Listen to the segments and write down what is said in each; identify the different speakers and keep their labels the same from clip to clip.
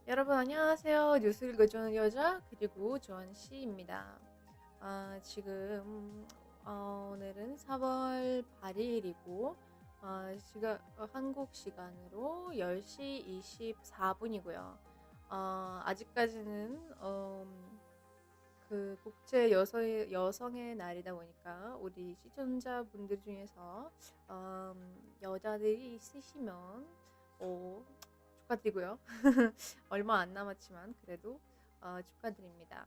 Speaker 1: 여러분 안녕하세요. 뉴스 읽어주는 여자 그리고 조한 씨입니다. 지금 오늘은 4월 8일이고 한국 시간으로 10시 24분이고요. 아직까지는 그 국제 여성의 날이다 보니까 우리 시청자분들 중에서 여자들이 있으시면 축하드리고요. 얼마 안 남았지만 그래도 축하드립니다.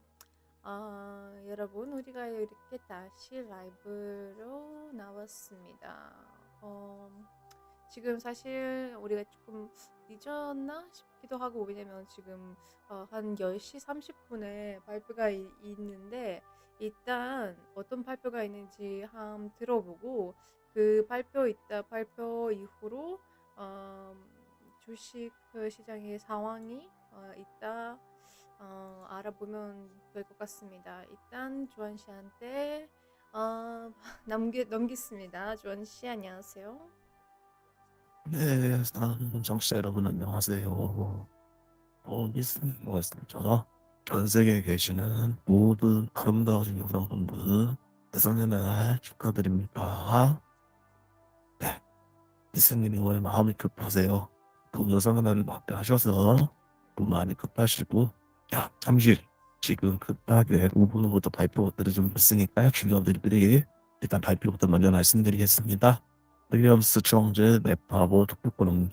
Speaker 1: 여러분 우리가 이렇게 다시 라이브로 나왔습니다. 지금 사실 우리가 조금 늦었나 싶기도 하고 왜냐면 지금 한 10시 30분에 발표가 있는데 일단 어떤 발표가 있는지 한번 들어보고 그 발표 이후로 주식 시장의 상황이 이따 알아보면 될 것 같습니다. 일단 조한 씨한테 넘기겠습니다. 조한 씨 안녕하세요.
Speaker 2: 네, 청취자 여러분 안녕하세요. 있습니다. 전 세계에 계시는 모든 아름다우신 여성분들 대선의 날 축하드립니다. 네, 이스님이 오늘 마음이 급하세요. 또 여성의 날을 맞이하셔서 또 많이 급하시고 잠시 지금 급하게 5분 후부터 발표들이 좀 있으니까요. 중요한들이 일단 발표부터 먼저 말씀드리겠습니다. 윌리엄스 총재 랩하고 독보권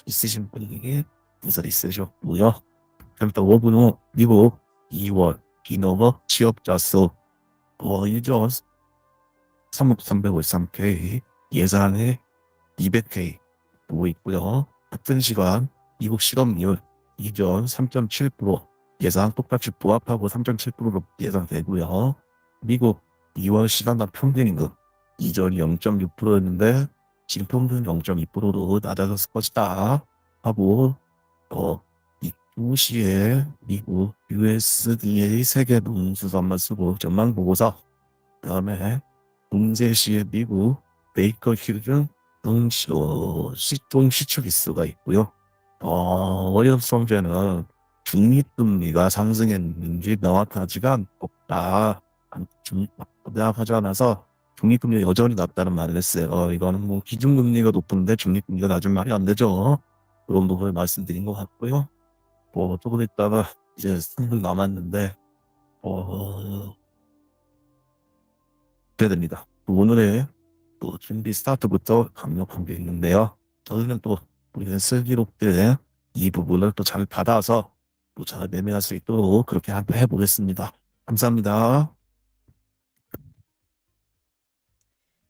Speaker 2: 있으신 분이 부서 있으셨고요. 그부터 5분 후 미국 2월 기노버 취업자 수 이전 3,353K 예상의 200K 보고 있고요. 같은 시간 미국 실업률 이전 3.7% 예상 똑같이 부합하고 3.7%로 예상되고요. 미국 2월 시간당 평균임금 이전이 0.6%였는데 지금 평균 0.2%로 낮아졌을 것이다 하고 이 2시에 미국 USDA 세계 농수산물 수급 전망 보고서 그다음에 문제시에 미국 베이커 휴전 시총 시축기수가 있고요. 월요일 성제는 중립금리가 상승했는지 명확하지가 없다. 중립하지 않아서 중립금리가 여전히 낮다는 말을 했어요. 이거는 뭐 기준금리가 높은데 중립금리가 낮은 말이 안 되죠. 그런 부분을 말씀드린 것 같고요. 조금 있다가 이제 3분 남았는데 기대됩니다. 오늘의 또 준비 스타트부터 강력한 게 있는데요. 저희는 또 우리는 슬기롭게 이 부분을 또 잘 받아서 또 잘 매매할 수 있도록 그렇게 한번 해보겠습니다. 감사합니다.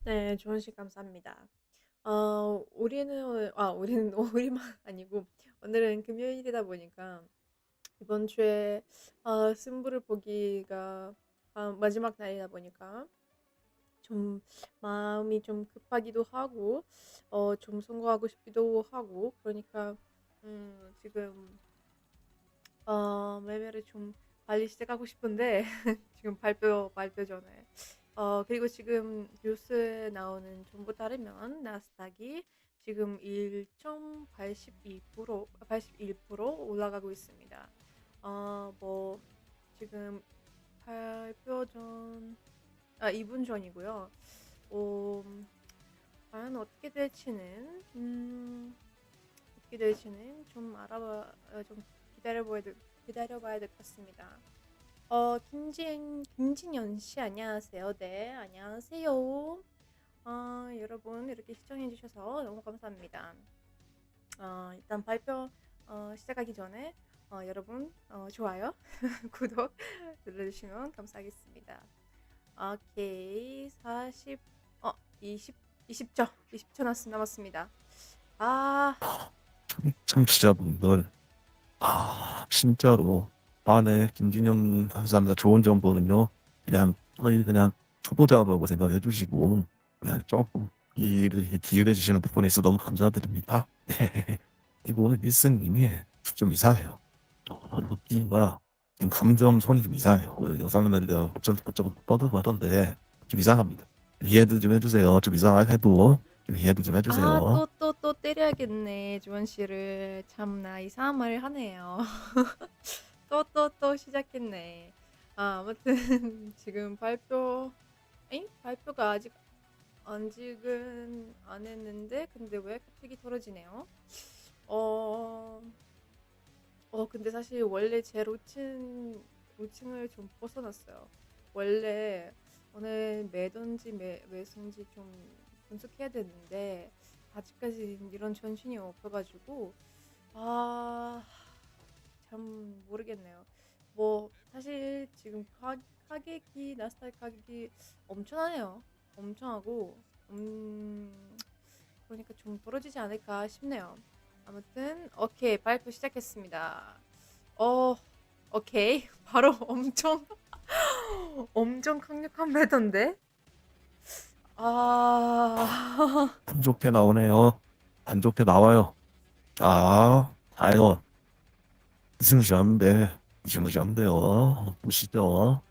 Speaker 1: 네, 조한 씨 감사합니다. 우리는 우리만 아니고 오늘은 금요일이다 보니까 이번 주에 승부를 보기가 마지막 날이다 보니까 좀 마음이 좀 급하기도 하고 좀 선거하고 싶기도 하고 그러니까 지금 매매를 좀 빨리 시작하고 싶은데 지금 발표 전에 그리고 지금 뉴스에 나오는 정보 따르면 나스닥이 지금 81% 올라가고 있습니다. 뭐 지금 발표 전 2분 전이고요. 과연 어떻게 될지는 좀 기다려봐야 될 것 같습니다. 김진현 씨 안녕하세요. 네, 안녕하세요. 여러분 이렇게 시청해 주셔서 너무 감사합니다. 일단 발표 시작하기 전에 여러분 좋아요, 구독 눌러주시면 감사하겠습니다. 오케이 40, 20초 남았습니다.
Speaker 2: 청취자분들, 진짜로 반에 김진영 감사합니다. 좋은 정보는요. 그냥 초보자라고 생각해 주시고 그냥 조금 기회해 주시는 부분에 있어 너무 감사드립니다. 이거는 일승님이 좀 이상해요. 느낌과 감정 손이 좀 이상해요. 여성들에 대한 어쩌고 떠들고 하던데 좀 이상합니다. 이해도 좀 해주세요. 좀 이상해도 좀 이해도 좀 해주세요.
Speaker 1: 또 때려야겠네, 주원 씨를. 참나 이상한 말을 하네요. 또 시작했네. 아무튼 지금 발표가 아직은 안 했는데, 근데 왜 갑자기 떨어지네요? 어, 근데 사실 원래 제 루틴을 좀 벗어났어요. 원래 오늘 매든지 매순지 좀 분석해야 되는데, 아직까지 이런 정신이 없어가지고, 아, 참 모르겠네요. 뭐, 사실 지금 가격이, 나스닥 가격이 엄청나네요. 엄청하고, 그러니까 좀 벌어지지 않을까 싶네요. 아무튼 오케이, 발표 시작했습니다. 오케이. 바로 엄청 강력한 매도인데. 아,
Speaker 2: 안 좋게 나오네요. 안 좋게 나와요. 아유, 무슨 시험인데요. 보시죠.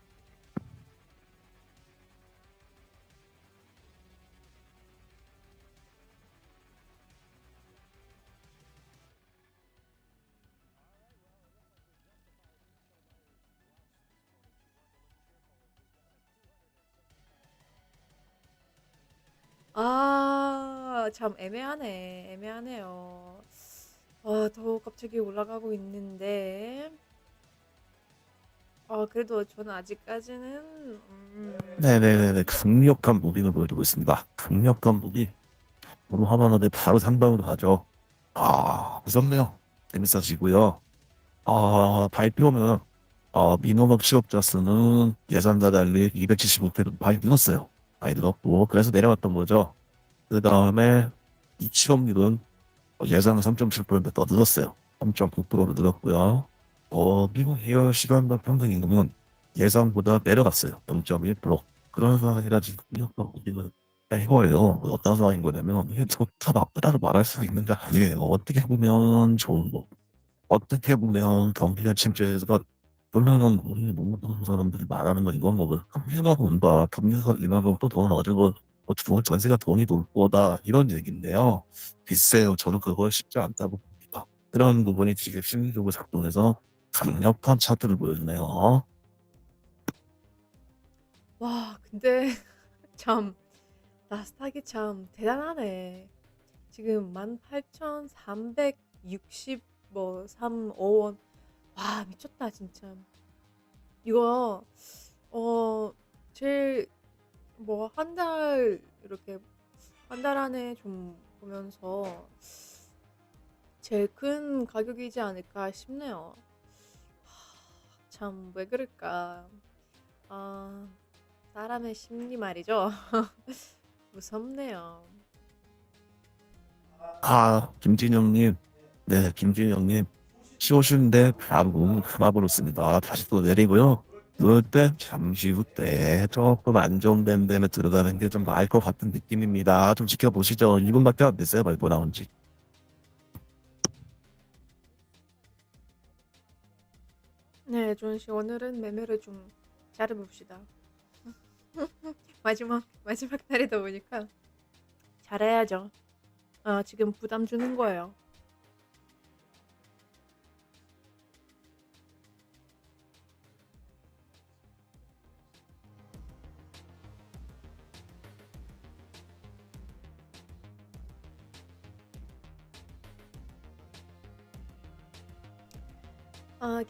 Speaker 1: 참 애매하네요. 더 갑자기 올라가고 있는데, 그래도 저는 아직까지는,
Speaker 2: 네네네네. 강력한 무빙을 보여주고 있습니다. 강력한 무빙. 바로 하나하나 바로 상방으로 가죠. 무섭네요. 재밌어지고요. 발표는, 민원업 취업자 수는 예상과 달리 275회로 많이 늘었어요. 많이 늘었고, 그래서 내려왔던 거죠. 그 다음에 이 취업률은 예상 3.7%인데 더 늘었어요. 3.9%로 늘었고요. 미국 해외 시간당 평균 임금은 예상보다 내려갔어요. 0.1%. 그런 상황이라 지금 우리는 이거예요. 어떤 상황인 거냐면 이게 좋다 나쁘다로 말할 수 있는 게 아니에요. 어떻게 보면 좋은 거. 어떻게 보면 경기가 침체해서 보면은 우리 너무 많은 사람들이 말하는 건 이건 거고 경기가 온다. 경기가 임하면 또 돈 얻고 좋은 전세가 돈이 들 거다 이런 얘기인데요. 글쎄요. 저는 그거 쉽지 않다고 봅니다. 그런 부분이 지금 심리적으로 작동해서 강력한 차트를 보여주네요.
Speaker 1: 와, 근데 참 나스닥이 참 대단하네. 지금 18,360 뭐 35원. 와, 미쳤다 진짜. 이거 제일 뭐 한 달 이렇게 한 달 안에 좀 보면서 제일 큰 가격이지 않을까 싶네요. 참 왜 그럴까? 아, 사람의 심리 말이죠. 무섭네요.
Speaker 2: 김진영님. 네, 김진영님. 쉬우신데 바로 그만으로 씁니다. 다시 또 내리고요. 그럴 때 잠시 후때 조금 안정된 데는 들어가는 게 좀 나을 것 같은 느낌입니다. 좀 지켜보시죠. 2분밖에 안 됐어요. 발표 나온 지.
Speaker 1: 네, 조은 씨, 오늘은 매매를 좀 잘해봅시다. 마지막 날이다 보니까 잘해야죠. 지금 부담 주는 거예요.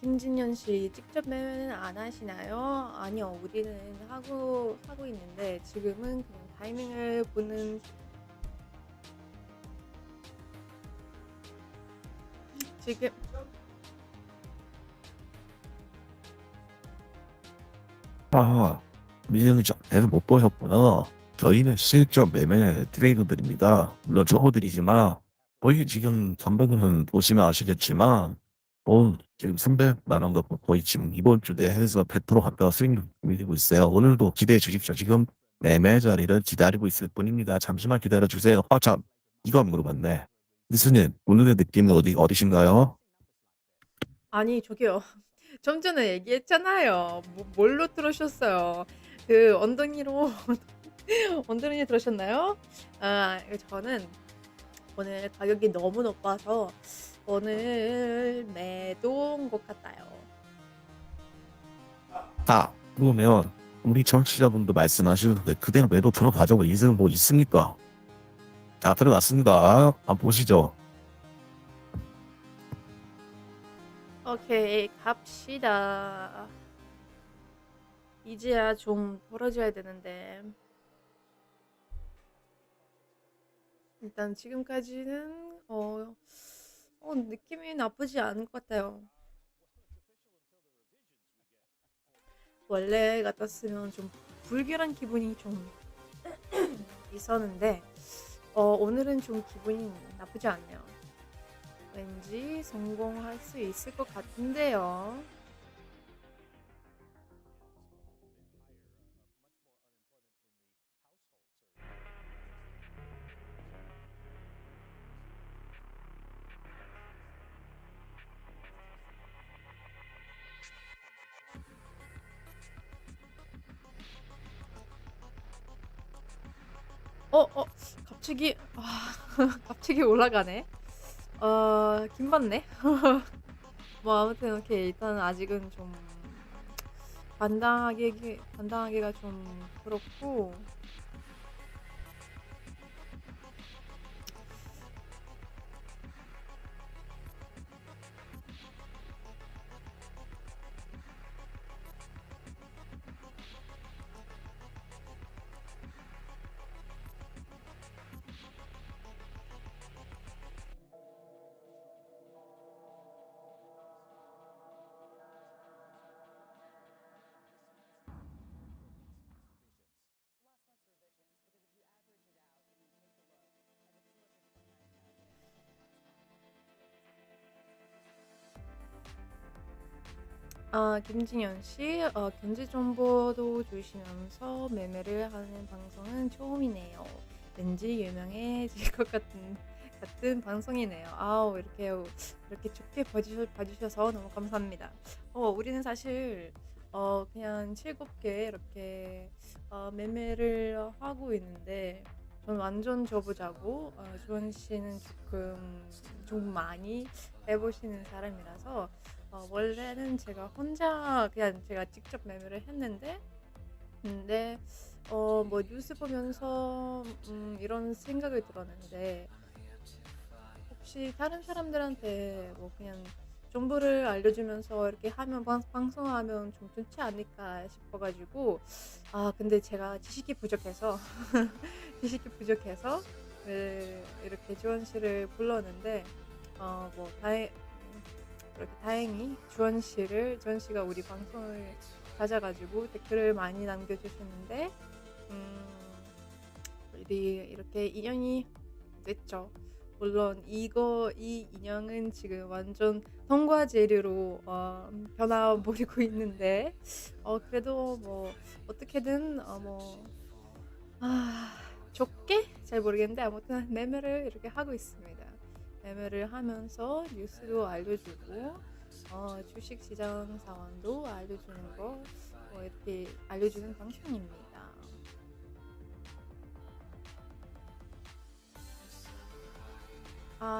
Speaker 1: 김진현 씨, 직접 매매는 안 하시나요? 아니요, 우리는 하고 있는데 지금은 그냥 타이밍을 보는. 지금
Speaker 2: 아, 미정이죠. 계속 못 보셨구나. 저희는 실적 매매 트레이더들입니다. 물론 초보들이지만, 거의 지금 전반부는 보시면 아시겠지만, 지금 300만 원 갖고 거의 지금 이번 주 내에서 100% 가까운 수익률 밀리고 있어요. 오늘도 기대해 주십시오. 지금 매매 자리를 기다리고 있을 뿐입니다. 잠시만 기다려 주세요. 참, 이거 안 물어봤네. 미수님, 오늘의 느낌은 어디신가요?
Speaker 1: 아니, 저기요. 좀 전에 얘기했잖아요. 뭘로 들으셨어요? 그 엉덩이로 엉덩이 들으셨나요? 저는 오늘 가격이 너무 높아서 오늘 매도인 것 같아요.
Speaker 2: 자, 그러면 우리 청취자분도 말씀하시는데 그대로 매도 들어가자고 이유는 뭐 있습니까? 자, 들어갔습니다. 한번 보시죠.
Speaker 1: 오케이, 갑시다. 이제야 좀 벌어져야 되는데. 일단 지금까지는 느낌이 나쁘지 않은 것 같아요. 원래 같았으면 좀 불길한 기분이 좀 있었는데 오늘은 좀 기분이 나쁘지 않네요. 왠지 성공할 수 있을 것 같은데요. 갑자기 갑자기 올라가네. 김받네. 뭐 아무튼 이렇게 일단 아직은 좀 반당하기가 좀 그렇고. 김진현 씨, 경제 정보도 주시면서 매매를 하는 방송은 처음이네요. 왠지 유명해질 것 같은 방송이네요. 아우, 이렇게 좋게 봐주셔서 너무 감사합니다. 우리는 사실 그냥 즐겁게 이렇게 매매를 하고 있는데, 전 완전 초보자고 주원 씨는 좀 많이 해보시는 사람이라서 원래는 제가 혼자 그냥 제가 직접 매매를 했는데, 근데 뭐 뉴스 보면서 이런 생각이 들었는데, 혹시 다른 사람들한테 뭐 그냥 정보를 알려주면서 이렇게 하면 방송하면 좀 좋지 않을까 싶어가지고, 근데 제가 지식이 부족해서 이렇게 주원 씨를 불렀는데, 뭐 그렇게 다행히 주원 씨가 우리 방송을 찾아가지고 댓글을 많이 남겨주셨는데, 이렇게 인연이 됐죠. 물론 이 인형은 지금 완전 통과 재료로 변화버리고 있는데, 그래도 뭐 어떻게든 좋게 잘 모르겠는데 아무튼 매매를 이렇게 하고 있습니다. 매매를 하면서 뉴스도 알려주고 주식시장 상황도 알려주는 거 이렇게 알려주는 방송입니다.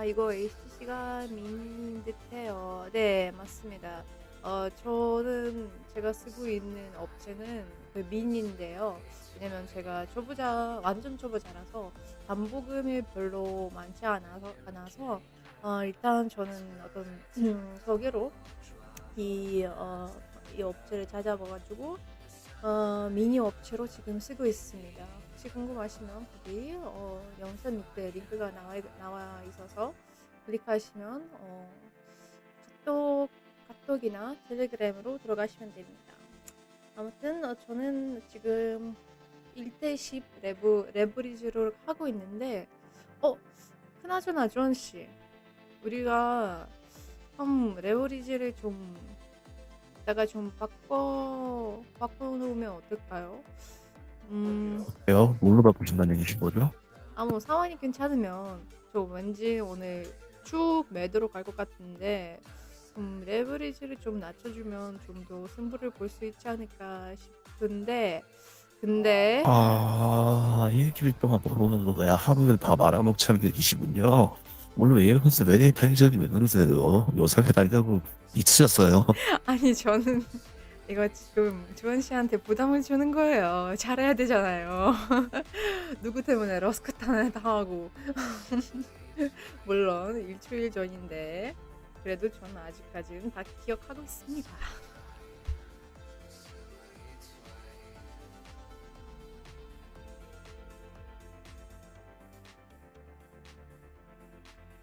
Speaker 1: 이거 HTC가 미니인 듯해요. 네, 맞습니다. 제가 쓰고 있는 업체는 그 미니인데요. 왜냐면 제가 완전 초보자라서 담보금이 별로 많지 않아서 일단 저는 어떤 소개로 이 업체를 찾아봐가지고 미니 업체로 지금 쓰고 있습니다. 혹시 궁금하시면 거기 영상 밑에 링크가 나와 있어서 클릭하시면 카톡이나 텔레그램으로 들어가시면 됩니다. 아무튼 저는 지금 1대10 레버리지를 하고 있는데, 그나저나 주원씨, 우리가 레버리지를 좀 이따가 좀 바꿔놓으면 어떨까요?
Speaker 2: 왜요? 뭘로 바꾸신다는 얘기신 거죠?
Speaker 1: 뭐 상황이 괜찮으면 저 왠지 오늘 쭉 매도로 갈 것 같은데, 레버리지를 좀 낮춰주면 좀 더 승부를 볼 수 있지 않을까 싶은데, 근데
Speaker 2: 일주일 동안 모르는 거야. 하루를 다 말아먹자는 일이시군요. 오늘 왜 이러세요? 왜 편의점이 왜 그러세요? 요새 달려고 미치셨어요.
Speaker 1: 아니 저는 이거 지금 주원 씨한테 부담을 주는 거예요. 잘해야 되잖아요. 누구 때문에 러스크탄을 당하고. 물론 일주일 전인데 그래도 저는 아직까지는 다 기억하고 있습니다.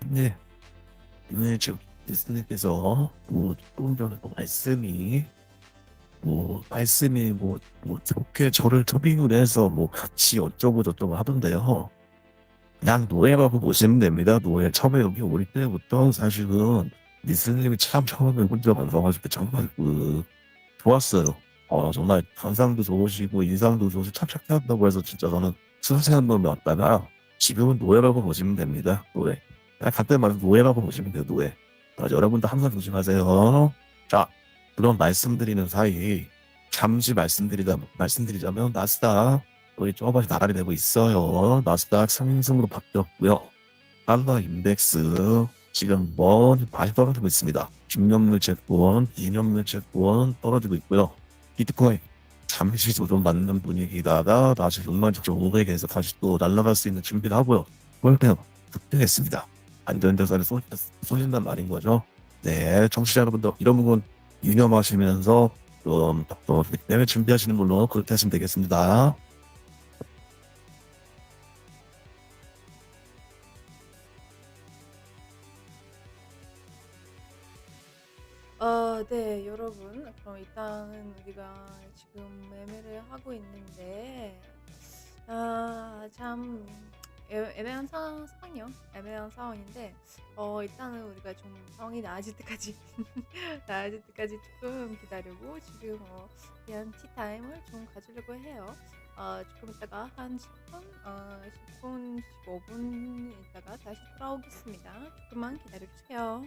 Speaker 2: 네, 오늘 지금 교수님께서 조금 전에 좋게 저를 토빙을 해서 같이 어쩌고 저쩌고 하던데요. 그냥 노예라고 보시면 됩니다. 노예. 처음에 여기 올 때부터 사실은 리스님이 참 처음에 혼자 만나가지고 정말 좋았어요. 정말 관상도 좋으시고 인상도 좋으시고 참 착하다고 해서 진짜 저는 순수한 놈이 왔다가 지금은 노예라고 보시면 됩니다. 노예. 그냥 간단히 말해서 노예라고 보시면 돼요. 노예. 여러분도 항상 조심하세요. 자, 그런 말씀드리는 사이 잠시 말씀드리자면 나스닥 우리 저번에 나날이 되고 있어요. 나스닥 상승으로 바뀌었고요. 달러 인덱스 지금 많이 떨어지고 있습니다. 중년물 채권, 2년물 채권 떨어지고 있고요. 비트코인 잠시 조정 받는 분위기다가 다시 67,500에서 다시 또 날아갈 수 있는 준비를 하고요. 월등 급등했습니다. 안전자산을 쏘신단 말인 거죠. 네, 청취자 여러분들 이런 부분 유념하시면서 또 내외 준비하시는 걸로 그렇게 하시면 되겠습니다.
Speaker 1: 네, 여러분. 그럼 일단은 우리가 지금 매매를 하고 있는데, 참 애매한 상황이요. 애매한 상황인데, 일단은 우리가 좀 상황이 나아질 때까지, 나아질 때까지 조금 기다리고, 지금 그냥 티타임을 좀 가지려고 해요. 조금 있다가 한 10분, 15분 있다가 다시 돌아오겠습니다. 조금만 기다려주세요.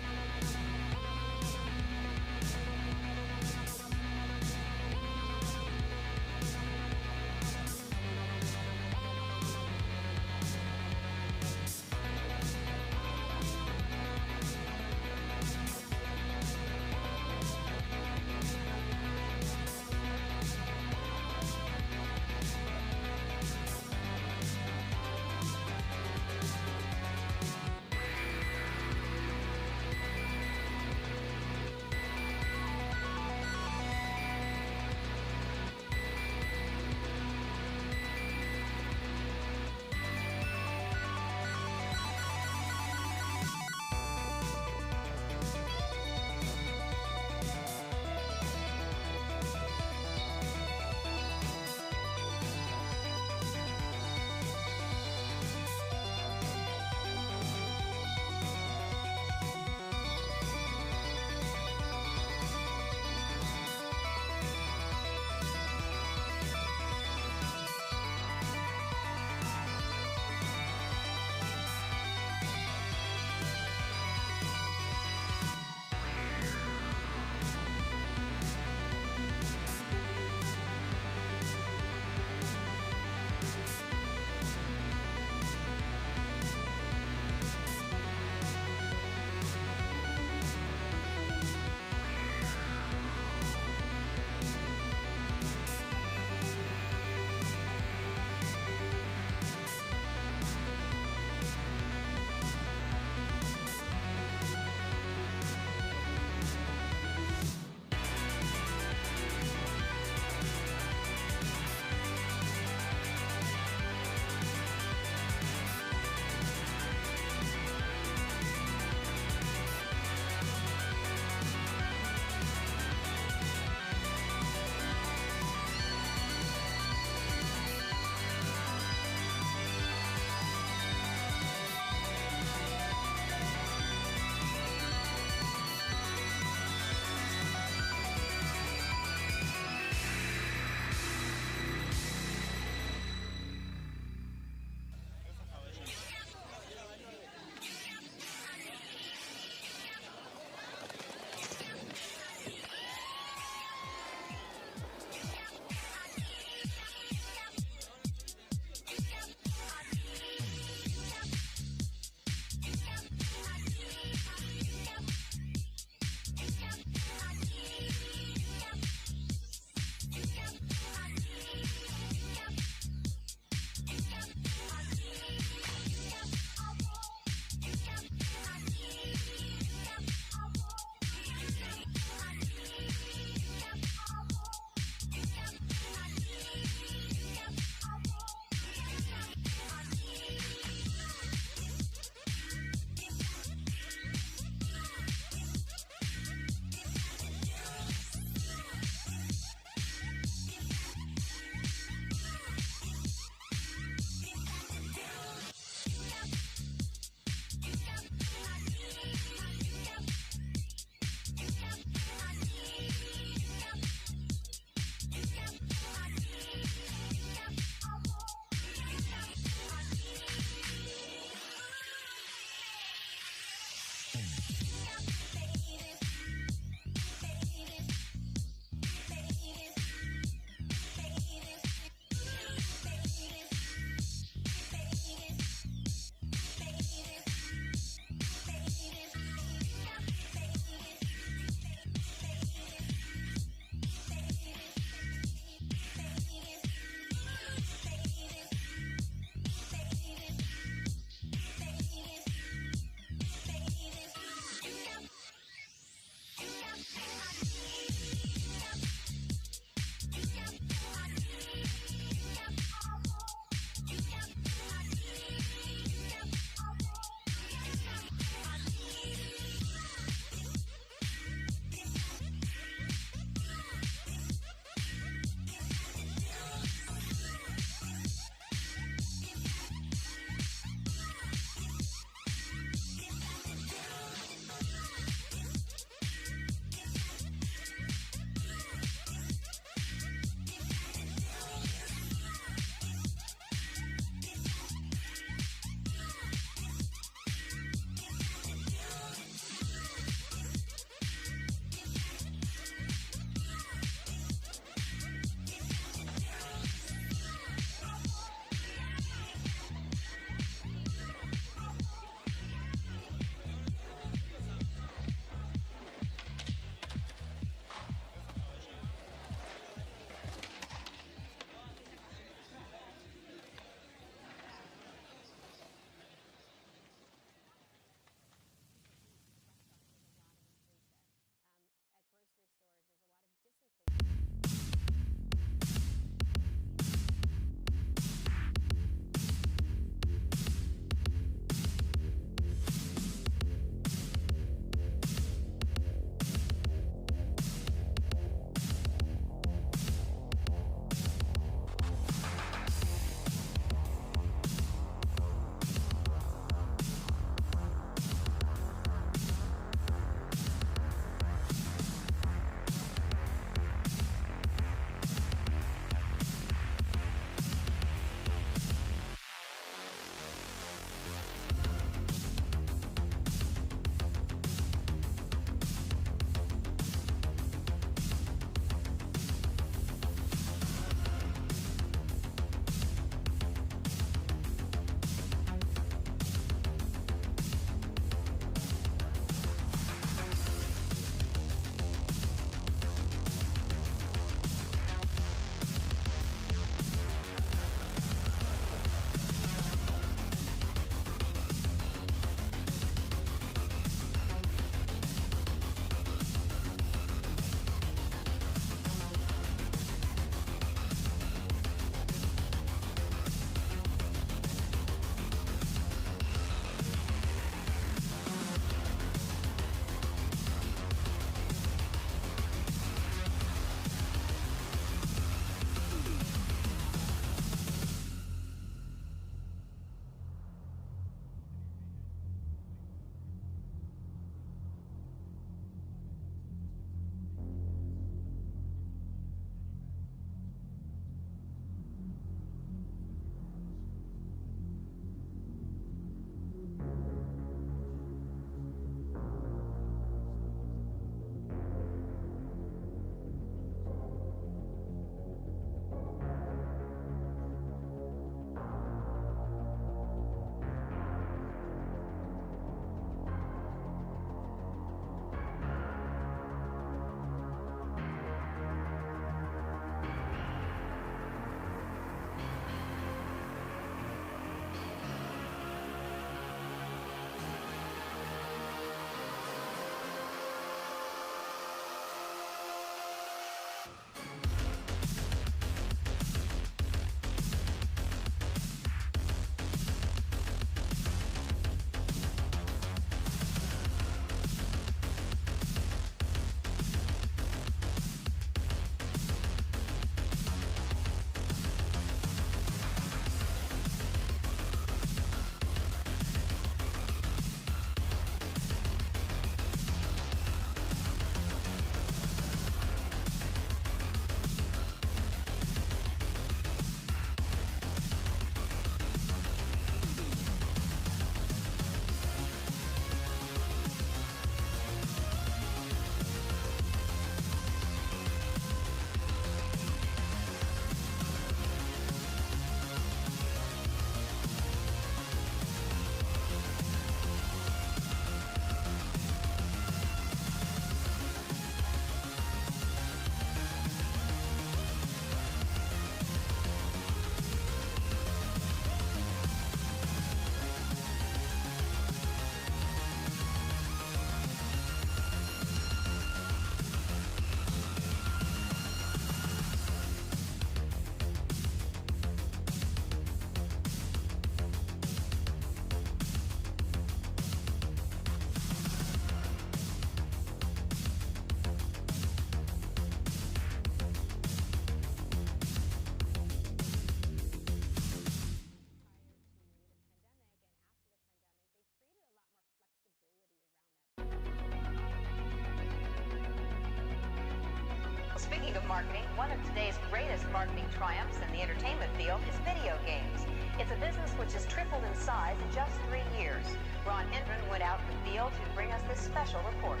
Speaker 3: marketing, one of today's greatest marketing triumphs in the entertainment field is video games. It's a business which has tripled in size in just 3 years. Ron Hendren went out in the field to bring us this special report.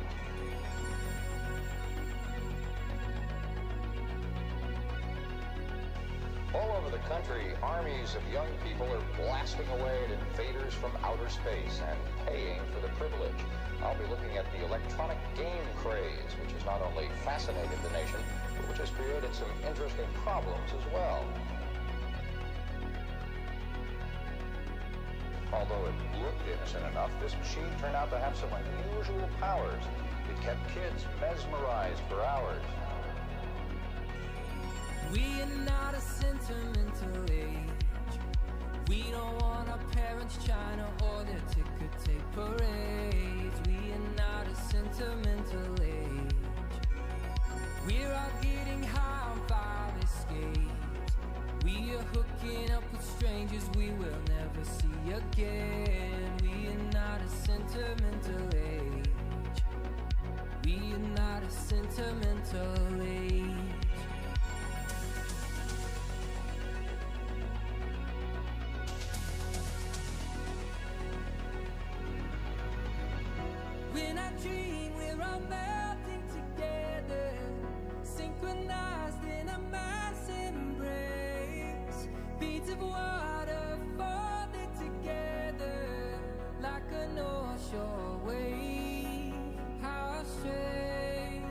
Speaker 4: All over the country, armies of young people are blasting away at invaders from outer space and paying for the privilege. I'll be looking at the electronic game craze, which has not only fascinated the nation, but which has created some interesting problems as well. Although it looked innocent enough, this machine turned out to have some unusual powers. It kept kids mesmerized for hours.
Speaker 5: We are not a sentimental age. We don't want our parents China or their ticker tape parades. We are not a sentimental age. We're all getting high on fire escapes. We are hooking up with strangers we will never see again. We are not a sentimental age. We are not a sentimental age. When I dream we're all melting together, synchronized in a mass embrace. Beads of water folded together like a North Shore wave. How strange,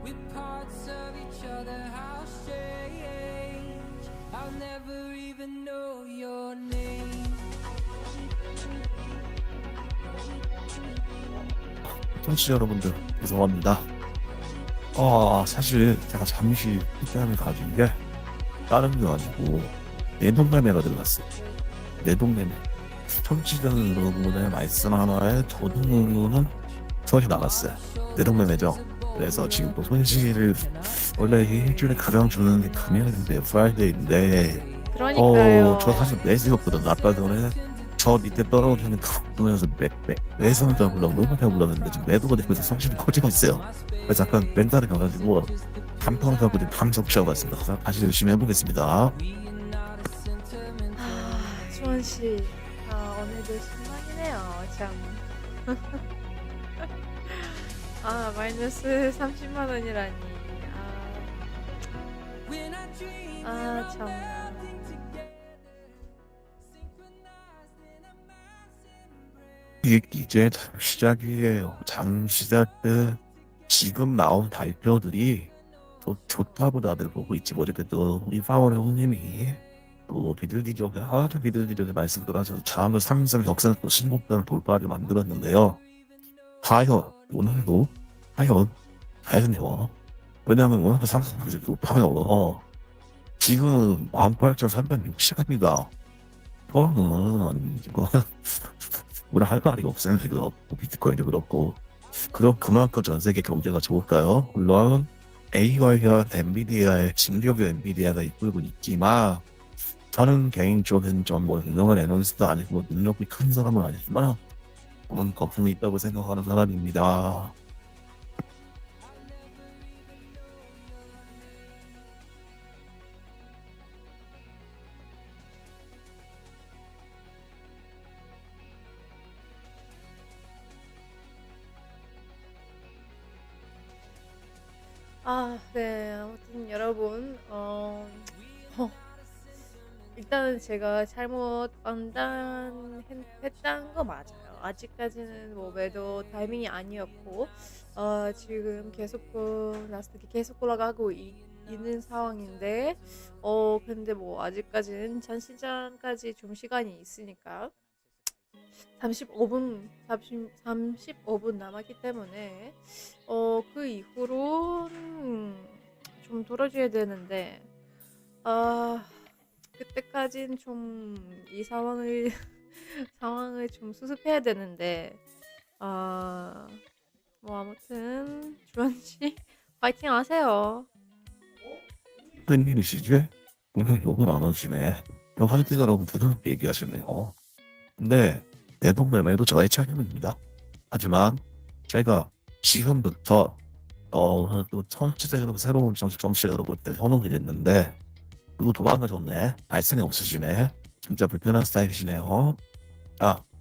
Speaker 5: with parts of each other, how strange. I'll never even know your name.
Speaker 2: 청취자 여러분들 죄송합니다. 사실 제가 잠시 피땀을 가진 게 다른 게 아니고 내동매매가 들어갔어요. 내동매매. 청취자 여러분의 말씀 하나에 저도 손이 나갔어요. 내동매매죠. 그래서 지금 또 손실을 원래 일주일에 가장 주는 게 금요일인데 프라이데이인데
Speaker 1: 그러니까요.
Speaker 2: 저 사실 매수업보다 나빠 전에 저 밑에 떨어지는 부분에서 매수를 잡으려고 너무 잘 불렀는데 지금 매도가 되면서 손실이 커지고 있어요. 그래서 잠깐 멘탈을 가가지고 단판을 하고 방석 취하고 왔습니다. 다시 열심히 해보겠습니다.
Speaker 1: 수원씨, 오늘도 신나이네요, 참. 마이너스 30만 원이라니. 참.
Speaker 2: 이제 시작이에요. 장 시작 때 지금 나온 발표들이 또 좋다고 다들 보고 있지. 어쨌든 우리 파월의 형님이 또 비둘기족의 말씀들 하셔서 장을 상승 역사를 또 신곡단 돌파를 만들었는데요. 오늘도 과연요. 왜냐하면 오늘 상승률이 높아요. 지금 18,360입니다. 이거 뭐라 할 말이 없어요. 지금 비트코인도 그렇고 그만큼 전 세계 경제가 좋을까요? 물론 AI와 엔비디아의 진격의 엔비디아가 이끌고 있지만 저는 개인적인 뭐 유명한 애널리스트도 아니고 능력이 큰 사람은 아니지만 그런 거품이 있다고 생각하는 사람입니다.
Speaker 1: 네. 아무튼 여러분, 일단은 제가 잘못 판단했다는 거 맞아요. 아직까지는 뭐 매도 타이밍이 아니었고, 지금 계속 나스닥이 계속 올라가고 있는 상황인데, 근데 뭐 아직까지는 전 시장까지 좀 시간이 있으니까 35분 남았기 때문에 그 이후로 좀 돌아줘야 되는데 그때까진 좀 이 상황을 좀 수습해야 되는데 뭐 아무튼 주원씨 파이팅 하세요.
Speaker 2: 무슨 일이시지? 오늘 욕을 안 하시네. 화이팅 여러분 부드럽게 얘기하시네요. 근데 내동매매도 저의 책임입니다. 하지만 제가 지금부터 또 청취자로 새로운 정치자로 볼 때 현혹이 됐는데 그거 도망가졌네. 발생이 없으시네. 진짜 불편한 스타일이시네요.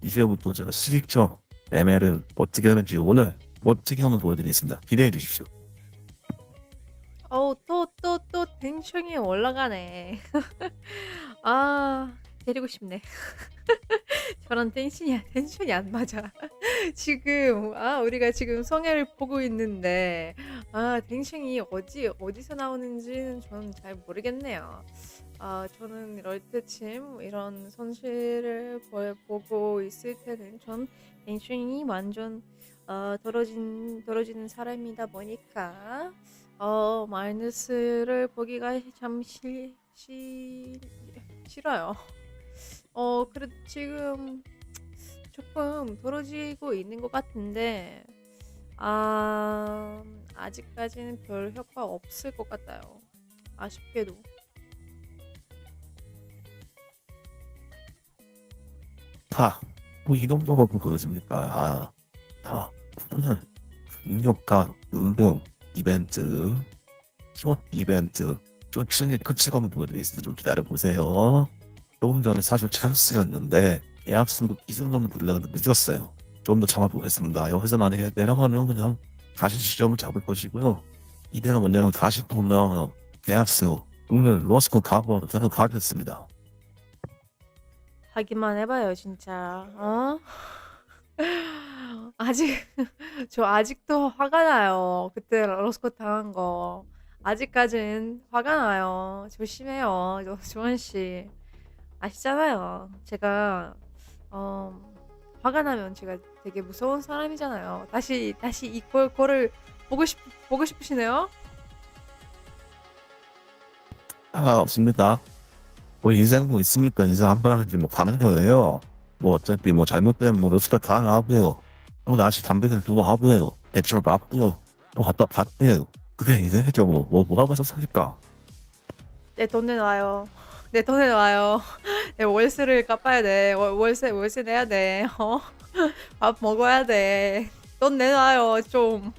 Speaker 2: 이제부터 제가 수익적 매매를 어떻게 하는지 오늘 멋지게 한번 보여드리겠습니다. 기대해 주십시오.
Speaker 1: 또 텐션이 올라가네. 아, 데리고 싶네. 저랑 텐션이 안 맞아. 지금, 우리가 지금 성애를 보고 있는데, 텐션이 어디서 나오는지는 저는 잘 모르겠네요. 저는 이럴 때쯤 이런 손실을 보고 있을 때는 전 텐션이 완전 떨어지는 사람이다 보니까 마이너스를 보기가 참 싫어요. 그래도 지금 조금 떨어지고 있는 것 같은데 아직까지는 별 효과 없을 것 같아요. 아쉽게도.
Speaker 2: 뭐 이런 거가 보여집니까? 오늘 능력과 운동 이벤트, 숏 이벤트, 좀 충분히 끝이가면 보여드리겠습니다. 좀 기다려보세요. 조금 전에 사실 찬스였는데 예약 승부 기승전을 보려고 늦었어요. 좀 더 참아보겠습니다. 여기서 만약에 내려가면 그냥 다시 시점을 잡을 것이고요. 이대로 원래는 다시 보면 예약수 오늘 로스코 가고 저는 가겠습니다.
Speaker 1: 하기만 해봐요, 진짜. 저 아직도 화가 나요. 그때 러스코 당한 거. 아직까진 화가 나요. 조심해요, 조원 씨. 아시잖아요. 제가 화가 나면 제가 되게 무서운 사람이잖아요. 다시 이 거를 보고 싶으시네요?
Speaker 2: 없습니다. 뭐 인생 뭐 있습니까? 인생 한 번 하는지 뭐 가는 거예요. 뭐 어차피 뭐 잘못되면 뭐 로스터 다 하고요. 또 다시 담배를 두고 하고요. 대출 받고요. 또 갖다 받고요. 그게 인생이죠. 뭐라고 해서 삽니까?
Speaker 1: 내 돈 내놔요. 내 돈 내놔요. 내 월세를 갚아야 돼. 월세 내야 돼. 밥 먹어야 돼. 돈 내놔요, 좀.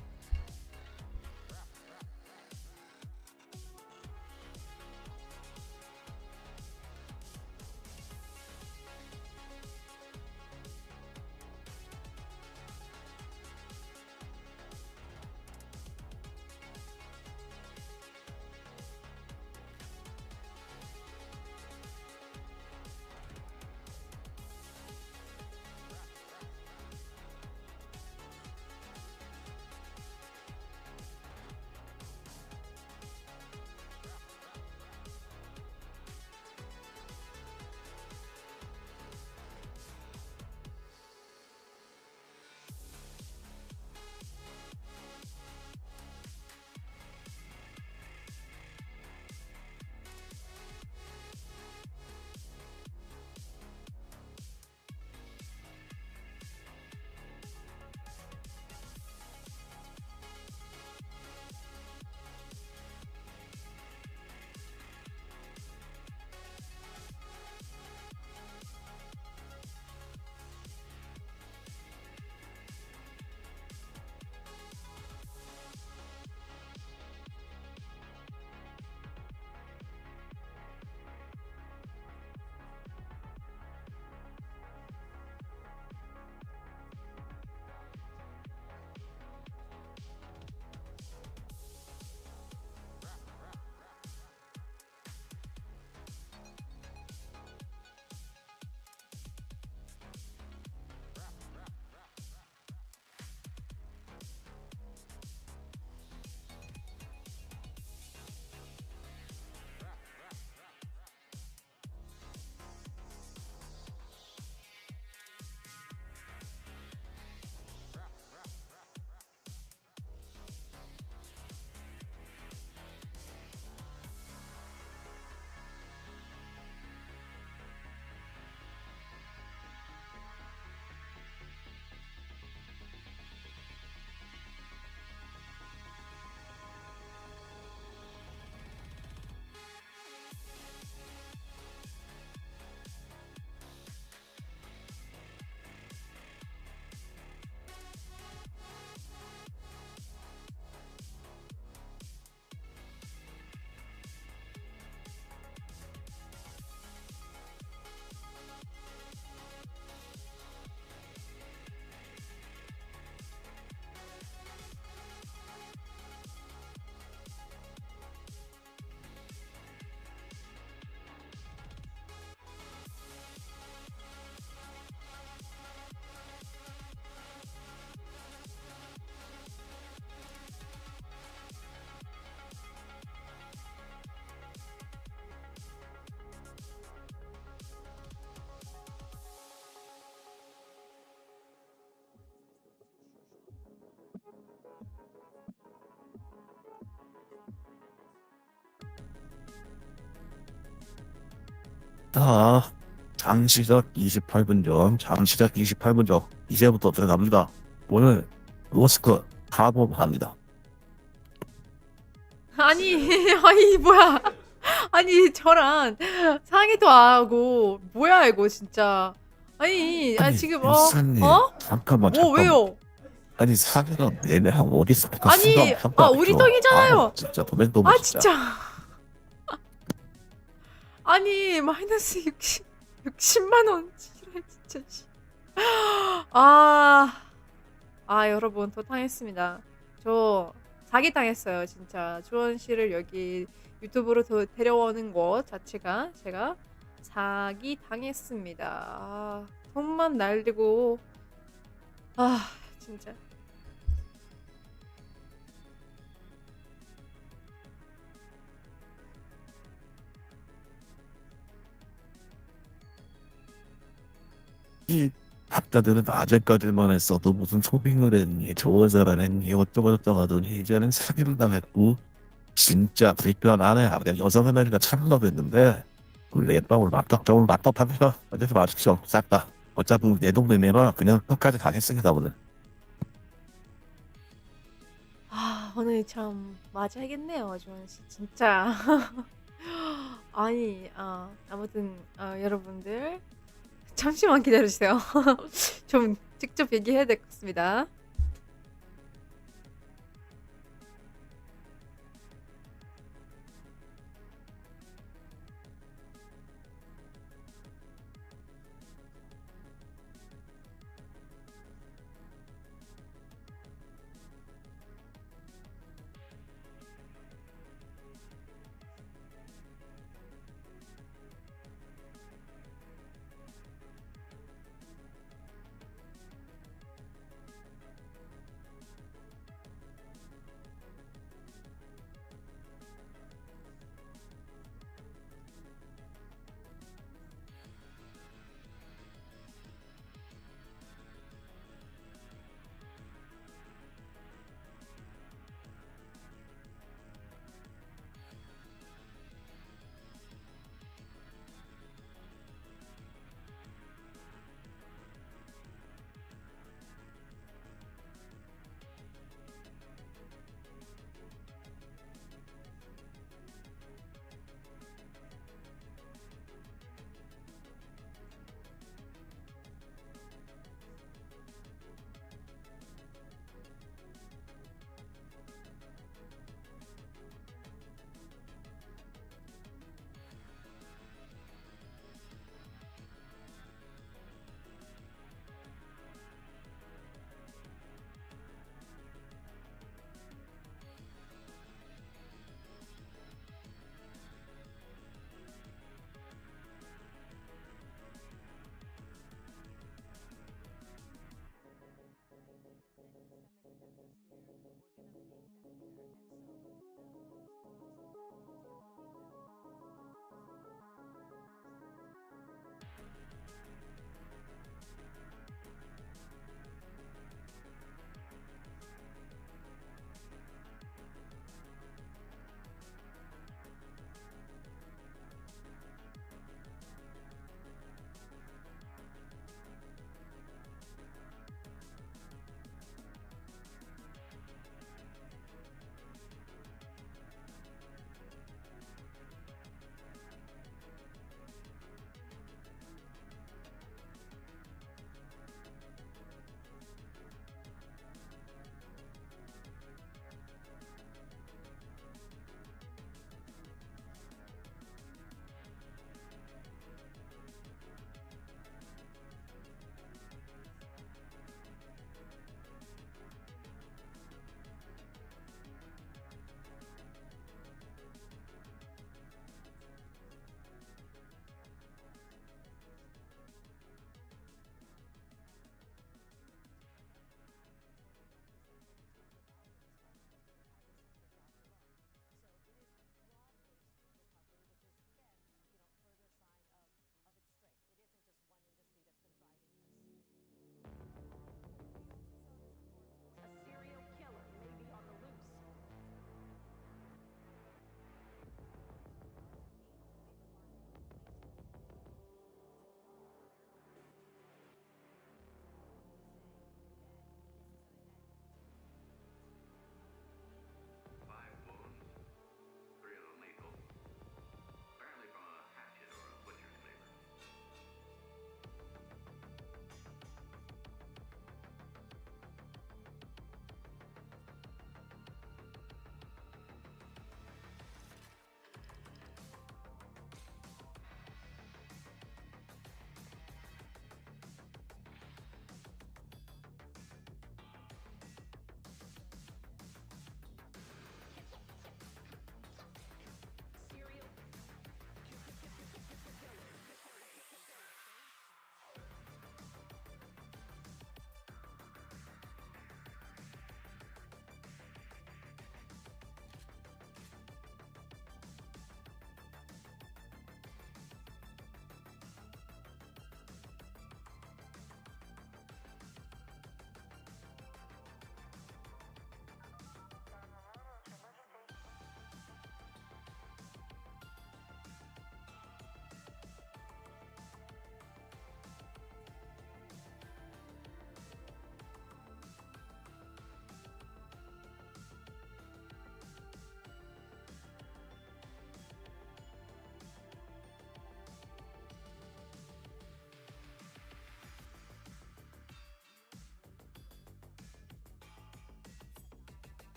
Speaker 2: 자, 장시작 28분 전, 장시작 28분 전, 이제부터 들어갑니다. 오늘 로스크 가보합니다.
Speaker 1: 아니, 아니, 뭐야. 아니, 저랑 상의도 안 하고, 뭐야, 이거, 진짜. 아니, 지금,
Speaker 2: 일사님, 잠깐만,
Speaker 1: 뭐, 왜요?
Speaker 2: 아니, 사기가 얘네하고 어디 있습니까?
Speaker 1: 아니, 우리 똥이잖아요.
Speaker 2: 진짜 도맨도맨
Speaker 1: 아,
Speaker 2: 진짜.
Speaker 1: 진짜. 아니, 마이너스 60만 원. 지랄, 진짜. 씨. 여러분, 더 당했습니다. 저 사기 당했어요, 진짜. 주원 씨를 여기 유튜브로 더 데려오는 것 자체가 제가 사기 당했습니다. 돈만 날리고, 진짜.
Speaker 2: 이 학자들은 아재까지만 했어도 무슨 쇼핑을 했니, 좋아서를 했니, 어쩌고저쩌고 하더니 이제는 사기를 당했고, 진짜 불편하네. 그냥 여성의 나이가 참가했는데, 그 내방울 맞닥정을 맞닥하면서 어디서 마십시오. 싹 다. 어차피 내 동네내라 그냥 끝까지 가겠습니다, 오늘.
Speaker 1: 오늘 참 맞아야겠네요, 주원 씨. 진짜. 아니, 아무튼, 여러분들. 잠시만 기다려주세요. 좀 직접 얘기해야 될 것 같습니다.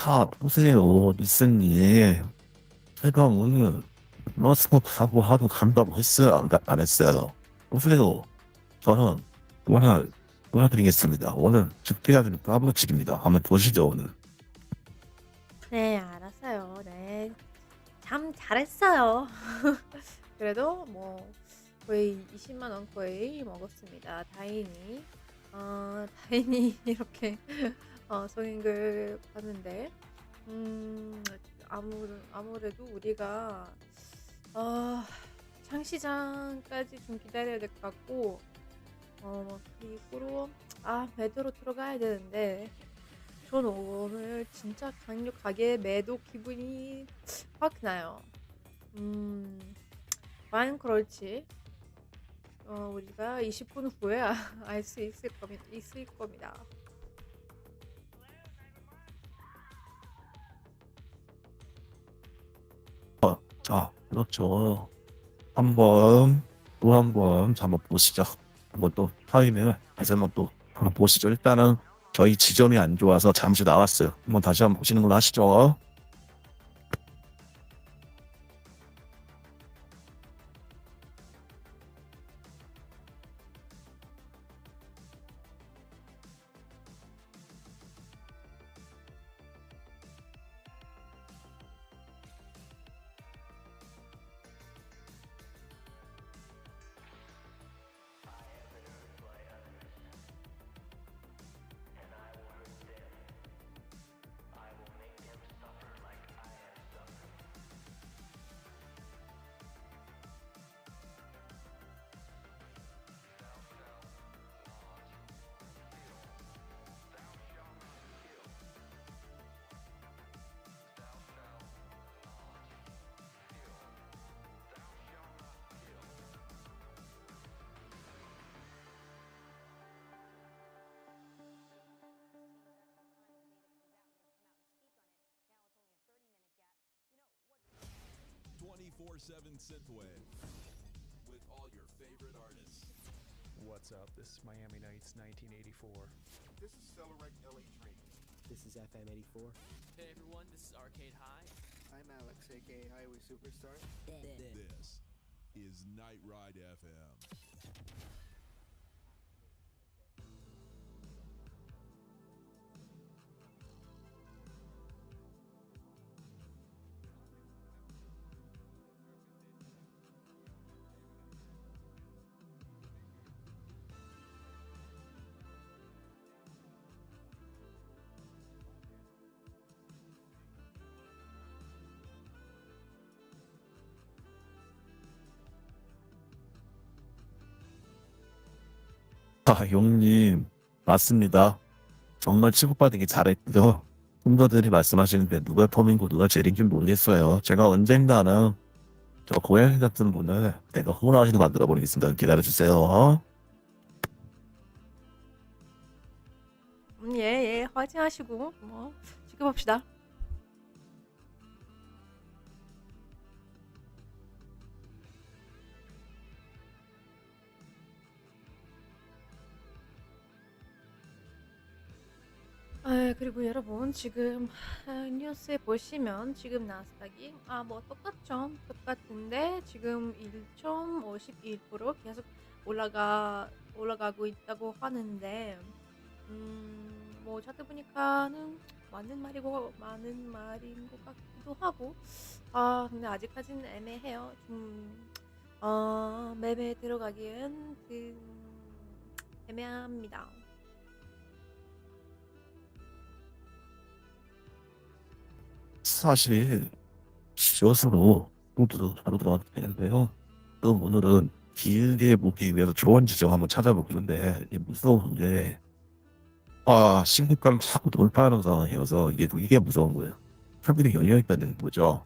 Speaker 2: 자, 보세요, 리스님. 제가 오늘 러스하고 하도 간다고 했어요? 안 했어요? 보세요. 저는 도와드리겠습니다. 오늘 집계해야 되는 까불집입니다. 한번 보시죠, 오늘.
Speaker 1: 네, 알았어요. 네. 참 잘했어요. 그래도 뭐 거의 20만 원 거의 먹었습니다. 다행히. 다행히 이렇게 성인글 봤는데 아무래도 우리가 창시장까지 좀 기다려야 될 것 같고 그리고 매도로 들어가야 되는데 전 오늘 진짜 강력하게 매도 기분이 확 나요. 과연 그럴지 우리가 20분 후에 알 수 있을 겁니다.
Speaker 2: 자, 그렇죠. 또 한 번 한번 보시죠. 한번 또 타임을 다시 한번 또 한번 보시죠. 일단은 저희 지점이 안 좋아서 잠시 나왔어요. 한번 다시 한번 보시는 걸로 하시죠.
Speaker 6: Synthwave with all your favorite artists.
Speaker 7: What's up? This is Miami Nights 1984.
Speaker 8: This is Celerec LA Dream.
Speaker 9: This is FM 84.
Speaker 10: Hey everyone, this is Arcade High.
Speaker 8: I'm Alex, aka Highway Superstar.
Speaker 6: This is Night Ride FM.
Speaker 2: 용님, 맞습니다. 정말 취급받기 잘했죠. 손자들이 말씀하시는데 누가 펌이고 누가 젤인지 모르겠어요. 제가 언젠가는 저 고양이 같은 분을 내가 호랑이로 만들어 버리겠습니다. 기다려주세요.
Speaker 1: 예, 화이팅하시고 지켜봅시다. 그리고 여러분 지금 뉴스에 보시면 지금 나스닥이 뭐 똑같은데 지금 1.51% 계속 올라가고 있다고 하는데 뭐 자꾸 보니까는 맞는 말인 것 같기도 하고 근데 아직까지는 애매해요. 매매 들어가기엔 애매합니다.
Speaker 2: 사실 숏으로 모두 바로 들어가도 되는데요. 또 오늘은 길게 보기 위해서 좋은 지점 한번 찾아보는데 무서운 게 신고가를 자꾸 돌파하는 상황이어서 이게 무서운 거예요. 사람들이 열려있다는 거죠.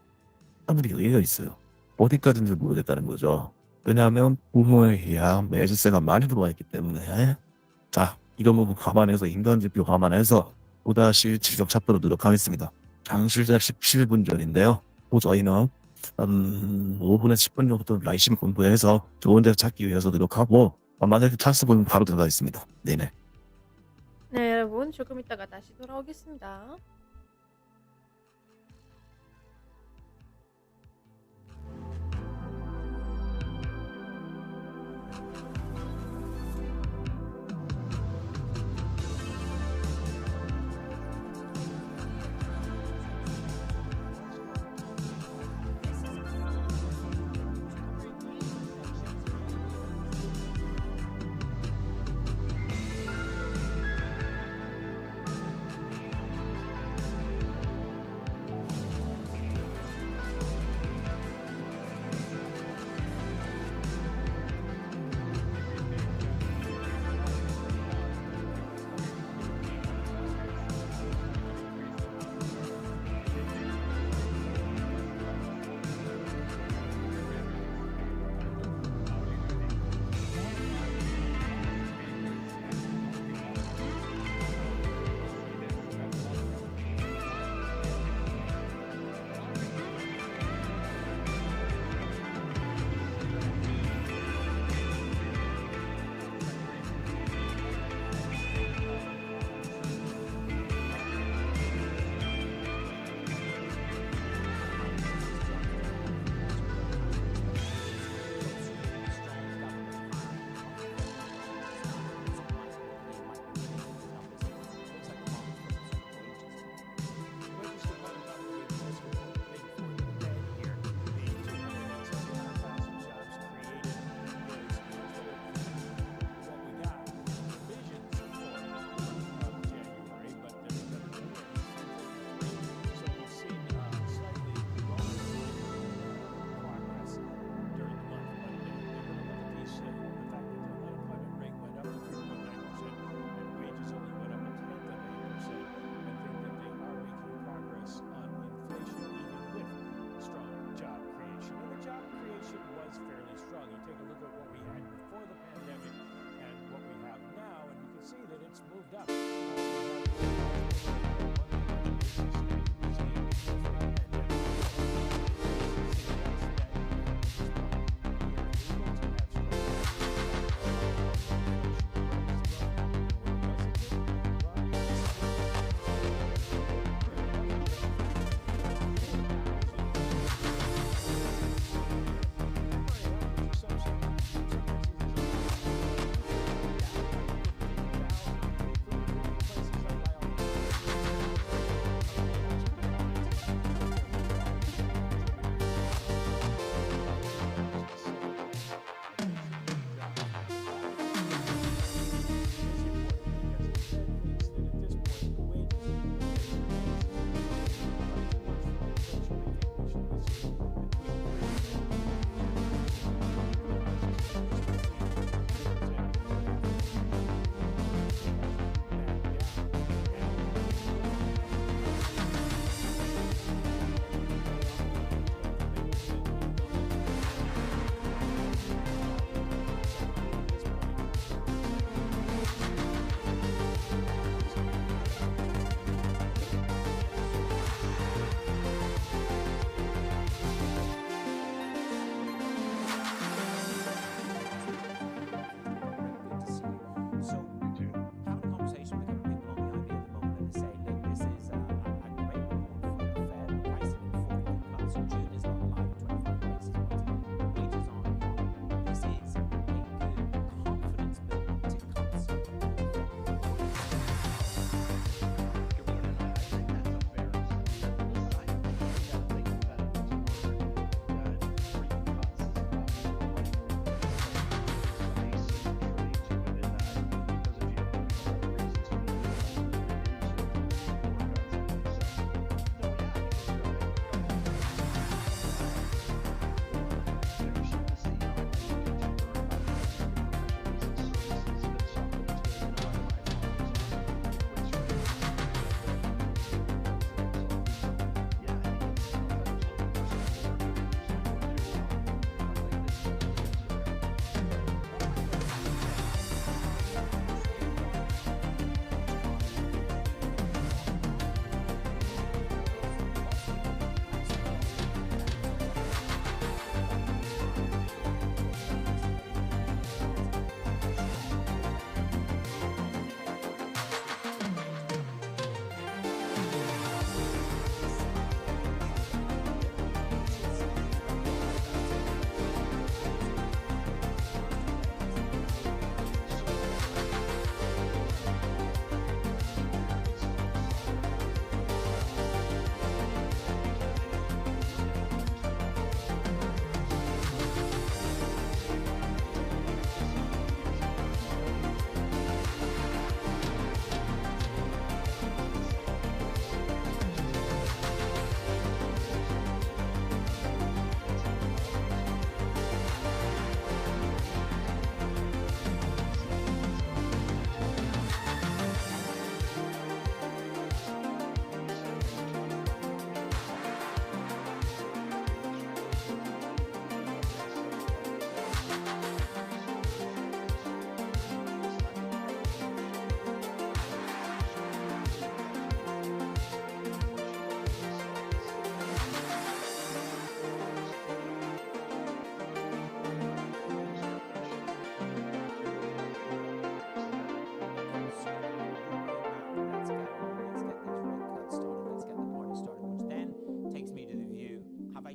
Speaker 2: 사람들이 열려있어요. 어디까지인지 모르겠다는 거죠. 왜냐하면 부모에 의한 매수세가 많이 들어와 있기 때문에 자, 이런 부분 감안해서 인간지표 감안해서 또다시 지적 찾도록 노력하겠습니다. 장실자 17분 전인데요. 저희는 5분에서 10분 정도 라이심 공부해서 좋은 데서 찾기 위해서 노력하고 만약에 찬스 보면 바로 들어가겠습니다. 네네.
Speaker 1: 네, 여러분 조금 있다가 다시 돌아오겠습니다.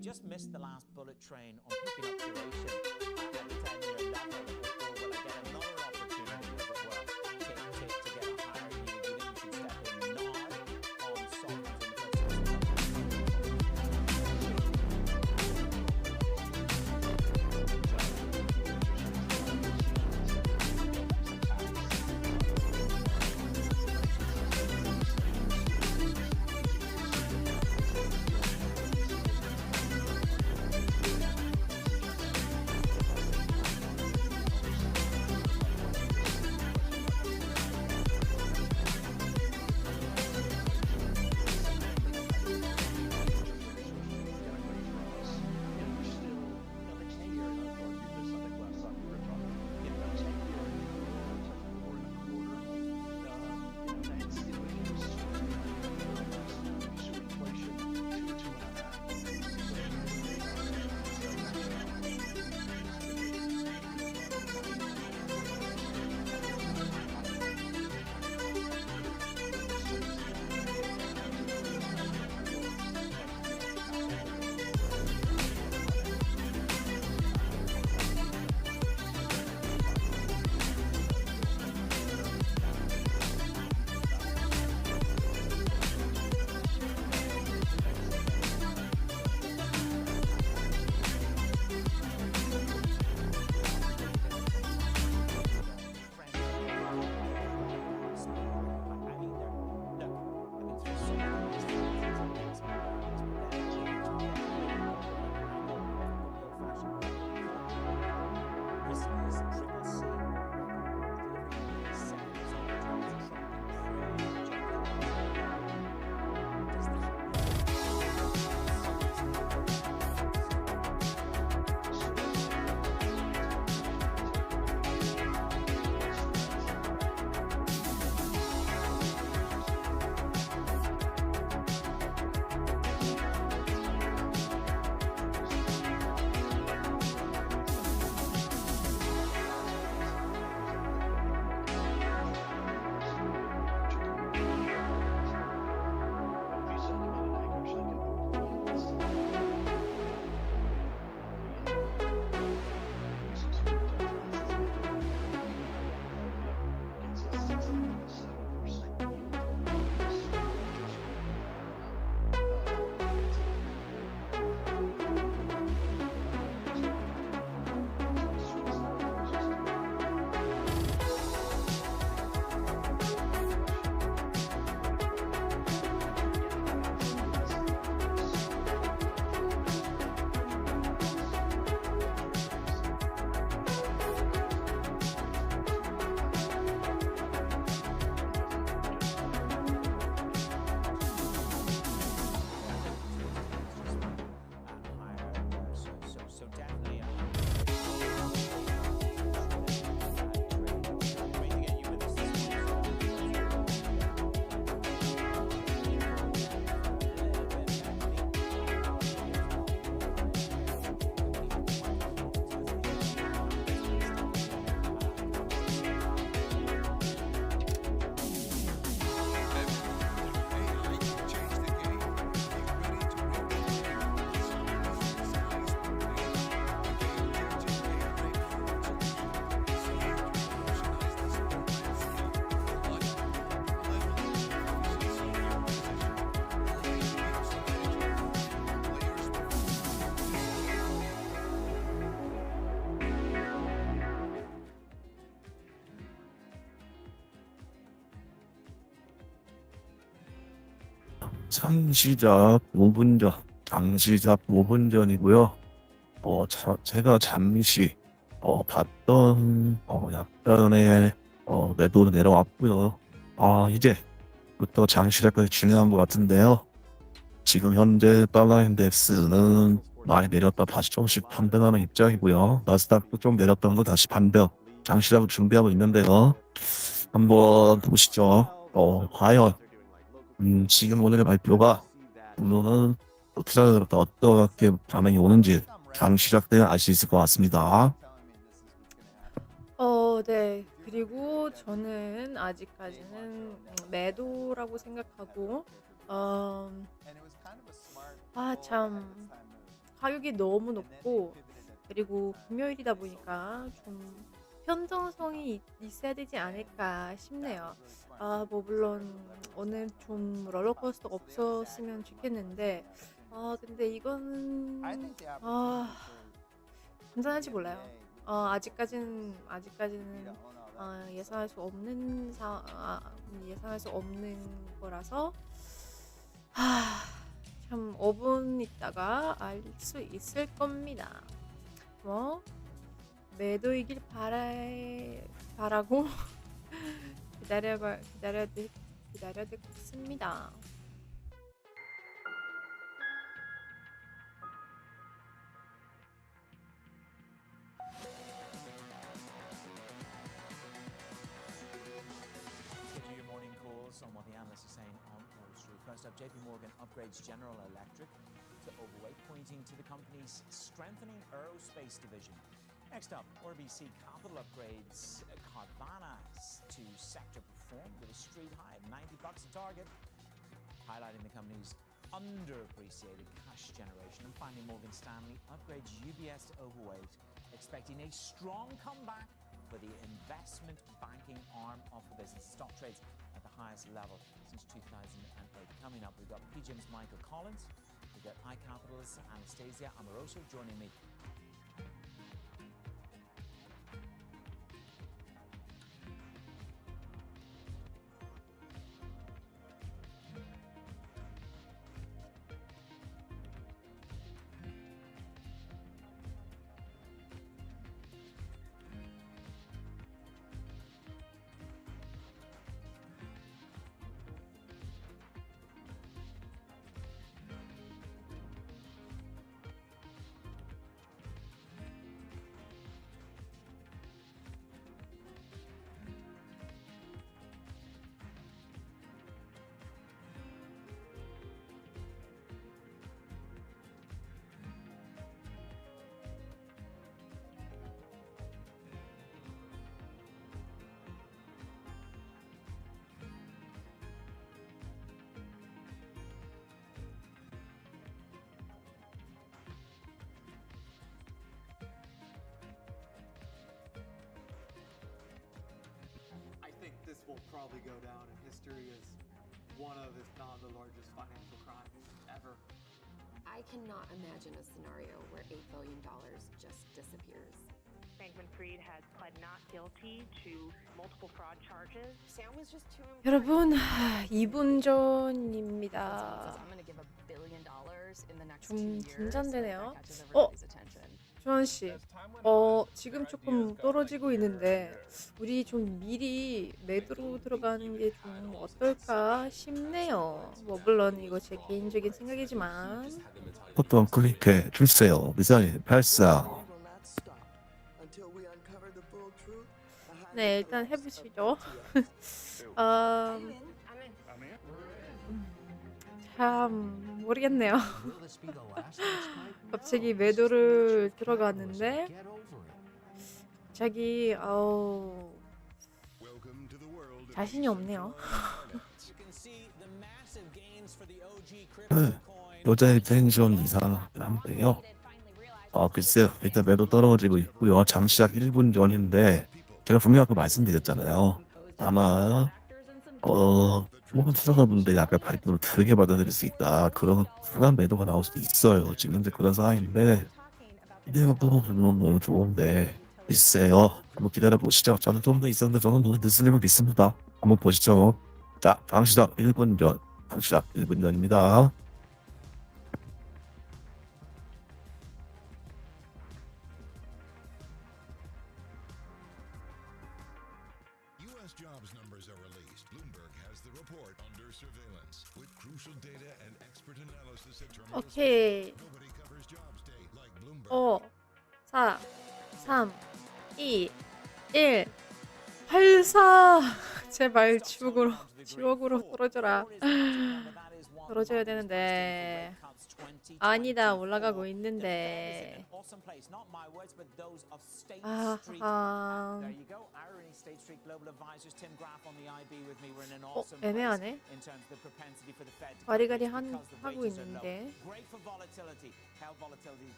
Speaker 11: just missed the last bullet train on picking up duration at a 10-year level, or will I get another opportunity, as it were, to get a higher yield? Do you think you should step in now on sovereigns in the
Speaker 2: 참시작 5분 전, 당시작 5분 전이고요. 제가 잠시 봤던 약간의 매도로 내려왔고요. 이제부터 장시작까지 진행한 것 같은데요. 지금 현재 달러 인덱스는 많이 내렸다 다시 조금씩 반등하는 입장이고요. 나스닥도 좀 내렸던 거 다시 반등, 장시작을 준비하고 있는데요. 한번 보시죠. 과연 지금 오늘의 발표가 물론은 투자자들부터 어떻게 반응이 오는지 장시작 때 알 수 있을 것 같습니다.
Speaker 1: 네. 그리고 저는 아직까지는 매도라고 생각하고 참 가격이 너무 높고, 그리고 금요일이다 보니까 좀 변동성이 있어야 되지 않을까 싶네요. 뭐 물론 오늘 좀 롤러코스터 없었으면 좋겠는데, 근데 이건 감당할지 몰라요. 아직까지는 예상할 수 없는 예상할 수 없는 거라서 참 5분 있다가 알 수 있을 겁니다. 뭐 매도이길 바라고 기다려야 되겠습니다.
Speaker 11: Get to your morning calls on what the analysts are saying on Wall Street. First up, JP Morgan upgrades General Electric to overweight, pointing to the company's strengthening aerospace division. Next up, RBC Capital upgrades Carvana's to sector perform with a street high at $90 a target, highlighting the company's underappreciated cash generation. And finally, Morgan Stanley upgrades UBS to overweight, expecting a strong comeback for the investment banking arm of the business. Stock trades at the highest level since 2008. Coming up, we've got PGIM's Michael Collins, we've got iCapital's Anastasia Amoroso joining me.
Speaker 8: I think this will probably go down in history as one of, if not the largest financial crimes ever.
Speaker 12: I cannot imagine a scenario where $8 billion just disappears.
Speaker 13: Bankman-Fried has pled not guilty to multiple fraud charges.
Speaker 12: Sam was just too
Speaker 1: 여러분, 2분 전입니다.
Speaker 12: I'm going to give $1 billion in the next 2
Speaker 1: 좀
Speaker 12: years.
Speaker 1: 긴장되네요.
Speaker 12: That catches everybody's attention.
Speaker 1: 주원 씨, 지금 조금 떨어지고 있는데 우리 좀 미리 매도로 들어가는 게 좀 어떨까 싶네요. 뭐 물론 이거 제 개인적인 생각이지만
Speaker 2: 버튼 클릭해 주세요. 미사일 발사.
Speaker 1: 네, 일단 해보시죠. 참 모르겠네요. 갑자기 매도를 들어갔는데 갑자기 자신이 없네요.
Speaker 2: 여자의 텐션 이상한데요. 글쎄요. 일단 매도 떨어지고 있고요. 잠시약 1분 전인데 제가 분명히 아까 말씀드렸잖아요. 아마 초보 투자자분들이 약간 발표를 다르게 받아들일 수 있다. 그런 순간 매도가 나올 수도 있어요. 지금 현재 그런 상황인데 이대로 떨어지면 너무 좋은데 글쎄요. 한번 기다려보시죠. 저는 좀 더 있었는데 저는 너무 늦으려면 믿습니다. 한번 보시죠. 자, 방시작 1분 전. 방시작 1분 전입니다.
Speaker 6: U.S. jobs numbers are released. Bloomberg has the report under surveillance with crucial data and expert analysis at terminal
Speaker 1: 오케이.
Speaker 6: Nobody covers jobs day like Bloomberg.
Speaker 1: 5, 4, 3, 2, 1. 발사! 제발 지옥으로 떨어져라. 떨어져야 되는데 아니다 올라가고 있는데 애매하네. 와리가리 하고 있는데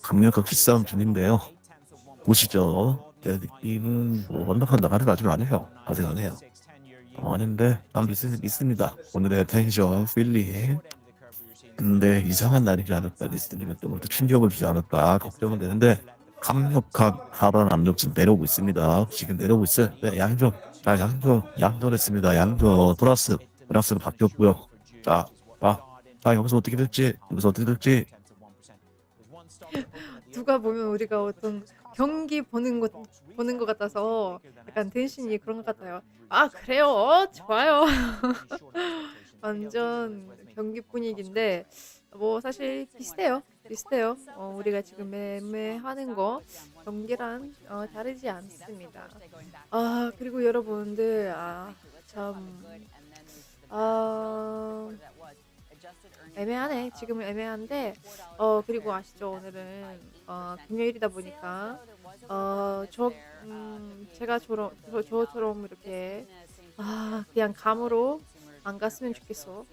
Speaker 2: 강력한 기싸움 중인데요. 보시죠. 제 느낌은 뭐 완벽한 나가는 아직 안 해요. 아직 안 해요. 아닌데 난 믿습니다. 오늘의 텐션 필리. 근데 이상한 날이지 않을까 리스님은 또 충격을 주지 않을까 걱정은 되는데 강력한 하반 압력 지금 내려오고 있습니다. 지금 내려오고 있어요. 네, 양전했습니다. 양전 플러스로 바뀌었고요. 자, 여기서 어떻게 될지
Speaker 1: 누가 보면 우리가 어떤 경기 보는 것 같아서 약간 텐션이 그런 것 같아요. 아 그래요? 좋아요. 완전 경기 분위기인데 뭐 사실 비슷해요. 우리가 지금 매매하는 거 경기랑 다르지 않습니다. 아 그리고 여러분들 애매하네. 지금은 애매한데 그리고 아시죠? 오늘은 금요일이다 보니까 저처럼 이렇게 그냥 감으로 안 갔으면 좋겠고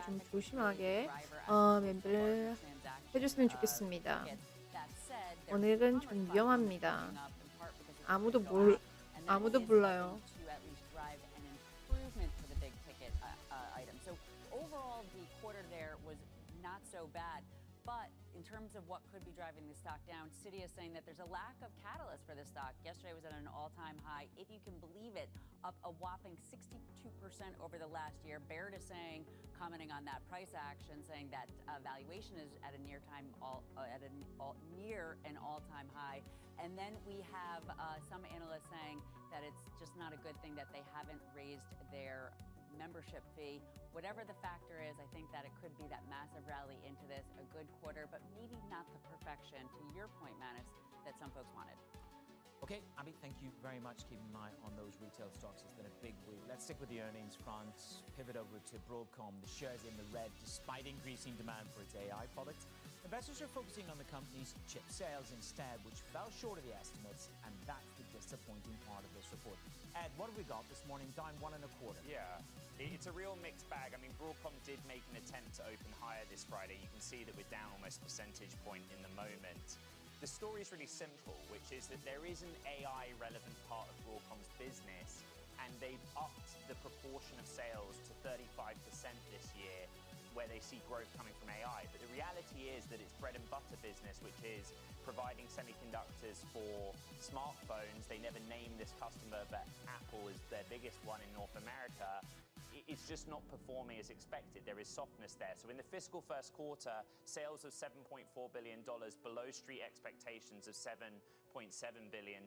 Speaker 1: 좀 조심하게 매매를 해줬으면 좋겠습니다. 오늘은 좀 위험합니다. 아무도 몰라요.
Speaker 14: But in terms of what could be driving the stock down, Citi is saying that there's a lack of catalyst for the stock. Yesterday was at an all-time high, if you can believe it, up a whopping 62% over the last year. Baird is commenting on that price action, saying that valuation is at a near an all-time high. And then we have some analysts saying that it's just not a good thing that they haven't raised their membership fee. Whatever the factor is, I think that it could be that massive rally into this, a good quarter, but maybe not the perfection, to your point, Manus, that some folks wanted.
Speaker 11: Okay, Abby, thank you very much. Keep an eye on those retail stocks. It's been a big week. Let's stick with the earnings front. Pivot over to Broadcom. The shares in the red despite increasing demand for its AI products. Investors are focusing on the company's chip sales instead, which fell short of the estimates, and that's the disappointing part of this report. Ed, what have we got this morning? Down 1.25.
Speaker 15: Yeah, it's a real mixed bag. I mean, Broadcom did make an attempt to open higher this Friday. You can see that we're down almost a percentage point in the moment. The story is really simple, which is that there is an AI-relevant part of Broadcom's business, and they've upped the proportion of sales to 35% this year, where they see growth coming from AI. But the reality is that its bread and butter business, which is providing semiconductors for smartphones, they never name this customer, but Apple is their biggest one in North America. It's just not performing as expected. There is softness there. So in the fiscal first quarter, sales of $7.4 billion, below street expectations of $7.7 billion.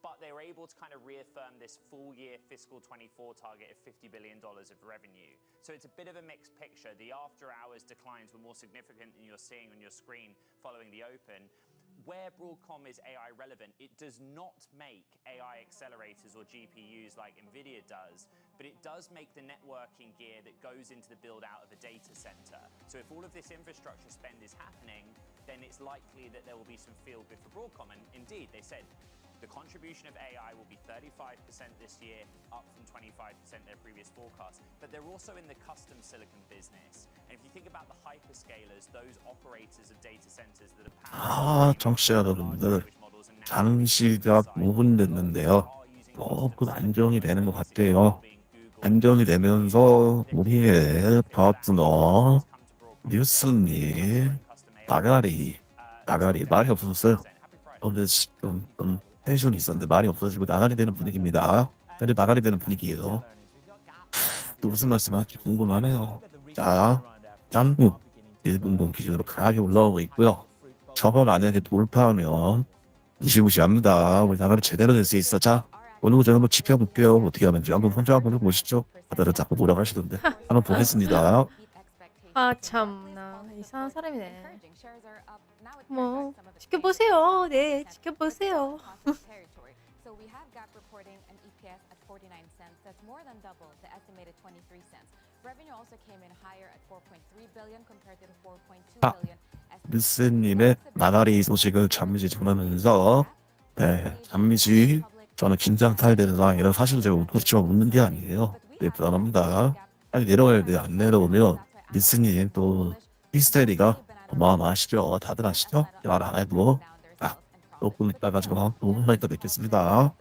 Speaker 15: But they were able to kind of reaffirm this full year fiscal 24 target of $50 billion of revenue. So it's a bit of a mixed picture. The after hours declines were more significant than you're seeing on your screen following the open. Where Broadcom is AI relevant, it does not make AI accelerators or GPUs like NVIDIA does, but it does make the networking gear that goes into the build out of a data center. So if all of this infrastructure spend is happening, then it's likely that there will be some feel good for Broadcom. And indeed, they said the contribution of AI will be 35% this year, up from 25% their previous forecast. But they're also in the custom silicon business. And if you think about the hyperscalers, those operators of data centers that are
Speaker 2: 청취자 여러분들, 잠시가 5분 됐는데요. 조금 안정이 되는 것 같아요. 안정이 되면서 우리의 파트너 뉴스님 나가리 말이 없었어요. 오늘 지금 텐션이 있었는데 말이 없어지고 나가리 되는 분위기입니다. 근데 나가리 되는 분위기예요. 또 무슨 말씀할지 궁금하네요. 자, 짬국 1분봉 기준으로 강하게 올라오고 있고요. 저번 안에 돌파하면 무시무시합니다. 우리 나가리 제대로 될 수 있어. 자, 오늘 저는 한번 지켜볼게요. 어떻게 하는지 한번 혼자 한번 해보시죠. 다들 자꾸 뭐라고 하시던데 한번 보겠습니다.
Speaker 1: 아 참나 이상한 사람이네. 뭐 지켜보세요. 네 지켜보세요.
Speaker 16: we have GAAP reporting an EPS at 49 cents. That's more than double the estimated 23 cents. Revenue also came in higher at 4.3 billion compared to the 4.2 billion.
Speaker 2: 뉴스님의 나날이 소식을 잠시 전하면서 잠시 저는 긴장 탈되는 상황이라 사실 제가 웃는 게 아니에요. 불안합니다. 빨리 내려가야 돼요. 안 내려오면 뉴스님 또 히스테리가 어마어마하시죠. 다들 아시죠? 말 안 해도 조금 있다가 저 5분만 있다 뵙겠습니다.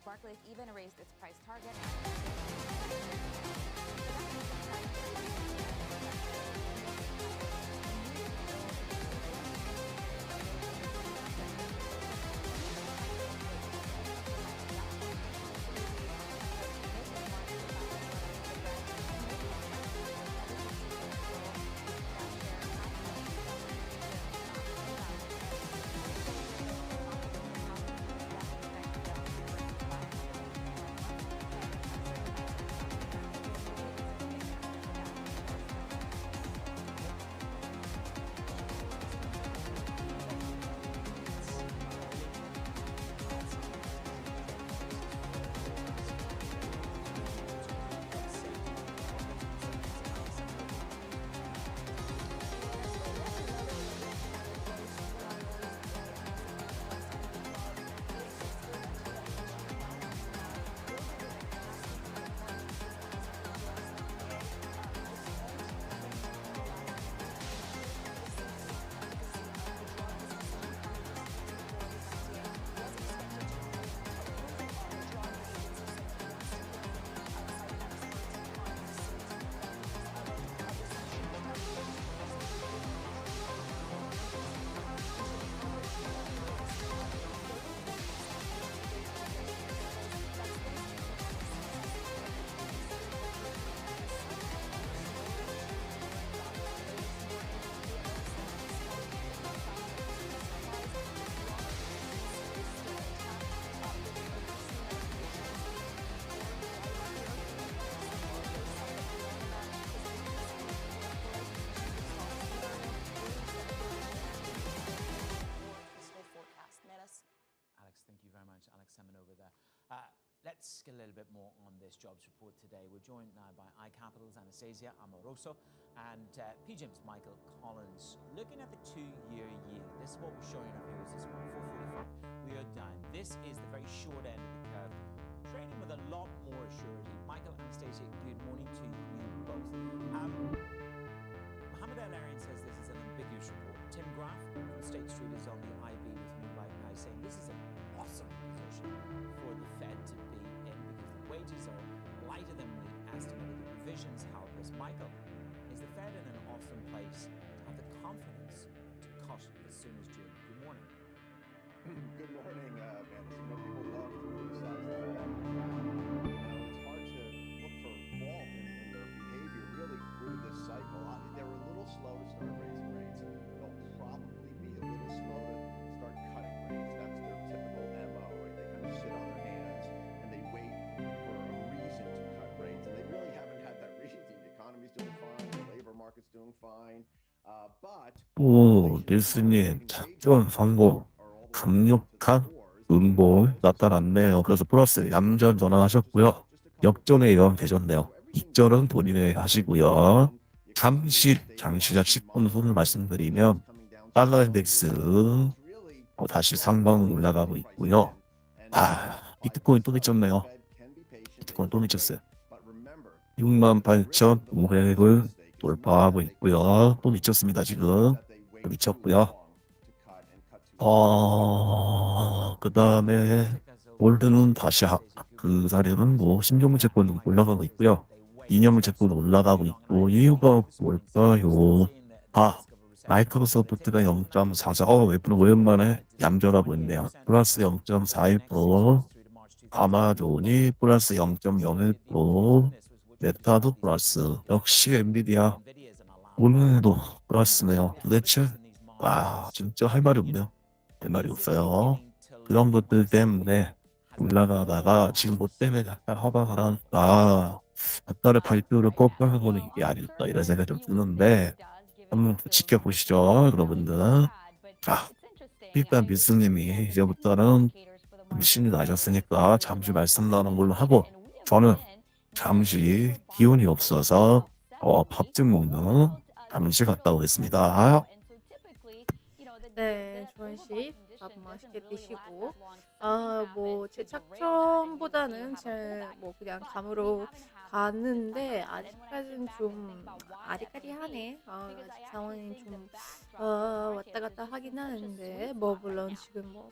Speaker 16: Barclays even raised its price target.
Speaker 11: Let's get a little bit more on this jobs report today. We're joined now by iCapital's Anastasia Amoroso and PGIM's Michael Collins. Looking at the 2-year yield, this is what we're showing our viewers this morning, 445. We are down. This is the very short end of the curve, trading with a lot more surety. Michael, Anastasia, good morning to you both. Mohammed El-Arian says this is an ambiguous report. Tim Graff from State Street is on the IB with me right now saying this is an awesome position for the Fed to be in because the wages are lighter than we estimated. The revisions help us. Michael, is the Fed in an awesome place to have the confidence to cut as soon as June? Good morning.
Speaker 17: Good morning, man. People love to criticize the Fed. It's hard to look for fault in their behavior really through this cycle. They were a little slow to start raising rates. They'll probably be a little slow to start cutting rates. That's their typical MO, right? They kind of sit on their hands and they wait for a reason to cut rates. And they really haven't had that reason. The economy's doing fine. The labor market's doing fine.
Speaker 2: 오, 뉴스님 작전 성공, 강력한 음보 나타났네요. 그래서 플러스 얌전 전환하셨고요. 역전에 예언되셨네요. 익전은 본인에게 하시고요. 잠시 장시자 10분 후를 말씀드리면 달러 인덱스 다시 상방 올라가고 있고요. 비트코인 또 미쳤네요. 비트코인 또 미쳤어요. 68,500을 돌파하고 있고요. 또 미쳤습니다. 지금 또 미쳤고요. 그 다음에 골드는 다시 그 자리는 뭐 신종채권 올라가고 있고요. 이념채권 올라가고 있고 이유가 뭘까요? 마이크로소프트가 0.44, 웹프로 오랜만에 얌전하고 있네요. 플러스 0.41%, 아마존이 플러스 0.01%, 메타도 플러스. 역시 엔비디아 오늘도 플러스네요. 도대체 진짜 할 말이 없네요. 할 말이 없어요. 그런 것들 때문에 올라가다가 지금 뭐 때문에 약간 허가가 나니까 약간의 발표를 꺾어보는 게 아닐까 이런 생각이 좀 드는데 한번 지켜보시죠, 여러분들. 자, 일단 미스님이 이제부터는 신이 나셨으니까 잠시 말씀 나눈 걸로 하고, 저는 잠시 기운이 없어서 밥 좀 먹는 잠시 갔다 오겠습니다.
Speaker 1: 네, 주원 씨, 밥 맛있게 드시고, 뭐 재착전보다는 뭐 그냥 감으로 갔는데 아직까지는 좀 아리까리하네. 아직 상황이 좀 왔다 갔다 하긴 하는데 뭐 물론 지금 뭐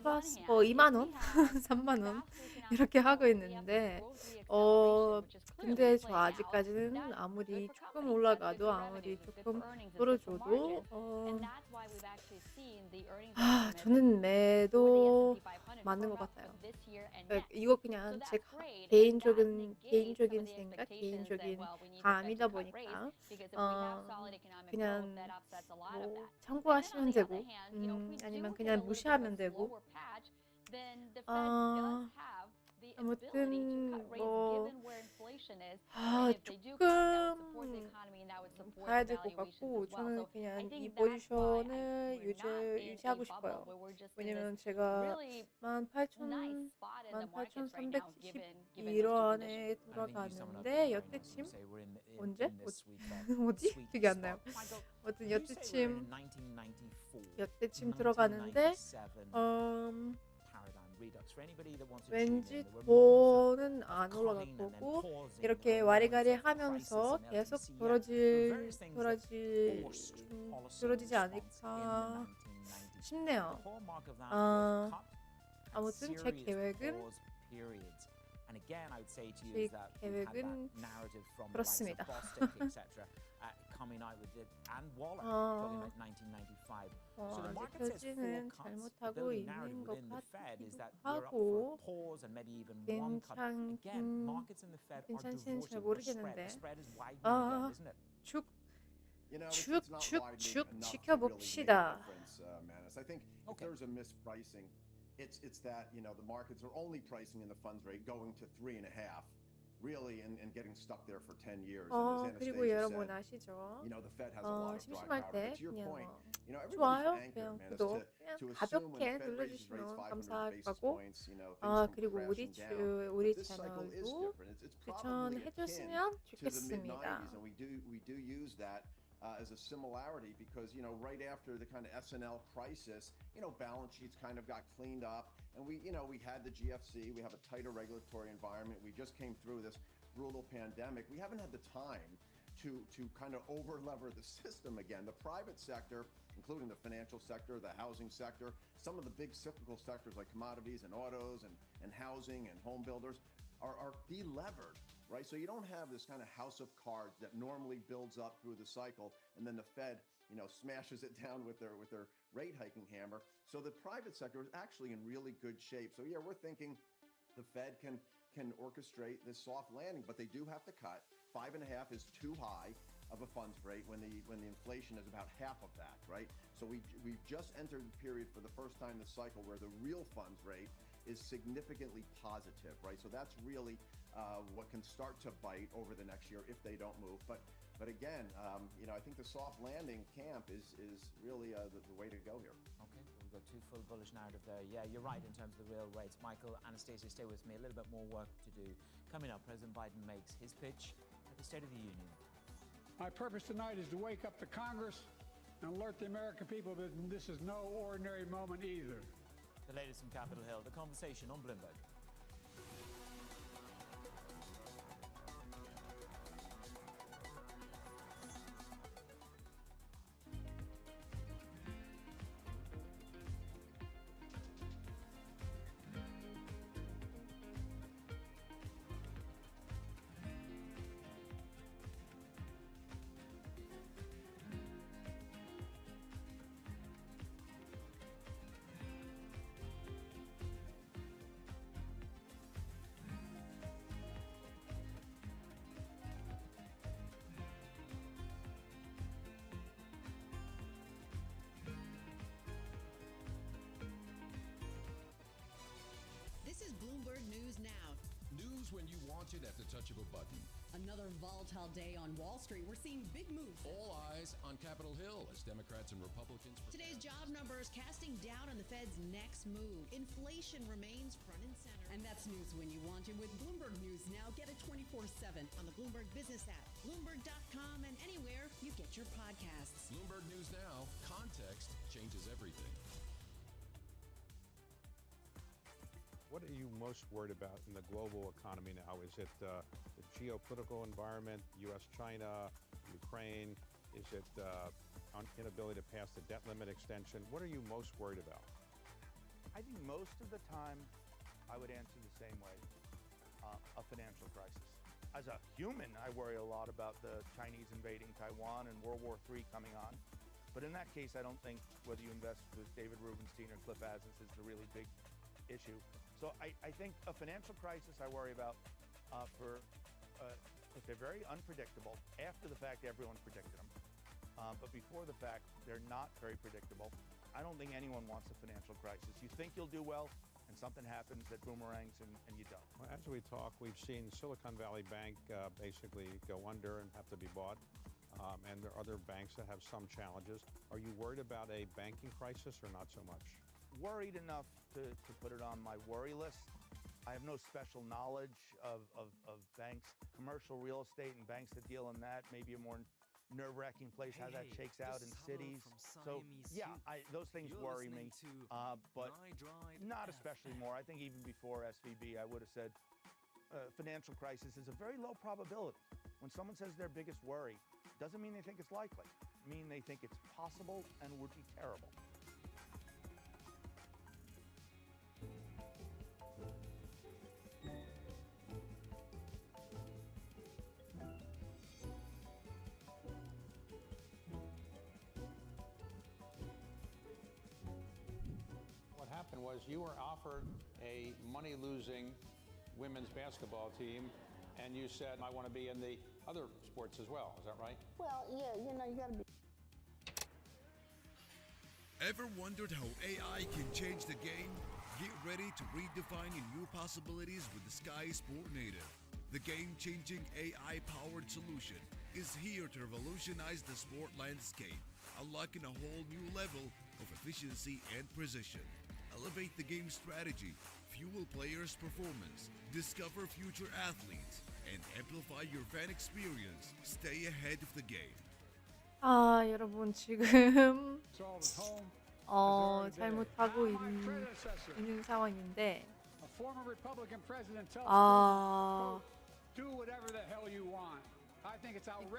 Speaker 1: 플러스 뭐 2만 원, 3만 원 이렇게 하고 있는데 근데 저 아직까지는 아무리 조금 올라가도 아무리 조금 떨어져도 저는 매도 맞는 것 같아요. 이거 그냥 제 개인적인 생각, 개인적인 감이다 보니까 그냥 뭐 참고하시면 되고 아니면 그냥 무시하면 되고 아무튼 뭐 조금 봐야 될 것 같고 저는 그냥 이 포지션을 유지하고 싶어요. 왜냐면 제가 18,370 안에 돌아가는데 여태침 언제? 어디? 기억이 안 나요. 아무튼 여태침 들어가는데 왠지 돈은 안 올라갈 거고 이렇게 와리가리 하면서 계속 떨어지지 않을까 싶네요. 아무튼 제 계획은 그렇습니다. 아직까지는 잘못하고 있는 것 같기도 하고 괜찮지는 잘 모르겠는데 쭉쭉쭉 지켜봅시다.
Speaker 17: I think if there's a mispricing, it's that the markets are only pricing in the funds rate going to 3.5. Really and getting stuck there for 10 years.
Speaker 1: 그리고 여러분 아시죠? 심심할 때 그냥 좋아요, 그냥 구독, 그냥 가볍게 눌러주시면 감사할 거고, 그리고 우리 채널도 추천해줬으면 좋겠습니다.
Speaker 17: As a similarity because right after the kind of S&L crisis balance sheets kind of got cleaned up and we had the GFC, we have a tighter regulatory environment, we just came through this brutal pandemic. We haven't had the time to kind of over lever the system again. The private sector, including the financial sector, the housing sector, some of the big cyclical sectors like commodities and autos and housing and home builders are delevered. Right, so you don't have this kind of house of cards that normally builds up through the cycle, and then the Fed, smashes it down with their rate hiking hammer. So the private sector is actually in really good shape. So yeah, we're thinking the Fed can orchestrate this soft landing, but they do have to cut. 5.5 is too high of a funds rate when the inflation is about half of that, right? So we've just entered the period for the first time this cycle where the real funds rate is significantly positive, right? So that's really what can start to bite over the next year if they don't move. But again, I think the soft landing camp is really the way to go here.
Speaker 11: Okay, we've got two full bullish narrative there. Yeah, you're right in terms of the real rates. Michael, Anastasia, stay with me. A little bit more work to do. Coming up, President Biden makes his pitch at the State of the Union.
Speaker 18: My purpose tonight is to wake up the Congress and alert the American people that this is no ordinary moment either.
Speaker 11: The latest from Capitol Hill, the conversation on Bloomberg.
Speaker 19: This is Bloomberg News Now.
Speaker 6: News when you want it at the touch of a button.
Speaker 19: Another volatile day on Wall Street. We're seeing big moves.
Speaker 20: All eyes on Capitol Hill as Democrats and Republicans.
Speaker 19: Today's job numbers casting doubt on the Fed's next move. Inflation remains front and center. And that's news when you want it with Bloomberg News Now. Get it 24/7 on the Bloomberg Business app, Bloomberg.com, and anywhere you get your podcasts.
Speaker 20: Bloomberg News Now. Context changes everything.
Speaker 21: What are you most worried about in the global economy now? Is it the geopolitical environment, U.S.-China, Ukraine? Is it inability to pass the debt limit extension? What are you most worried about?
Speaker 22: I think most of the time I would answer the same way, a financial crisis. As a human, I worry a lot about the Chinese invading Taiwan and World War III coming on. But in that case, I don't think whether you invest with David Rubenstein or Cliff Asness is the really big issue. So I think a financial crisis I worry about if they're very unpredictable. After the fact, everyone predicted them. But before the fact, they're not very predictable. I don't think anyone wants a financial crisis. You think you'll do well, and something happens that boomerangs, and you don't.
Speaker 21: Well, as we talk, we've seen Silicon Valley Bank basically go under and have to be bought. And there are other banks that have some challenges. Are you worried about a banking crisis or not so much?
Speaker 22: Worried enough to put it on my worry list. I have no special knowledge of banks, commercial real estate and banks that deal in that, maybe a more nerve-wracking place, how that shakes out in cities. So yeah, those things worry me, but not especially more. I think even before SVB, I would have said financial crisis is a very low probability. When someone says their biggest worry, doesn't mean they think it's likely. It means they think it's possible and would be terrible.
Speaker 21: What happened was you were offered a money-losing women's basketball team, and you said, I want to be in the other sports as well. Is that right?
Speaker 23: Well, yeah, you know, you got to be.
Speaker 24: Ever wondered how AI can change the game? Get ready to redefine new possibilities with the Sky Sport Native. The game-changing AI-powered solution is here to revolutionize the sport landscape, unlocking a whole new level of efficiency and precision. Elevate the game strategy, fuel players' performance, discover future athletes, and amplify your fan experience. Stay ahead of the game.
Speaker 1: 아, 여러분 지금 잘못하고 있는 상황인데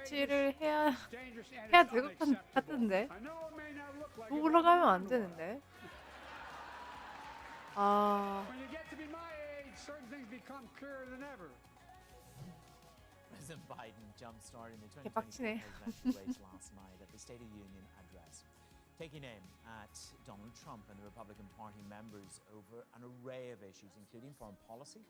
Speaker 1: 입질을 해야 될 것 같은데 보러 가면 안 되는데
Speaker 11: President Biden jump-starting the 2024
Speaker 1: 개빡치네.
Speaker 11: presidential race last night at the State of the Union address, taking aim at Donald Trump and the Republican Party members over an array of issues, including foreign policy,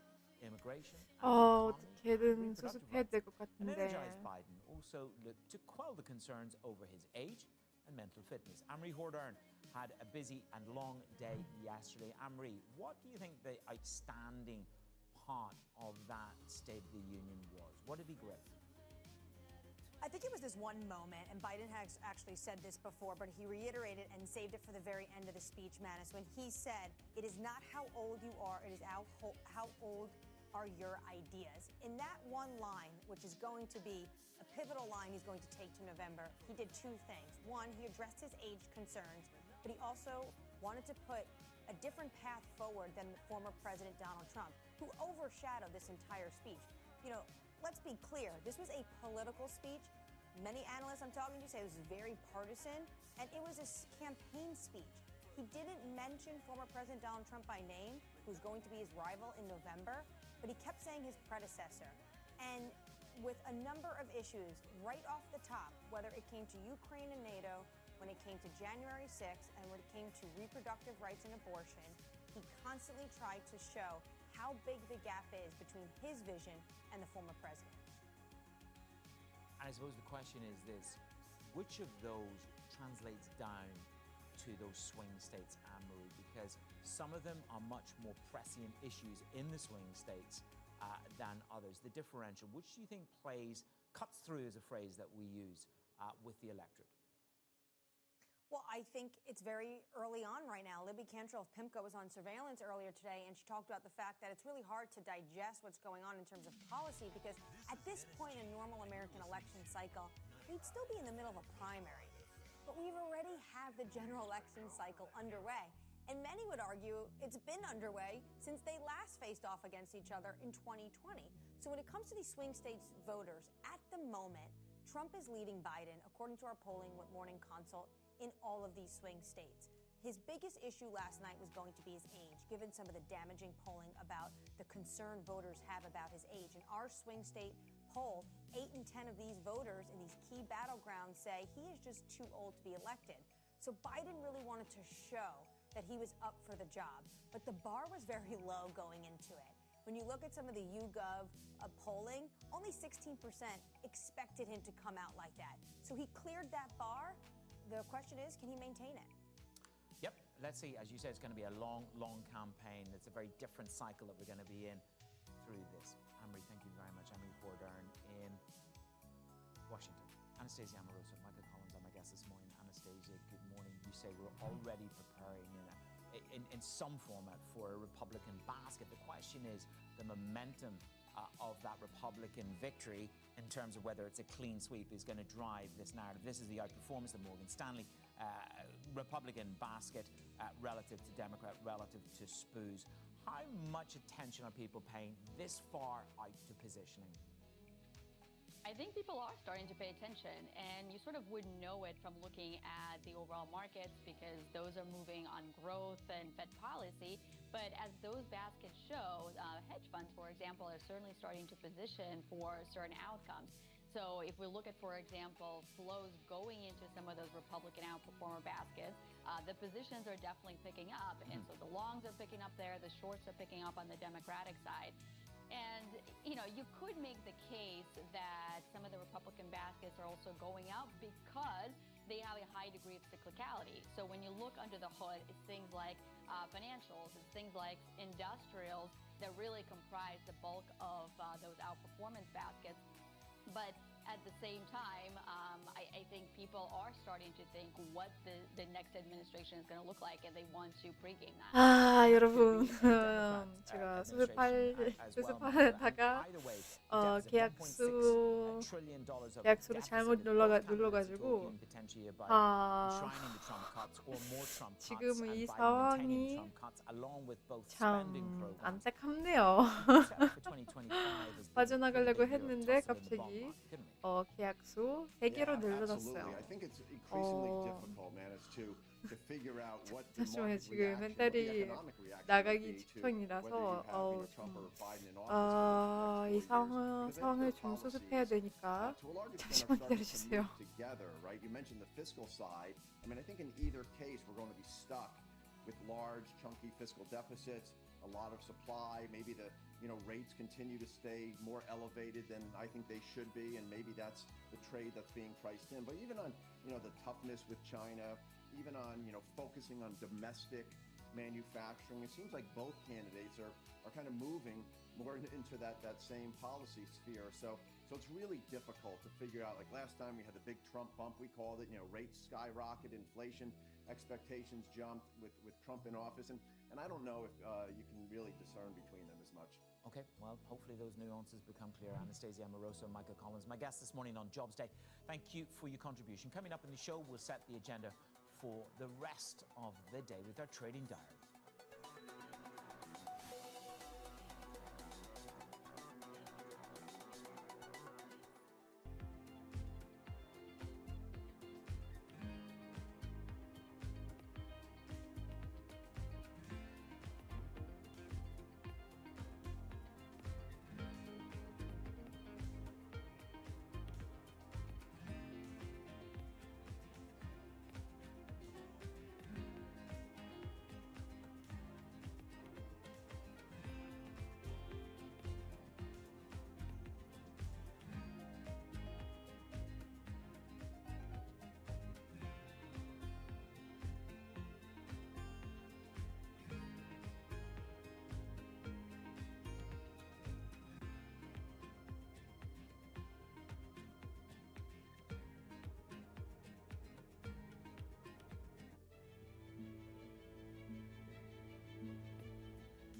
Speaker 11: immigration, and
Speaker 1: 어떻게든 수습해야 될 것
Speaker 11: An
Speaker 1: 같은데
Speaker 11: energized Biden also looked to quell the concerns over his age and mental fitness. Amri Hordern had a busy and long day yesterday. Amri, what do you think the outstanding part of that State of the Union was? What did he grip?
Speaker 25: I think it was this one moment, and Biden has actually said this before, but he reiterated and saved it for the very end of the speech, Manus, when he said, it is not how old you are, it is how old are your ideas. In that one line, which is going to be a pivotal line he's going to take to November, he did two things. One, he addressed his age concerns, but he also wanted to put a different path forward than the former President Donald Trump, who overshadowed this entire speech. You know, let's be clear, this was a political speech. Many analysts I'm talking to say it was very partisan, and it was a campaign speech. He didn't mention former President Donald Trump by name, who's going to be his rival in November, but he kept saying his predecessor. And with a number of issues right off the top, whether it came to Ukraine and NATO, when it came to January 6th, and when it came to reproductive rights and abortion, he constantly tried to show how big the gap is between his vision and the former president.
Speaker 11: And I suppose the question is this: which of those translates down to those swing states, Anne-Marie? Because some of them are much more prescient issues in the swing states than others? The differential, which do you think cuts through is a phrase that we use with the electorate?
Speaker 25: Well, I think it's very early on right now. Libby Cantrell of PIMCO was on surveillance earlier today, and she talked about the fact that it's really hard to digest what's going on in terms of policy because at this point in a normal American election cycle, we'd still be in the middle of a primary. But we've already had the general election cycle underway. And many would argue it's been underway since they last faced off against each other in 2020. So when it comes to these swing states voters, at the moment, Trump is leading Biden, according to our polling with Morning Consult, in all of these swing states. His biggest issue last night was going to be his age, given some of the damaging polling about the concern voters have about his age. In our swing state poll, 8 in 10 of these voters in these key battlegrounds say he is just too old to be elected. So Biden really wanted to show that he was up for the job, but the bar was very low going into it. When you look at some of the YouGov polling, only 16% expected him to come out like that. So he cleared that bar. The question is, can he maintain it?
Speaker 11: Yep, let's see. As you said, it's going to be a long, long campaign. It's a very different cycle that we're going to be in through this. Anne-Marie, thank you very much. Anne-Marie Bordern in Washington. Anastasia Amoroso, Michael Collins, I'm my guest this morning. Anastasia, good morning. You say we're already preparing in some format for a Republican basket. The question is the momentum of that Republican victory in terms of whether it's a clean sweep is going to drive this narrative. This is the outperformance of Morgan Stanley Republican basket relative to Democrat, relative to SPOOs. How much attention are people paying this far out to positioning?
Speaker 3: I think people are starting to pay attention, and you sort of wouldn't know it from looking at the overall markets because those are moving on growth and Fed policy. But as those baskets show, hedge funds, for example, are certainly starting to position for certain outcomes. So if we look at, for example, flows going into some of those Republican outperformer baskets, the positions are definitely picking up. And so the longs are picking up there, the shorts are picking up on the Democratic side. And, you know, you could make the case that some of the Republican baskets are also going up because they have a high degree of cyclicality. So when you look under the hood, it's things like financials, it's things like industrials that really comprise the bulk of those outperformance baskets. But at the same time, I think people are starting to think what the next administration is going to look like, and they want to pregame that.
Speaker 1: 아, 여러분, 제가 수습하다가 계약수를 잘못 눌러가지고 지금 이 상황이 참 안타깝네요. 빠져나가려고 했는데 갑자기 계약수 3개로 늘어났어요. 잠시만요. 지금 멘탈이 나가기 직전이라서 이 상황을 좀 수습해야 되니까 잠시만 기다려주세요.
Speaker 17: You mentioned the fiscal side. I mean, I think in either case, we're going to be stuck with large, chunky fiscal deficits, a lot of supply. Maybe the rates continue to stay more elevated than I think they should be, and maybe that's the trade that's being priced in. But even on the toughness with China, even on focusing on domestic manufacturing, it seems like both candidates are kind of moving more into that same policy sphere. So it's really difficult to figure out. Like last time we had the big Trump bump, we called it, rates skyrocket, inflation expectations jumped with Trump in office. And I don't know if you can really discern between them as much.
Speaker 11: Okay, well, hopefully those nuances become clear. Anastasia Amoroso, Michael Collins, my guest this morning on Jobs Day. Thank you for your contribution. Coming up in the show, we'll set the agenda for the rest of the day with our trading diary.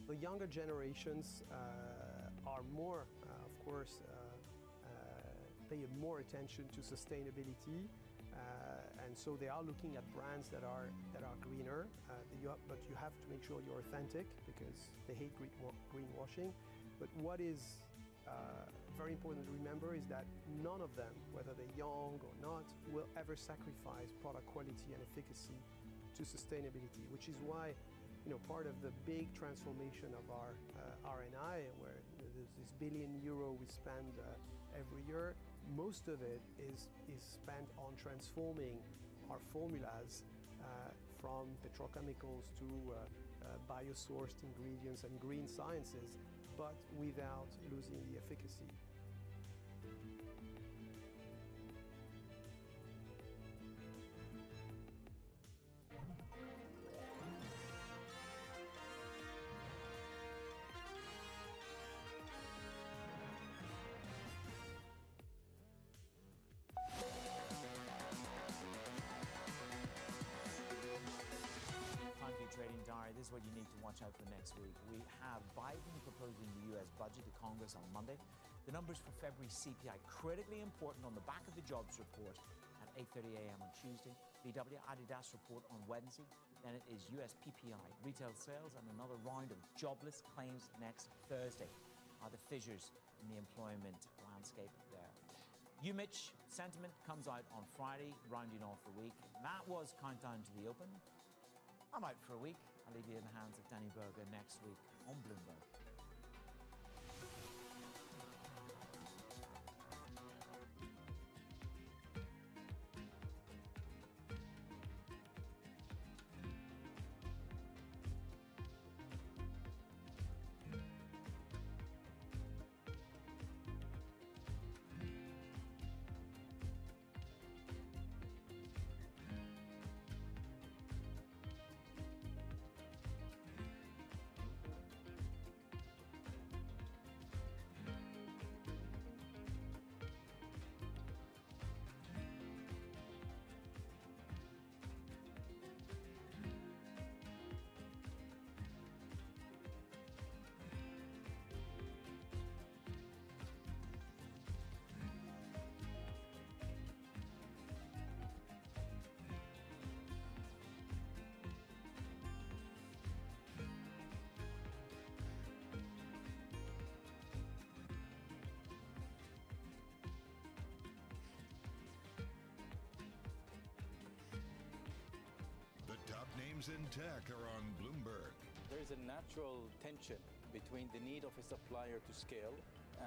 Speaker 4: The younger generations are more, of course, pay more attention to sustainability, and so they are looking at brands that are greener. But you have to make sure you're authentic because they hate greenwashing. But what is very important to remember is that none of them, whether they're young or not, will ever sacrifice product quality and efficacy to sustainability, which is why part of the big transformation of our R&I, where there's this €1 billion we spend every year, most of it is spent on transforming our formulas from petrochemicals to biosourced ingredients and green sciences, but without losing the efficacy.
Speaker 11: Trading diary. This is what you need to watch out for next week. We have Biden proposing the U.S. budget to Congress on Monday. The numbers for February CPI critically important on the back of the jobs report at 8:30 a.m. on Tuesday. VW Adidas report on Wednesday. Then it is U.S. PPI, retail sales, and another round of jobless claims next Thursday. Are the fissures in the employment landscape there? UMich sentiment comes out on Friday, rounding off the week. That was Countdown to the Open. I'm out for a week. I'll leave you in the hands of Danny Berger next week on Bloomberg.
Speaker 6: Top names in tech are on Bloomberg.
Speaker 5: There's a natural tension between the need of a supplier to scale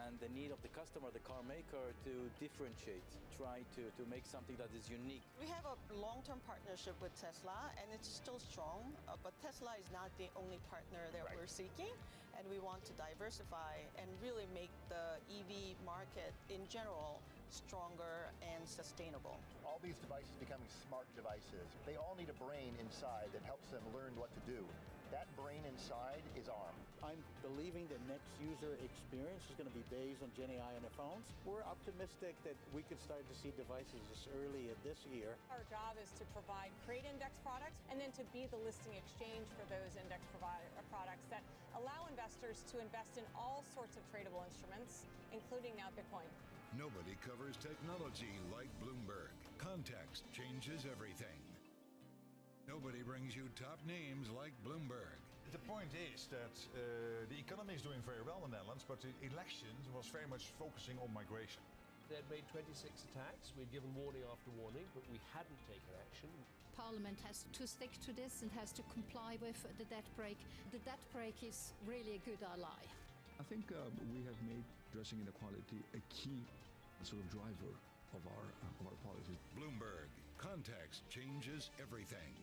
Speaker 5: and the need of the customer, the car maker, to differentiate, try to make something that is unique.
Speaker 7: We have a long-term partnership with Tesla, and it's still strong, but Tesla is not the only partner that we're seeking, and we want to diversify and really make the EV market in general stronger and sustainable.
Speaker 9: All these devices becoming smart devices, they all need a brain inside that helps them learn what to do. That brain inside is ARM.
Speaker 5: I'm believing the next user experience is going to be based on Gen AI on the phones. We're optimistic that we could start to see devices as early as this year.
Speaker 10: Our job is to provide great index products and then to be the listing exchange for those index products that allow investors to invest in all sorts of tradable instruments, including now Bitcoin.
Speaker 6: Nobody covers technology like Bloomberg. Context changes everything. Nobody brings you top names like Bloomberg.
Speaker 26: The point is that the economy is doing very well in the Netherlands, but the election was very much focusing on migration.
Speaker 27: They had made 26 attacks. We'd given warning after warning, but we hadn't taken action.
Speaker 28: Parliament has to stick to this and has to comply with the debt brake. The debt brake is really a good ally.
Speaker 29: I think we have made addressing inequality a key sort of driver of our policies.
Speaker 6: Bloomberg. Context changes everything.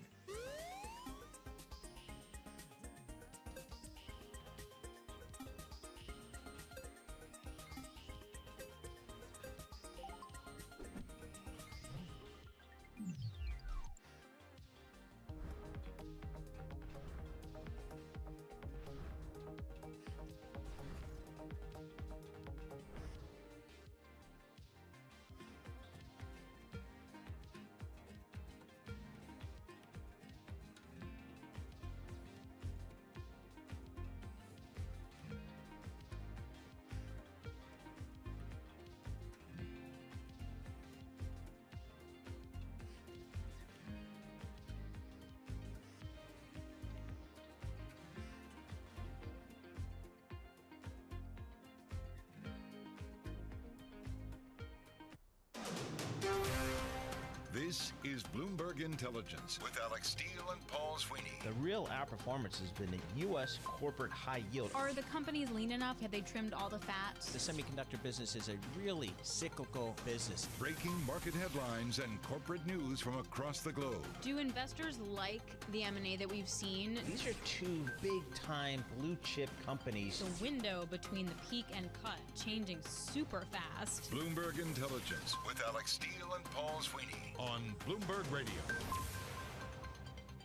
Speaker 6: This is Bloomberg Intelligence with Alex Steele and Paul Sweeney.
Speaker 11: The real outperformance has been the U.S. corporate high yield.
Speaker 2: Are the companies lean enough? Have they trimmed all the fat?
Speaker 11: The semiconductor business is a really cyclical business.
Speaker 24: Breaking market headlines and corporate news from across the globe.
Speaker 2: Do investors like the M&A that we've seen?
Speaker 11: These are two big-time blue-chip companies.
Speaker 2: The window between the peak and cut changing super fast.
Speaker 24: Bloomberg Intelligence with Alex Steele and Paul Sweeney on Bloomberg Radio.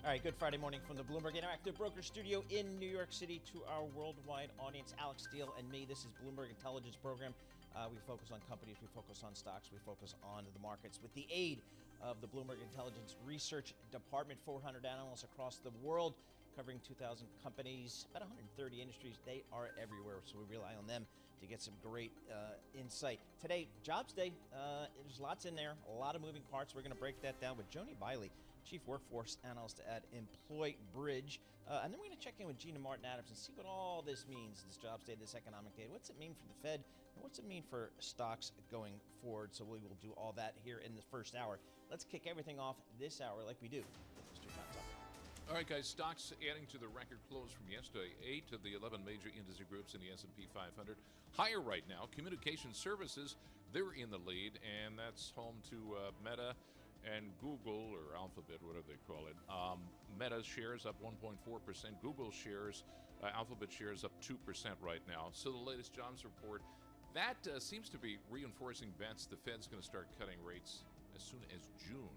Speaker 11: All right, good Friday morning from the Bloomberg Interactive Broker Studio in New York City to our worldwide audience, Alex Steele and me. This is Bloomberg Intelligence Program. We focus on companies, we focus on stocks, we focus on the markets with the aid of the Bloomberg Intelligence Research Department. 400 analysts across the world covering 2,000 companies, about 130 industries. They are everywhere, so we rely on them to get some great insight. Today, Jobs Day. There's lots in there, a lot of moving parts. We're going to break that down with Joni Biley, Chief Workforce Analyst at Employ Bridge. And then we're going to check in with Gina Martin Adams and see what all this means, this Jobs Day, this economic data. What's it mean for the Fed? And what's it mean for stocks going forward? So we will do all that here in the first hour. Let's kick everything off this hour like we do with Mr. John Tucker.
Speaker 8: All right, guys, stocks adding to the record close from yesterday. 8 of the 11 major industry groups in the S&P 500 higher right now. Communication services, they're in the lead, and that's home to Meta and Google, or Alphabet, whatever they call it. Meta's shares up 1.4%. Google shares, Alphabet shares up 2% right now. So the latest jobs report, that seems to be reinforcing bets the Fed's going to start cutting rates as soon as June.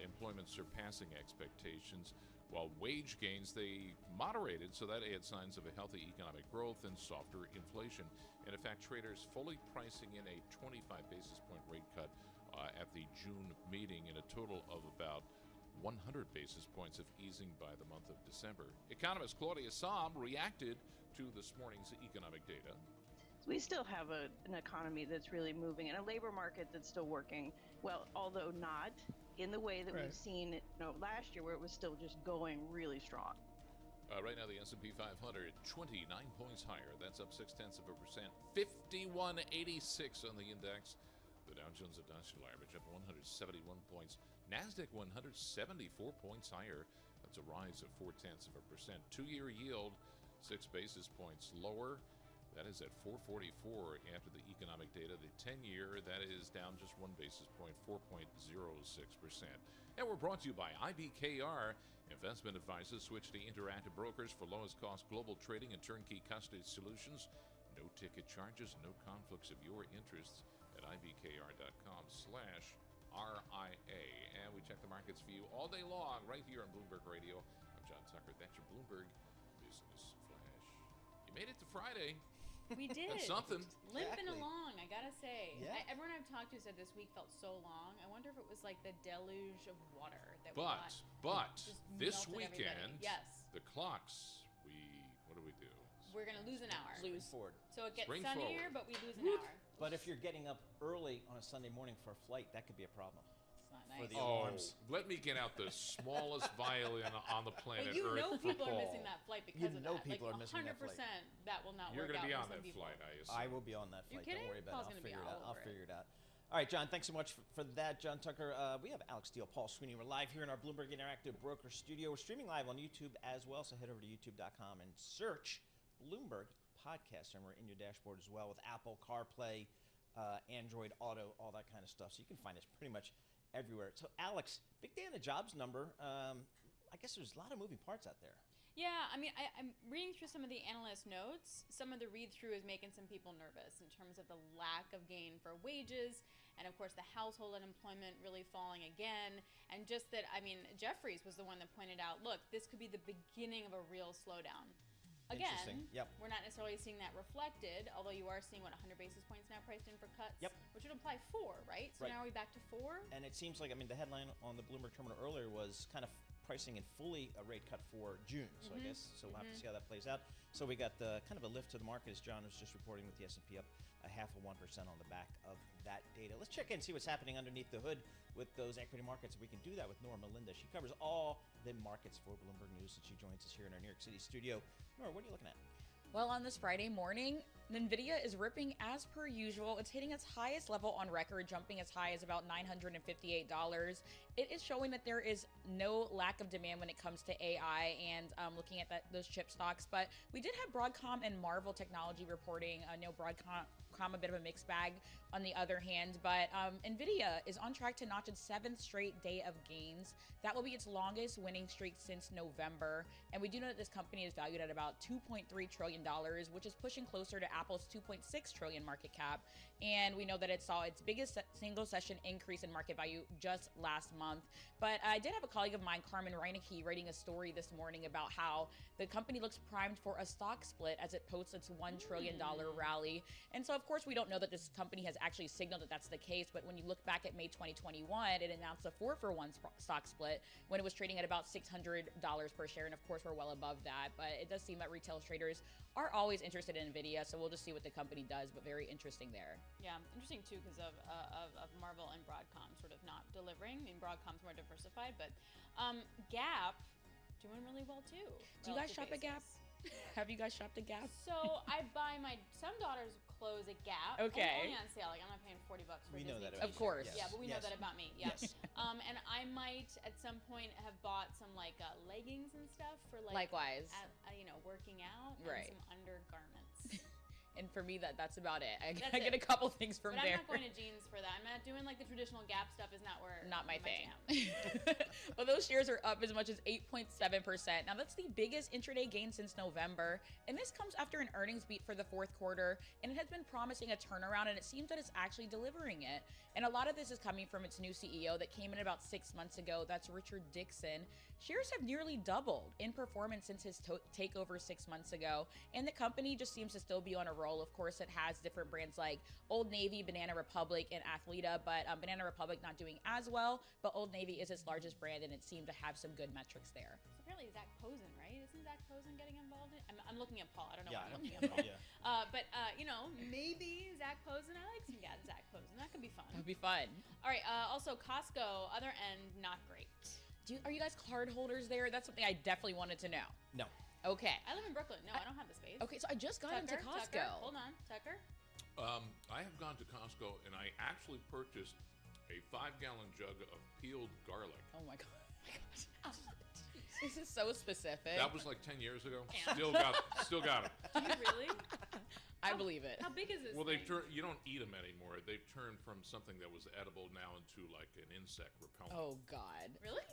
Speaker 8: Employment surpassing expectations, while wage gains, they moderated, so that adds signs of a healthy economic growth and softer inflation. And in fact, traders fully pricing in a 25 basis point rate cut at the June meeting, in a total of about 100 basis points of easing by the month of December. Economist Claudia Saab reacted to this morning's economic data.
Speaker 12: We still have an economy that's really moving and a labor market that's still working well, although not in the way that we've seen last year, where it was still just going really strong.
Speaker 8: Right now, the S&P 500, 29 points higher. That's up 0.6%. 5186 on the index. The Dow Jones Industrial Average up 171 points. NASDAQ 174 points higher. That's a rise of 0.4%. 2-year yield 6 basis points lower. That is at 444 after the economic data. The 10-year, that is down just 1 basis point, 4.06%. And we're brought to you by IBKR. Investment advisors switch to Interactive Brokers for lowest cost global trading and turnkey custody solutions. No ticket charges, no conflicts of your interests at ibkr.com/RIA. And we check the markets for you all day long right here on Bloomberg Radio. I'm John Tucker. That's your Bloomberg Business Flash. You made it to Friday.
Speaker 2: We did.
Speaker 8: That's something.
Speaker 2: Limping along, I gotta say.
Speaker 11: Yeah.
Speaker 2: Everyone I've talked to said this week felt so long. I wonder if it was like the deluge of water that we got.
Speaker 8: But
Speaker 2: just
Speaker 8: this
Speaker 2: melted
Speaker 8: weekend,
Speaker 2: everybody. Yes,
Speaker 8: the clocks, what do we do?
Speaker 2: we're gonna lose an hour.
Speaker 11: Spring forward.
Speaker 2: So it gets
Speaker 8: Spring
Speaker 2: sunnier,
Speaker 8: forward.
Speaker 2: but we lose an hour.
Speaker 11: But if you're getting up early on a Sunday morning for a flight, that could be a problem.
Speaker 2: It's not
Speaker 11: For
Speaker 2: nice.
Speaker 11: the alarms.
Speaker 8: Let me get out the smallest violin on the planet
Speaker 2: But you
Speaker 8: Earth
Speaker 2: know
Speaker 8: for
Speaker 2: people are
Speaker 8: Paul.
Speaker 2: missing that flight because
Speaker 11: You
Speaker 2: of
Speaker 11: know
Speaker 2: that.
Speaker 11: people
Speaker 2: like,
Speaker 11: are missing that flight.
Speaker 2: 100% that will not
Speaker 8: You're
Speaker 2: work
Speaker 8: going to
Speaker 2: out
Speaker 8: be on
Speaker 2: for some
Speaker 8: that
Speaker 2: people.
Speaker 8: flight, I assume.
Speaker 11: I will be on that
Speaker 2: You
Speaker 11: flight.
Speaker 2: kidding?
Speaker 11: Don't worry about
Speaker 2: Paul's
Speaker 11: it.
Speaker 2: gonna be
Speaker 11: I'll
Speaker 2: all
Speaker 11: figure
Speaker 2: over
Speaker 11: it out. All right, John, thanks so much for that, John Tucker. We have Alex Steele, Paul Sweeney. We're live here in our Bloomberg Interactive Broker Studio. We're streaming live on YouTube as well, so head over to youtube.com and search Bloomberg Podcast, and we're in your dashboard as well with Apple CarPlay, Android Auto, all that kind of stuff. So you can find us pretty much everywhere. So, Alex, big day on the jobs number. I guess there's a lot of moving parts out there.
Speaker 2: Yeah, I mean, I'm reading through some of the analyst notes. Some of the read-through is making some people nervous in terms of the lack of gain for wages, and of course the household unemployment really falling again, and just that, I mean, Jeffries was the one that pointed out, look, this could be the beginning of a real slowdown. Again,
Speaker 11: Yep.
Speaker 2: we're not necessarily seeing that reflected, although you are seeing, 100 basis points now priced in for cuts?
Speaker 11: Yep.
Speaker 2: Which would imply 4, right? So
Speaker 11: Right.
Speaker 2: now are we back to 4?
Speaker 11: And it seems like, I mean, the headline on the Bloomberg Terminal earlier was kind of pricing in fully a rate cut for June. So I guess, so we'll have to see how that plays out. So we got the kind of a lift to the market, as John was just reporting, with the S&P up 0.5% on the back of that data. Let's check in and see what's happening underneath the hood with those equity markets. We can do that with Nora Melinda. She covers all the markets for Bloomberg News, and she joins us here in our New York City studio. Nora, what are you looking at?
Speaker 13: Well, on this Friday morning, NVIDIA is ripping as per usual. It's hitting its highest level on record, jumping as high as about $958. It is showing that there is no lack of demand when it comes to AI and looking at those chip stocks. But we did have Broadcom and Marvel Technology reporting. I know Broadcom a bit of a mixed bag on the other hand, but NVIDIA is on track to notch its 7th straight day of gains. That will be its longest winning streak since November. And we do know that this company is valued at about $2.3 trillion, which is pushing closer to Apple's $2.6 trillion market cap. And we know that it saw its biggest single session increase in market value just last month. But I did have a colleague of mine, Carmen Reinecke, writing a story this morning about how the company looks primed for a stock split as it posts its $1 trillion rally. And so, of course, we don't know that this company has actually signaled that that's the case. But when you look back at May 2021, it announced a 4-for-1 stock split when it was trading at about $600 per share. And of course, we're well above that. But it does seem that retail traders are always interested in NVIDIA. So we'll just see what the company does. But very interesting there.
Speaker 2: Yeah, interesting too because of Marvel and Broadcom sort of not delivering. I mean, Broadcom's more diversified, but Gap doing really well too.
Speaker 13: Do you guys shop at Gap? Have you guys shopped at Gap?
Speaker 2: So I buy my some daughter's clothes at Gap.
Speaker 13: Okay.
Speaker 2: Only on sale. Like I'm not paying $40 for
Speaker 11: We
Speaker 2: Disney.
Speaker 11: know that
Speaker 13: Of course.
Speaker 11: Yes.
Speaker 2: Yeah, but we know
Speaker 11: Yes.
Speaker 2: that about me. Yeah.
Speaker 11: Yes.
Speaker 2: And I might at some point have bought some like leggings and stuff for like
Speaker 13: Likewise.
Speaker 2: working out
Speaker 13: Right.
Speaker 2: and some undergarments.
Speaker 13: And for me, that's about it. I
Speaker 2: That's
Speaker 13: get
Speaker 2: it.
Speaker 13: a couple things from
Speaker 2: But
Speaker 13: there.
Speaker 2: I'm not going to jeans for that. I'm not doing like the traditional Gap stuff. Is not where
Speaker 13: Not my thing.
Speaker 2: jam.
Speaker 13: Well, those shares are up as much as 8.7%. Now, that's the biggest intraday gain since November. And this comes after an earnings beat for the fourth quarter. And it has been promising a turnaround, and it seems that it's actually delivering it. And a lot of this is coming from its new CEO that came in about 6 months ago. That's Richard Dixon. Shares have nearly doubled in performance since his takeover 6 months ago. And the company just seems to still be on a roll. Of course, it has different brands like Old Navy, Banana Republic, and Athleta, but Banana Republic not doing as well. But Old Navy is its largest brand, and it seemed to have some good metrics there.
Speaker 2: So apparently Zach Posen, right? Isn't Zach Posen getting involved in? I'm looking at Paul. I don't know
Speaker 11: Yeah,
Speaker 2: why I'm
Speaker 11: I
Speaker 2: looking
Speaker 11: don't-
Speaker 2: at Paul.
Speaker 11: yeah.
Speaker 2: But maybe Zach Posen. I like some Zach Posen. That could be fun.
Speaker 13: That'd be fun.
Speaker 2: All right. Also, Costco, other end, not great.
Speaker 13: Are you guys card holders there? That's something I definitely wanted to know.
Speaker 11: No.
Speaker 13: Okay.
Speaker 2: I live in Brooklyn. No, I don't have the space.
Speaker 13: Okay, so I just got into Costco.
Speaker 2: Tucker, hold on, Tucker.
Speaker 8: I have gone to Costco and I actually purchased a 5-gallon jug of peeled garlic.
Speaker 13: Oh my god. This is so specific.
Speaker 8: That was like 10 years ago. Still got it.
Speaker 2: Do you really?
Speaker 13: I believe it.
Speaker 2: How big is this?
Speaker 8: Well, they've
Speaker 2: thing?
Speaker 8: turned. You don't eat them anymore. They've turned from something that was edible now into like an insect repellent.
Speaker 13: Oh god.
Speaker 2: Really?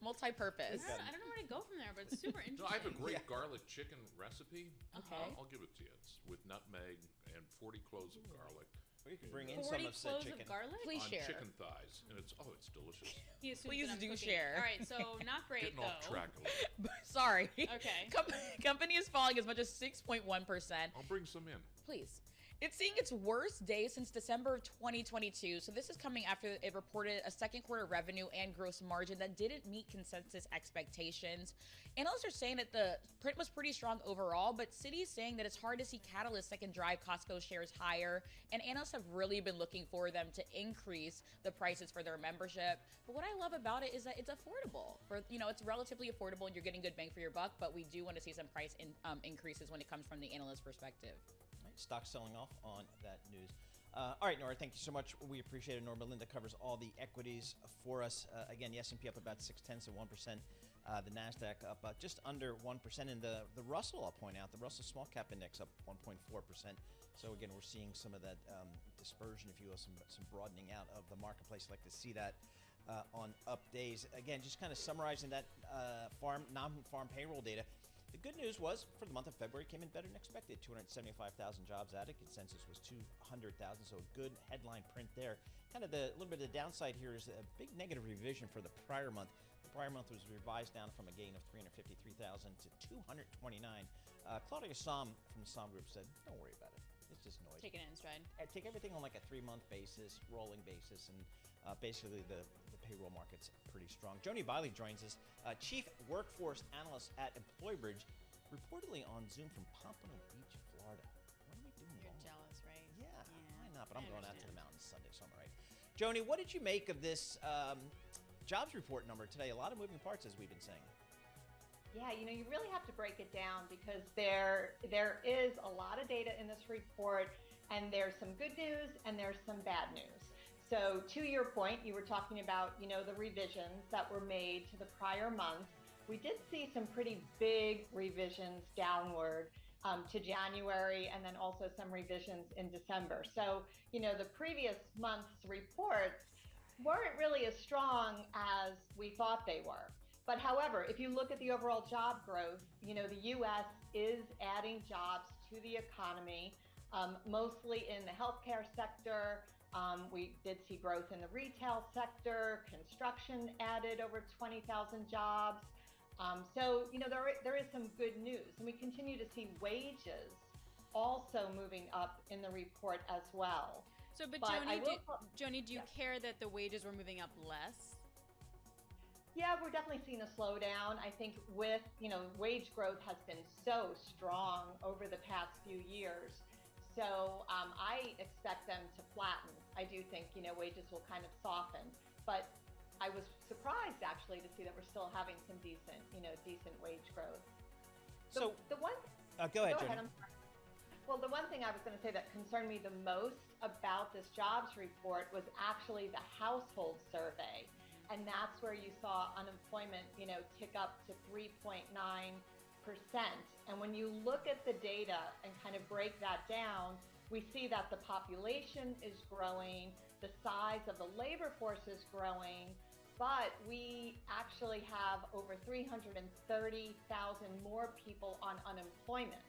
Speaker 13: Multi-purpose.
Speaker 2: I don't know where to go from there, but it's super interesting.
Speaker 8: No, I have a great garlic chicken recipe.
Speaker 13: Okay.
Speaker 8: I'll give it to you. It's with nutmeg and 40 cloves of garlic.
Speaker 11: Or you can bring in
Speaker 2: 40
Speaker 11: some of said
Speaker 2: cloves
Speaker 11: chicken.
Speaker 2: of garlic?
Speaker 13: Please
Speaker 8: on
Speaker 13: share.
Speaker 8: chicken thighs, and it's delicious.
Speaker 2: He assumes
Speaker 13: Please
Speaker 2: that I'm
Speaker 13: do
Speaker 2: cooking.
Speaker 13: share.
Speaker 2: All right, so not great
Speaker 8: Getting
Speaker 2: though.
Speaker 8: off track a little.
Speaker 13: Sorry.
Speaker 2: Okay.
Speaker 13: Company is falling as much as 6.1%.
Speaker 8: I'll bring some in.
Speaker 13: Please. It's seeing its worst day since December of 2022. So this is coming after it reported a second quarter revenue and gross margin that didn't meet consensus expectations. Analysts are saying that the print was pretty strong overall, but Citi is saying that it's hard to see catalysts that can drive Costco shares higher. And analysts have really been looking for them to increase the prices for their membership. But what I love about it is that it's affordable. It's relatively affordable and you're getting good bang for your buck, but we do want to see some price increases when it comes from the analyst perspective.
Speaker 11: Stock selling off on that news. All right, Nora, thank you so much. We appreciate it. Nora Melinda covers all the equities for us. Again, the S&P up about 0.6%. The NASDAQ up just under 1%. And the Russell, I'll point out, the Russell Small Cap Index up 1.4%. So again, we're seeing some of that dispersion, if you will, some broadening out of the marketplace. I'd like to see that on up days. Again, just kind of summarizing that non-farm payroll data. The good news was, for the month of February, came in better than expected. 275,000 jobs added. Consensus was 200,000, so a good headline print there. Kind of a little bit of the downside here is a big negative revision for the prior month. The prior month was revised down from a gain of 353,000 to 229. Claudia Somm from the Somm Group said, don't worry about it. It's just noise.
Speaker 2: Take it in stride.
Speaker 11: Take everything on like a 3-month basis, rolling basis, and basically the payroll market's pretty strong. Joni Biley joins us, Chief Workforce Analyst at EmployBridge, reportedly on Zoom from Pompano Beach, Florida. What are we doing?
Speaker 2: You're jealous, right?
Speaker 11: Yeah, why not? But I'm going out to the mountains Sunday, so I'm all right. Joni, what did you make of this jobs report number today? A lot of moving parts, as we've been saying.
Speaker 14: Yeah, you really have to break it down because there is a lot of data in this report, and there's some good news and there's some bad news. So to your point, you were talking about, the revisions that were made to the prior month. We did see some pretty big revisions downward to January, and then also some revisions in December. So, the previous month's reports weren't really as strong as we thought they were. But however, if you look at the overall job growth, the U.S. is adding jobs to the economy, mostly in the healthcare sector. We did see growth in the retail sector. Construction added over 20,000 jobs. So, there is some good news. And we continue to see wages also moving up in the report as well.
Speaker 2: So, but Joni, do you care that the wages were moving up less?
Speaker 14: Yeah, we're definitely seeing a slowdown. I think with, wage growth has been so strong over the past few years. So I expect them to flatten. I do think, wages will kind of soften. But I was surprised actually to see that we're still having some decent wage growth.
Speaker 15: Go ahead, Joni.
Speaker 14: I'm sorry. Well, the one thing I was going to say that concerned me the most about this jobs report was actually the household survey. And that's where you saw unemployment, tick up to 3.9%. And when you look at the data and kind of break that down, we see that the population is growing, the size of the labor force is growing, but we actually have over 330,000 more people on unemployment.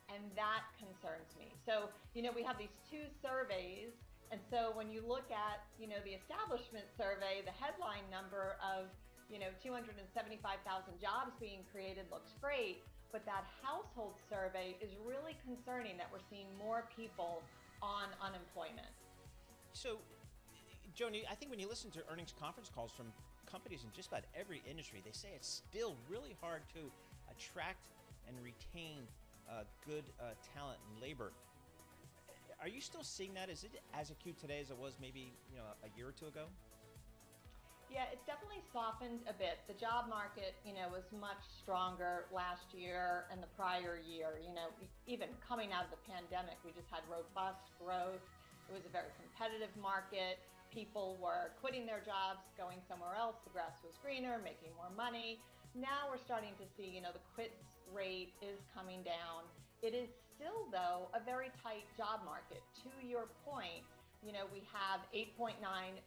Speaker 14: And that concerns me. So, we have these two surveys. And so when you look at, the establishment survey, the headline number of, 275,000 jobs being created looks great. But that household survey is really concerning that we're seeing more people on unemployment.
Speaker 15: So, Joni, I think when you listen to earnings conference calls from companies in just about every industry, they say it's still really hard to attract and retain good talent and labor. Are you still seeing that? Is it as acute today as it was maybe a year or two ago?
Speaker 14: Yeah, it's definitely softened a bit. The job market, was much stronger last year and the prior year. Even coming out of the pandemic, we just had robust growth. It was a very competitive market. People were quitting their jobs, going somewhere else. The grass was greener, making more money. Now we're starting to see, the quits rate is coming down. It is still, though, a very tight job market. To your point, we have 8.9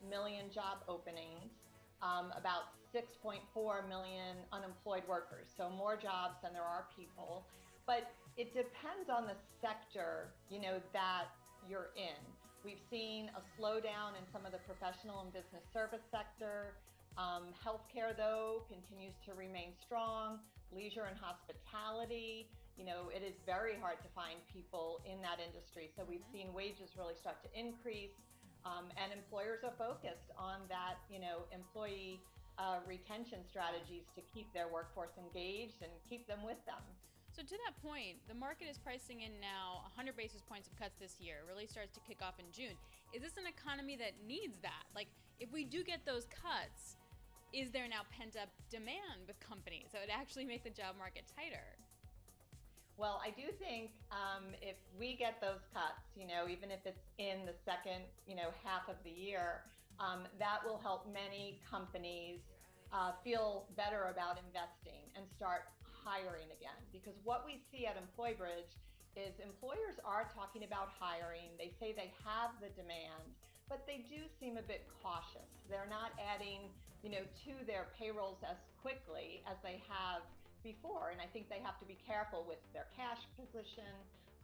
Speaker 14: million job openings, about 6.4 million unemployed workers. So more jobs than there are people. But it depends on the sector, that you're in. We've seen a slowdown in some of the professional and business service sector. Healthcare, though, continues to remain strong. Leisure and hospitality, it is very hard to find people in that industry. So we've seen wages really start to increase, and employers are focused on that, employee retention strategies to keep their workforce engaged and keep them with them.
Speaker 2: So to that point, the market is pricing in now 100 basis points of cuts this year. It really starts to kick off in June. Is this an economy that needs that? Like, if we do get those cuts, is there now pent-up demand with companies that would actually make the job market tighter?
Speaker 14: Well, I do think if we get those cuts, even if it's in the second, half of the year, that will help many companies feel better about investing and start hiring again. Because what we see at EmployBridge is employers are talking about hiring. They say they have the demand, but they do seem a bit cautious. They're not adding, to their payrolls as quickly as they have before. And I think they have to be careful with their cash position,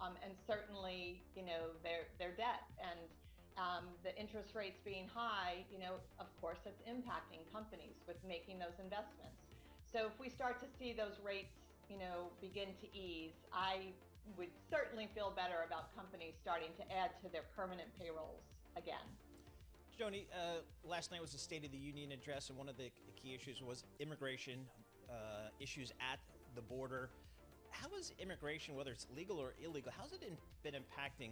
Speaker 14: and certainly, their debt. And the interest rates being high, of course, that's impacting companies with making those investments. So if we start to see those rates, begin to ease, I would certainly feel better about companies starting to add to their permanent payrolls again.
Speaker 15: Joni, last night was the State of the Union address, and one of the key issues was immigration issues at the border. How is immigration, whether it's legal or illegal, how's it been impacting,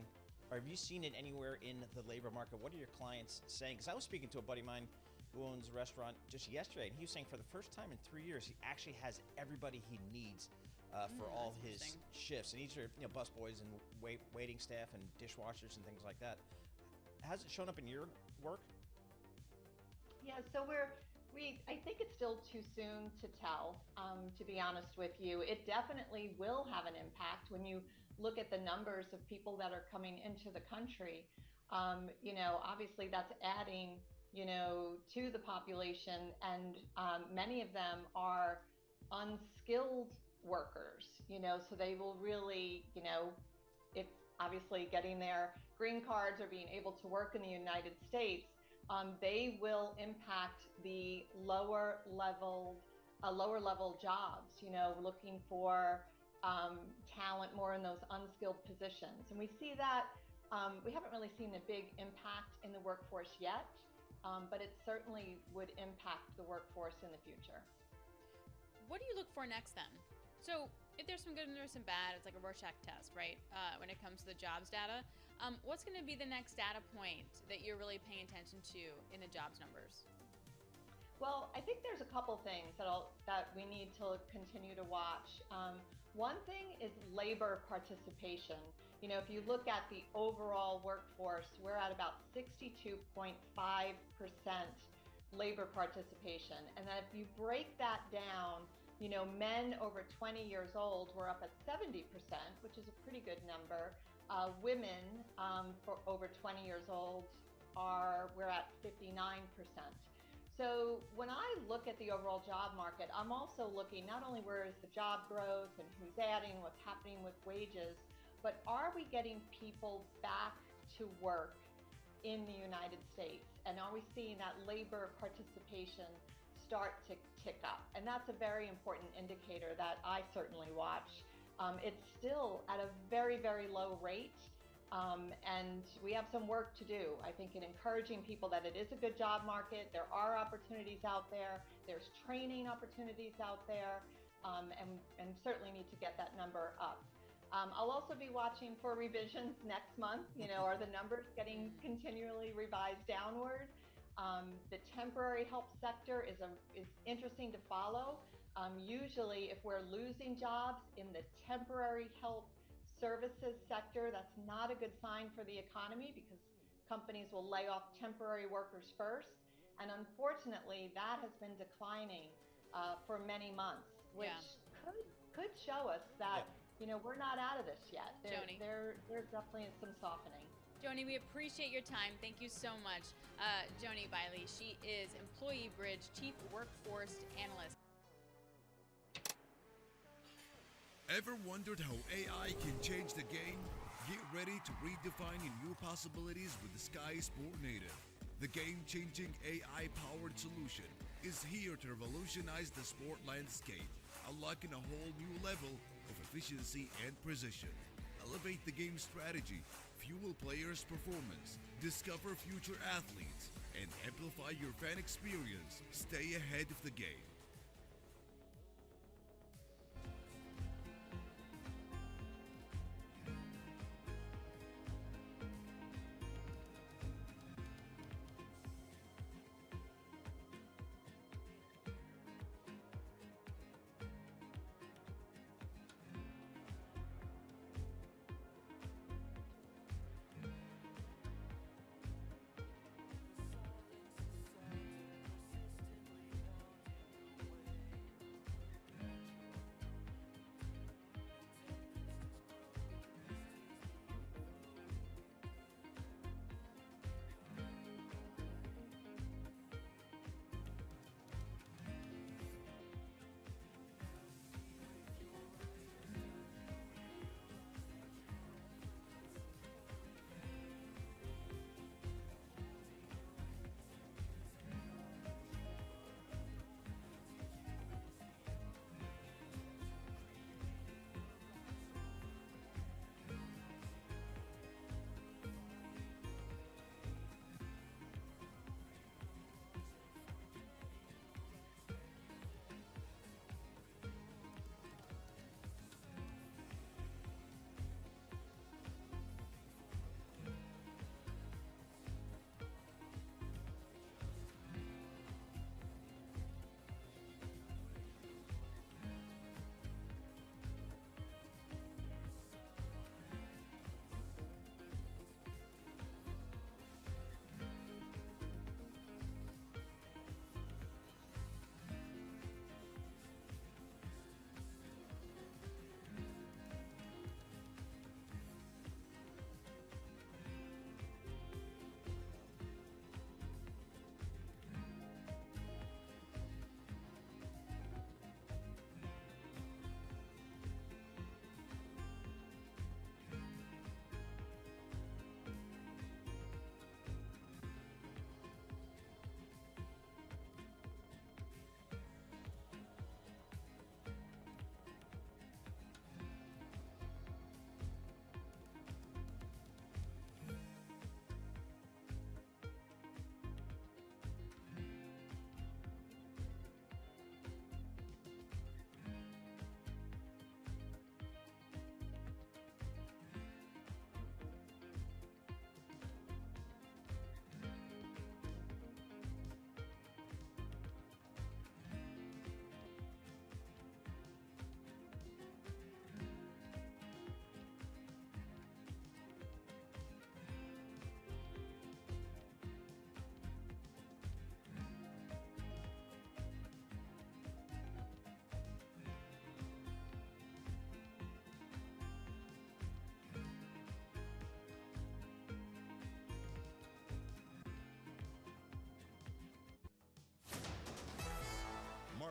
Speaker 15: or have you seen it anywhere in the labor market? What are your clients saying? Because I was speaking to a buddy of mine who owns a restaurant just yesterday, and he was saying for the first time in 3 years, he actually has everybody he needs for all his shifts. And these are busboys and waiting staff and dishwashers and things like that. Has it shown up in your work?
Speaker 14: Yeah, so I think it's still too soon to tell, to be honest with you. It definitely will have an impact when you look at the numbers of people that are coming into the country. Obviously that's adding, to the population, and many of them are unskilled workers, so they will really, if obviously getting their green cards or being able to work in the United States, they will impact the lower level jobs, looking for talent more in those unskilled positions. And we see that we haven't really seen a big impact in the workforce yet, but it certainly would impact the workforce in the future.
Speaker 2: What do you look for next then? So if there's some good and there's some bad, it's like a Rorschach test, right? When it comes to the jobs data, what's going to be the next data point that you're really paying attention to in the jobs numbers?
Speaker 14: Well, I think there's a couple things that we need to continue to watch. One thing is labor participation. If you look at the overall workforce, we're at about 62.5% labor participation. And then if you break that down, men over 20 years old were up at 70%, which is a pretty good number. Women for over 20 years old we're at 59%. So when I look at the overall job market, I'm also looking not only where is the job growth and who's adding, what's happening with wages, but are we getting people back to work in the United States? And are we seeing that labor participation start to tick up? And that's a very important indicator that I certainly watch. It's still at a very, very low rate. And we have some work to do, I think, in encouraging people that it is a good job market. There are opportunities out there. There's training opportunities out there, and certainly need to get that number up. I'll also be watching for revisions next month. Are the numbers getting continually revised downward? The temporary help sector is interesting to follow. Usually, if we're losing jobs in the temporary help services sector, that's not a good sign for the economy, because companies will lay off temporary workers first. And unfortunately, that has been declining for many months, which could show us that we're not out of this yet. There's definitely some softening.
Speaker 2: Joni, we appreciate your time. Thank you so much. Joni Biley, she is Employee Bridge Chief Workforce Analyst.
Speaker 24: Ever wondered how AI can change the game? Get ready to redefine new possibilities with the Sky Sport Native. The game-changing AI-powered solution is here to revolutionize the sport landscape, unlocking a whole new level of efficiency and precision. Elevate the game strategy, fuel players' performance, discover future athletes, and amplify your fan experience. Stay ahead of the game.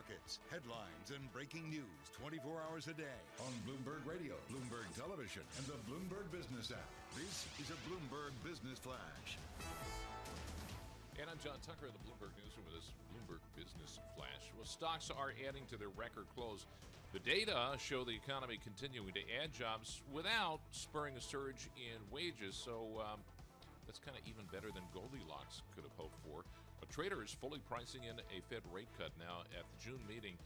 Speaker 6: markets, headlines, and breaking news 24 hours a day on Bloomberg Radio, Bloomberg Television, and the Bloomberg Business app. This is a Bloomberg Business Flash.
Speaker 8: And I'm John Tucker of the Bloomberg Newsroom with this Bloomberg Business Flash. Well, stocks are adding to their record close. The data show the economy continuing to add jobs without spurring a surge in wages. So that's kind of even better than Goldilocks could have hoped for. A trader is fully pricing in a Fed rate cut now at the June meeting.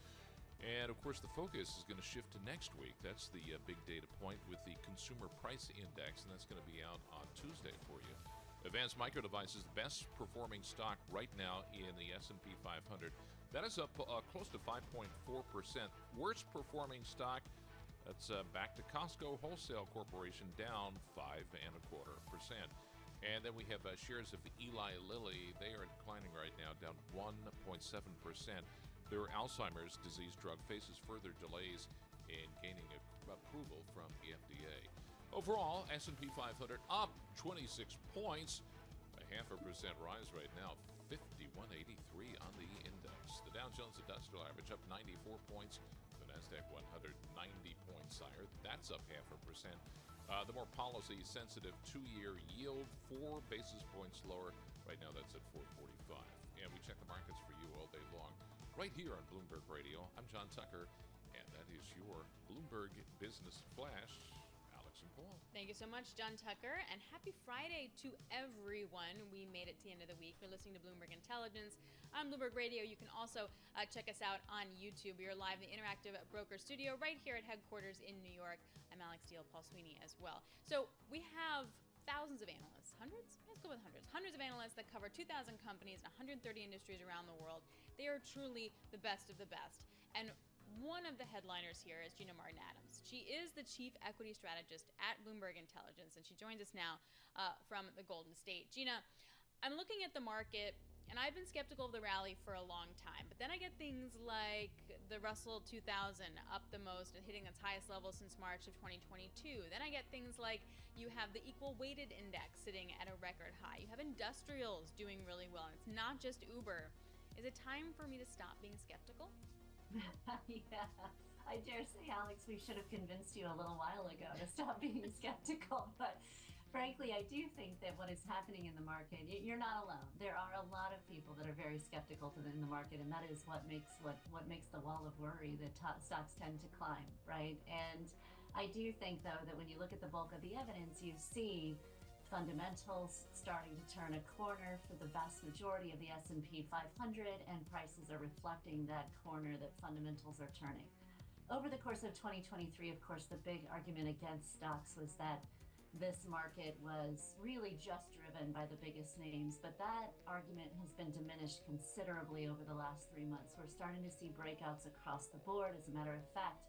Speaker 8: And, of course, the focus is going to shift to next week. That's the big data point with the Consumer Price Index, and that's going to be out on Tuesday for you. Advanced Micro Devices, the best performing stock right now in the S&P 500. That is up close to 5.4%. Worst performing stock, that's back to Costco Wholesale Corporation, down 5.25%. And then we have shares of Eli Lilly. They are declining right now, down 1.7%. Their Alzheimer's disease drug faces further delays in gaining approval from the FDA. Overall, S&P 500 up 26 points, a 0.5% rise right now, 5183 on the index. The Dow Jones Industrial Average up 94 points, the NASDAQ 100 90 points higher. That's up 0.5%. The more policy-sensitive two-year yield, 4 basis points lower. Right now, that's at 445. And we check the markets for you all day long, right here on Bloomberg Radio. I'm John Tucker, and that is your Bloomberg Business Flash. Alex and Paul.
Speaker 2: Thank you so much, John Tucker, and happy Friday to everyone. We made it to the end of the week. You're listening to Bloomberg Intelligence on Bloomberg Radio. You can also check us out on YouTube. We are live in the Interactive Broker Studio right here at headquarters in New York. I'm Alex Steele, Paul Sweeney as well. So we have thousands of analysts, hundreds? Let's go with hundreds. Hundreds of analysts that cover 2,000 companies and 130 industries around the world. They are truly the best of the best. And one of the headliners here is Gina Martin Adams. She is the chief equity strategist at Bloomberg Intelligence, and she joins us now from the Golden State. Gina, I'm looking at the market, and I've been skeptical of the rally for a long time. But then I get things like the Russell 2000 up the most and hitting its highest level since March of 2022. Then I get things like you have the equal weighted index sitting at a record high. You have industrials doing really well, and it's not just Uber. Is it time for me to stop being skeptical?
Speaker 3: Yeah, I dare say, Alex, we should have convinced you a little while ago to stop being skeptical. But frankly, I do think that what is happening in the market, you're not alone. There are a lot of people that are very skeptical in the market, and that is what makes the wall of worry that stocks tend to climb, right? And I do think, though, that when you look at the bulk of the evidence, you see fundamentals starting to turn a corner for the vast majority of the S&P 500, and prices are reflecting that corner that fundamentals are turning. Over the course of 2023, of course, the big argument against stocks was that this market was really just driven by the biggest names, but that argument has been diminished considerably over the last 3 months. We're starting to see breakouts across the board. As a matter of fact,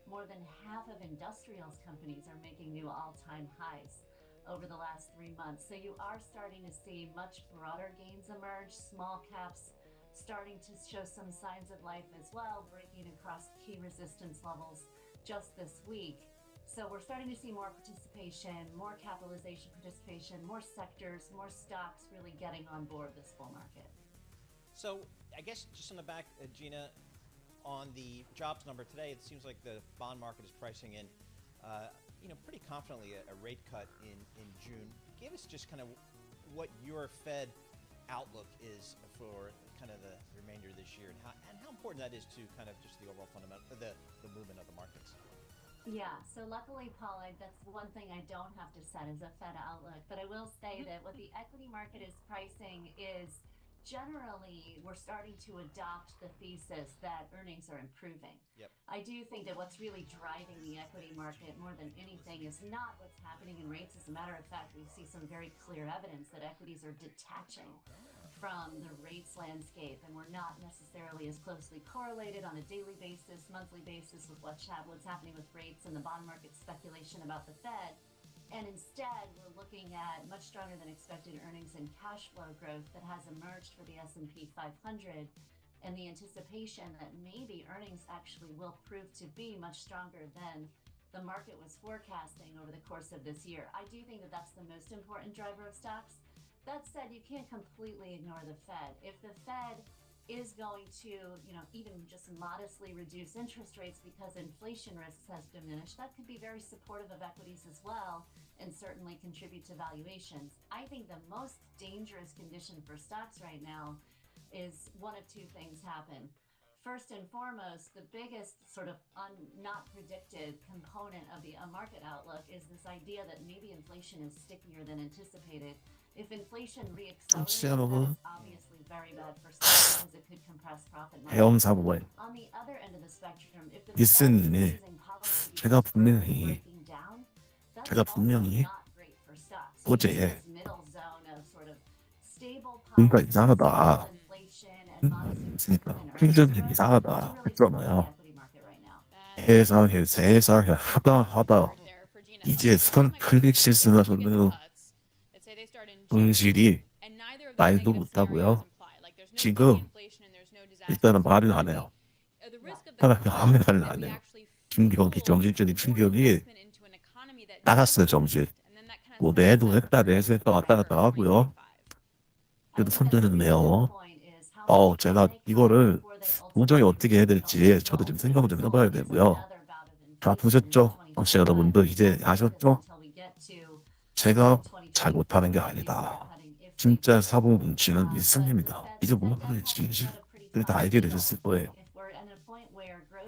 Speaker 3: more than half of industrials companies are making new all-time highs over the last 3 months. So you are starting to see much broader gains emerge, small caps starting to show some signs of life as well, breaking across key resistance levels just this week. So we're starting to see more participation, more capitalization participation, more sectors, more stocks really getting on board this bull market.
Speaker 15: So I guess just on the back, Gina, on the jobs number today, it seems like the bond market is pricing in pretty confidently a rate cut in June. Give us just kind of what your Fed outlook is for kind of the remainder of this year, and how important that is to kind of just the overall fundamental, the movement of the markets.
Speaker 3: Yeah, so luckily, Paul, that's one thing I don't have to set as a Fed outlook, but I will say that what the equity market is pricing is generally we're starting to adopt the thesis that earnings are improving.
Speaker 15: Yep.
Speaker 3: I do think that what's really driving the equity market more than anything is not what's happening in rates. As a matter of fact, we see some very clear evidence that equities are detaching from the rates landscape, and we're not necessarily as closely correlated on a daily basis, monthly basis with what's happening with rates and the bond market speculation about the Fed. And instead, we're looking at much stronger than expected earnings and cash flow growth that has emerged for the S&P 500, and the anticipation that maybe earnings actually will prove to be much stronger than the market was forecasting over the course of this year. I do think that that's the most important driver of stocks. That said, you can't completely ignore the Fed. If the Fed is going to, even just modestly reduce interest rates because inflation risks has diminished, that could be very supportive of equities as well and certainly contribute to valuations. I think the most dangerous condition for stocks right now is one of two things happen. First and foremost, the biggest sort of not predicted component of the market outlook is this idea that maybe inflation is stickier than anticipated. If inflation re-accelerates, that's obviously very bad for stocks because it could compress profit margins. On the other end of the spectrum, if the
Speaker 1: 있으니 제가 분명히
Speaker 3: not great for stocks.
Speaker 1: 어제
Speaker 3: This middle zone of sort of stable
Speaker 1: 뭔가
Speaker 3: policies,
Speaker 1: 이상하다.
Speaker 3: inflation, and modest
Speaker 1: 있으니까 굉장히 이상하다 했잖아요. 세상에 하다 이제 클릭 실수나서는 본실이 말도 못하고요. 지금 일단은 말을 안 해요. 아무 말을 안 해요. 충격이 정신적인 충격이 나갔어요. 정신. 뭐 내도 했다 왔다 갔다 하고요. 그래도 손들었네요. 제가 이거를 도저히 어떻게 해야 될지 저도 좀 생각을 좀 해봐야 되고요. 다 보셨죠? 혹시 여러분들 이제 아셨죠? 제가 잘 못하는 게 아니다. 진짜 사고 눈치는 있습니다. 이제 뭐가 그럴지 다 알게 되셨을 거예요.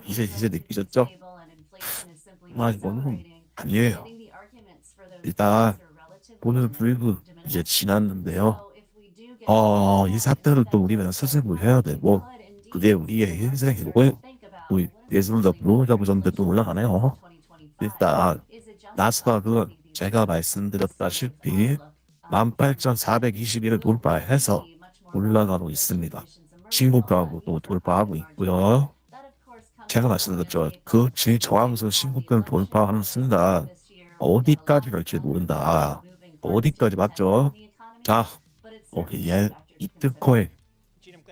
Speaker 1: 이제 느끼셨죠? 이거는 아니에요. 일단 오늘 불구 이제 지났는데요. 이 사태를 또 우리는 수습을 해야 되고 그게 우리의 인생이고 우리 예술가 무료입장 보셨는데 또 올라가네요. 일단 나스닥은 제가 말씀드렸다시피 18,421을 돌파해서 올라가고 있습니다. 신고가하고 또 돌파하고 있고요. 제가 말씀드렸죠. 그 저항선 신고가를 돌파하는 순간 어디까지 갈지 모른다. 어디까지 맞죠? 자, 비트코인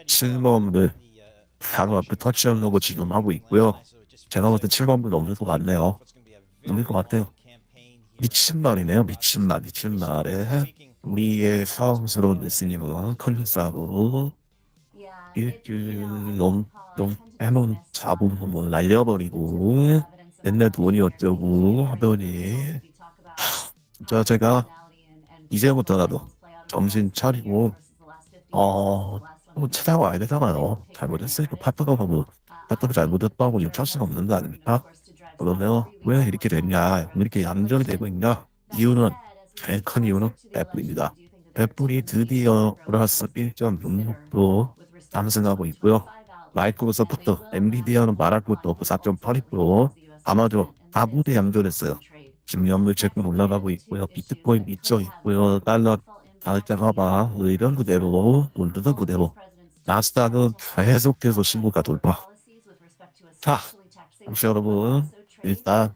Speaker 1: 실범을 바로 앞에 터치하려고 지금 하고 있고요. 제가 볼 때 7번분 넘을 것 같네요. 넘을 것 같아요. 미친 말이네요. 미친 말에 우리의 사랑스러운 예수님은 컨싸고 일주일 해놓은 자본을 날려버리고 맨날 돈이 어쩌고 하더니 진짜 제가 이제부터라도 정신 차리고 찾아와야 되잖아요. 잘못했으니까 파트너가 잘못했다고 욕할 수가 없는 거 아닙니까? 그러면 왜 이렇게 됐냐, 왜 이렇게 얌전히 되고 있냐? 이유는 제일 큰 이유는 애플입니다. 애플이 드디어 플러스 1.66% 상승하고 있고요. 마이크로소프트, 엔비디아는 말할 것도 없고 4.82%, 아마존 다 무대 얌전했어요. 지금 연물 채권 올라가고 있고요. 비트코인 미쳐 있고요. 달러 달러가 이런 그대로 돈도 그대로 나스닥은 계속해서 신고가 돌파. 자, 혹시 여러분 일단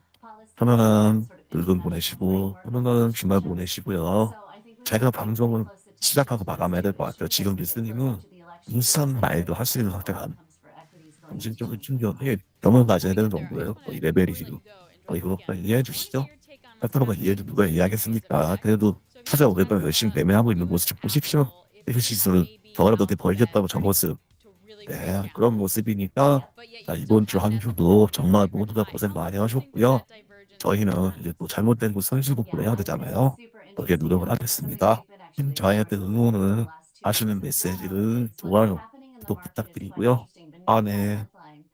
Speaker 1: 편안한 늙은 보내시고 편안한 주말 보내시고요. 제가 방송을 시작하고 마감해야 될 것 같아요. 지금 리스님은 인싼 말도 할 수 있는 상태가 안 정신적인 충격이 넘어가져야 되는 정도예요. 이 레벨이 지금. 이거 이해해 주시죠? 패트로가 누가 이해하겠습니까? 그래도 찾아오겠다고 열심히 매매하고 있는 모습 좀 보십시오. 헬시스를 더라도 벌겠다고 저 모습. 네, 그런 모습이니까 자, 이번 주 한 주도 정말 모두가 고생 많이 하셨고요. 저희는 이제 또 잘못된 거 선수복구를 해야 되잖아요. 거기에 노력을 하겠습니다. 저희한테 응원을 하시는 메시지를 좋아요, 구독 부탁드리고요. 네.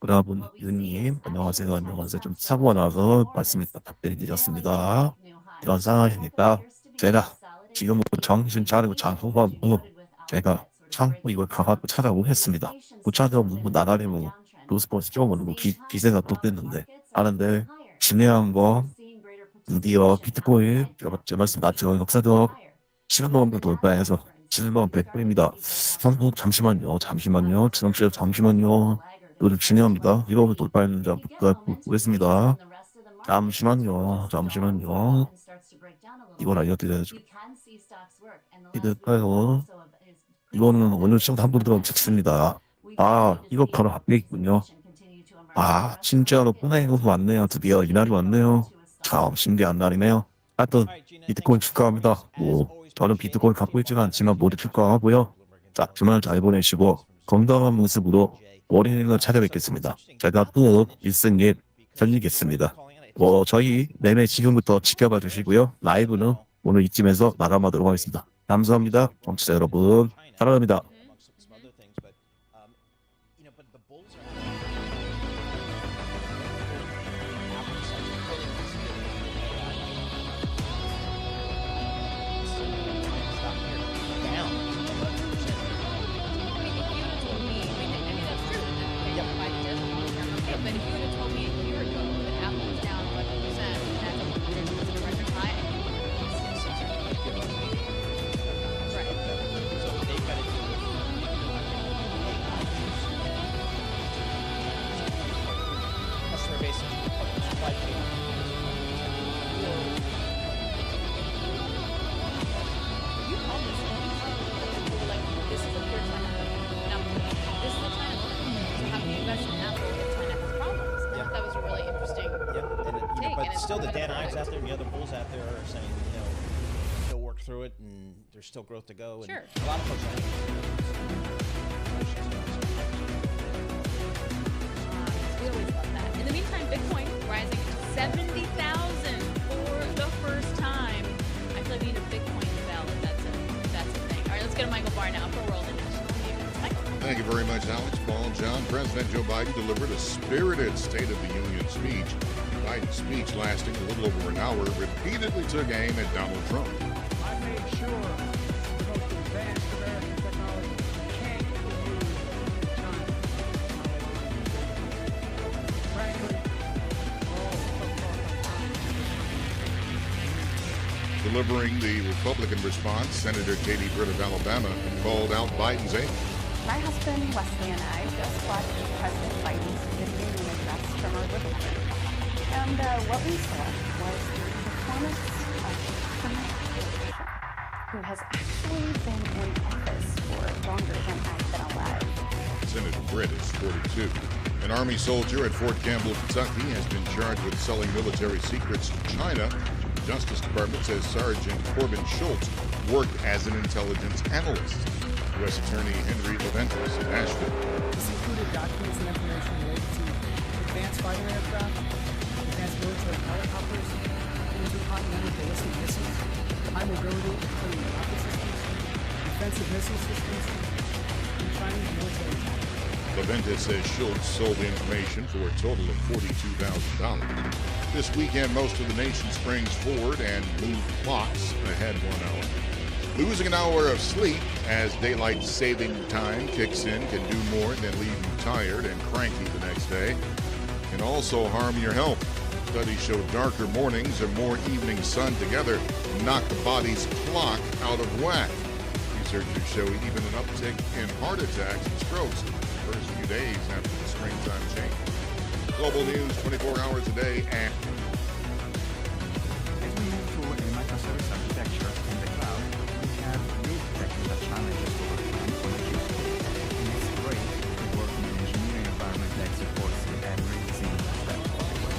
Speaker 1: 여러분, 윤님, 안녕하세요. 좀 사고가 나서 말씀 부탁드리겠습니다. 이런 상황이니까 제가 지금부터 정신 차리고 장소하고 제가 창고 이걸 가갖고 찾아오겠습니다. 못 찾아오면 나가려면 로스포츠 쪽으로 기세가 또 됐는데 하는데 진행한 거 드디어 비트코인 제 말씀 맞죠? 역사적 7만 돌파해서 7만 100%입니다. 잠시만요. 잠시만요. 이거를 진행합니다. 이거 돌파했는지 보겠습니다. 잠시만요. 이걸 알려드려야죠. 이럴까요? 이거는 오늘 시험 한 번 더 찍습니다. 이거 바로 앞에 있군요. 진짜로 꼬내고 왔네요. 드디어 이날이 왔네요. 참 신기한 날이네요. 하여튼 비트코인 축하합니다. 저는 비트코인 갖고 있지는 않지만 모두 축하하고요. 자, 주말 잘 보내시고 건강한 모습으로 월요일을 찾아뵙겠습니다. 제가 또 일승일 전리겠습니다. 저희 매매 지금부터 지켜봐 주시고요. 라이브는 오늘 이쯤에서 마감하도록 하겠습니다. 감사합니다. 청취자 여러분. 사랑합니다.
Speaker 2: But if you would have told me a year ago that Apple was down 11% and that's a record high, I think right.
Speaker 15: So they've got to do customer base supply chain.
Speaker 2: You called this you were like, this is a pure China company. Now, this is a China company. So how can you invest in Apple if China has problems? I thought that was a really interesting take.
Speaker 15: But
Speaker 2: and
Speaker 15: still, the
Speaker 2: it's
Speaker 15: Dan
Speaker 2: kind of
Speaker 15: Ives out there and the other bulls out there are saying, they'll work through it and there's still growth to go. And
Speaker 2: Sure.
Speaker 15: a lot of folks are
Speaker 2: We always love that. In the meantime, Bitcoin rising to 70,000 for the first time. I feel like we need a Bitcoin bell if that's a thing. All right, let's go to Michael Barr now for World and National News. Michael.
Speaker 6: Thank you very much, Alex. Paul, John. President Joe Biden delivered a spirited State of the Union speech. Biden's speech, lasting a little over an hour, repeatedly took aim at Donald Trump.
Speaker 16: I made sure the most advanced American technology can't be used in China. Frankly,
Speaker 6: Delivering the Republican response, Senator Katie Britt of Alabama called out Biden's aim.
Speaker 17: My husband, Wesley, and I just watched President Biden's State of the Union address from our living room. And what we saw was the performance of someone who has actually been in office for longer than I've been alive.
Speaker 6: Senator Britt is 42. An Army soldier at Fort Campbell, Kentucky, has been charged with selling military secrets to China. The Justice Department says Sergeant Corbin Schultz worked as an intelligence analyst. U.S. Attorney Henry Leventis of Asheville.
Speaker 18: This included documents and information related to advanced fighter aircraft, advanced military helicopters, intercontinental ballistic missiles, high mobility including rocket systems, defensive missile systems, and Chinese military tactics.
Speaker 6: Leventis says Schultz sold the information for a total of $42,000. This weekend, most of the nation springs forward and move clocks ahead 1 hour. Losing an hour of sleep as daylight saving time kicks in can do more than leave you tired and cranky the next day. Can also harm your health. Studies show darker mornings and more evening sun together knock the body's clock out of whack. Researchers show even an uptick in heart attacks and strokes the first few days after the springtime change. Global news 24 hours a day and
Speaker 19: as we move to a microservice architecture in the cloud, we have new technical challenges to overcome on a huge scale. And it's great to work in an engineering environment that supports every single step of the way.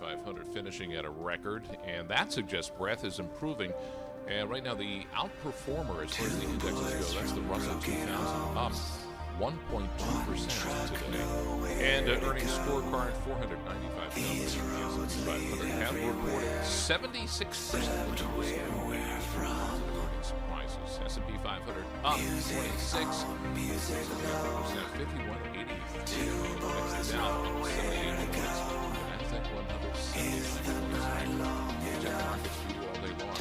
Speaker 8: 500 finishing at a record, and that suggests breadth is improving. And right now, the outperformer as far as the indexes go, that's the Russell 2000, up 1.2% today. And earnings scorecard, 495 companies in the S&P 500 have reported 76% of those earnings surprises. S&P 500 up 26, 51.83. The Dow up 78 points. Nasdaq 100 79 points. Check the markets for you all day long.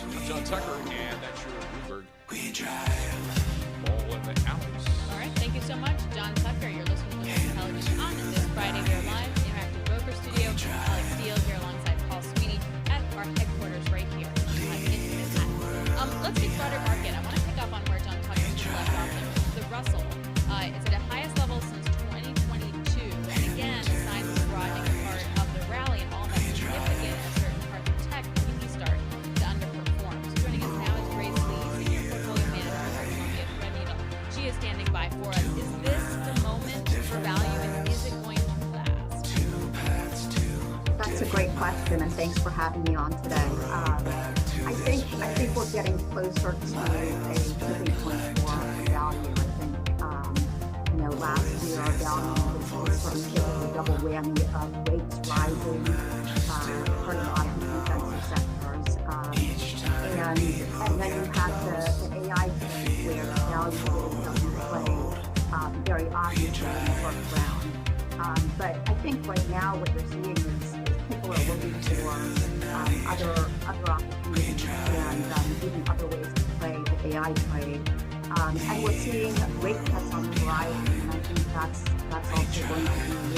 Speaker 8: I'm John Tucker, and that's your Bloomberg. We drive. Ball in the Alex.
Speaker 2: All right, thank you so much, John Tucker. You're listening to Bloomberg Television on this Friday. We are live in the Interactive Broker Studio. Alex Steele here alongside Paul Sweeney at our headquarters right here in Manhattan. Let's get started market. I want to pick up on where John Tucker left off. The Russell is at the highest level since 2022. And again, signs of broadening part of the rally and all that's significant as certain parts of tech maybe start to underperform. So joining us now is Grace Lee, Senior Portfolio Manager at Columbia Threadneedle. She is standing by for us. Is this the moment for value, and is it going to last?
Speaker 17: That's a great question, and thanks for having me on today. I think we're getting closer to a tipping point for value. I think last year our value was sort of hit with a double whammy of rates rising, hurting a lot of defensive sectors, and then you had the AI thing where value doesn't play very obviously in the foreground. But I think right now what you're seeing is people are looking for other opportunities and even other ways to play the AI trade. And we're seeing rate cuts on the horizon, and I think that's also going to be,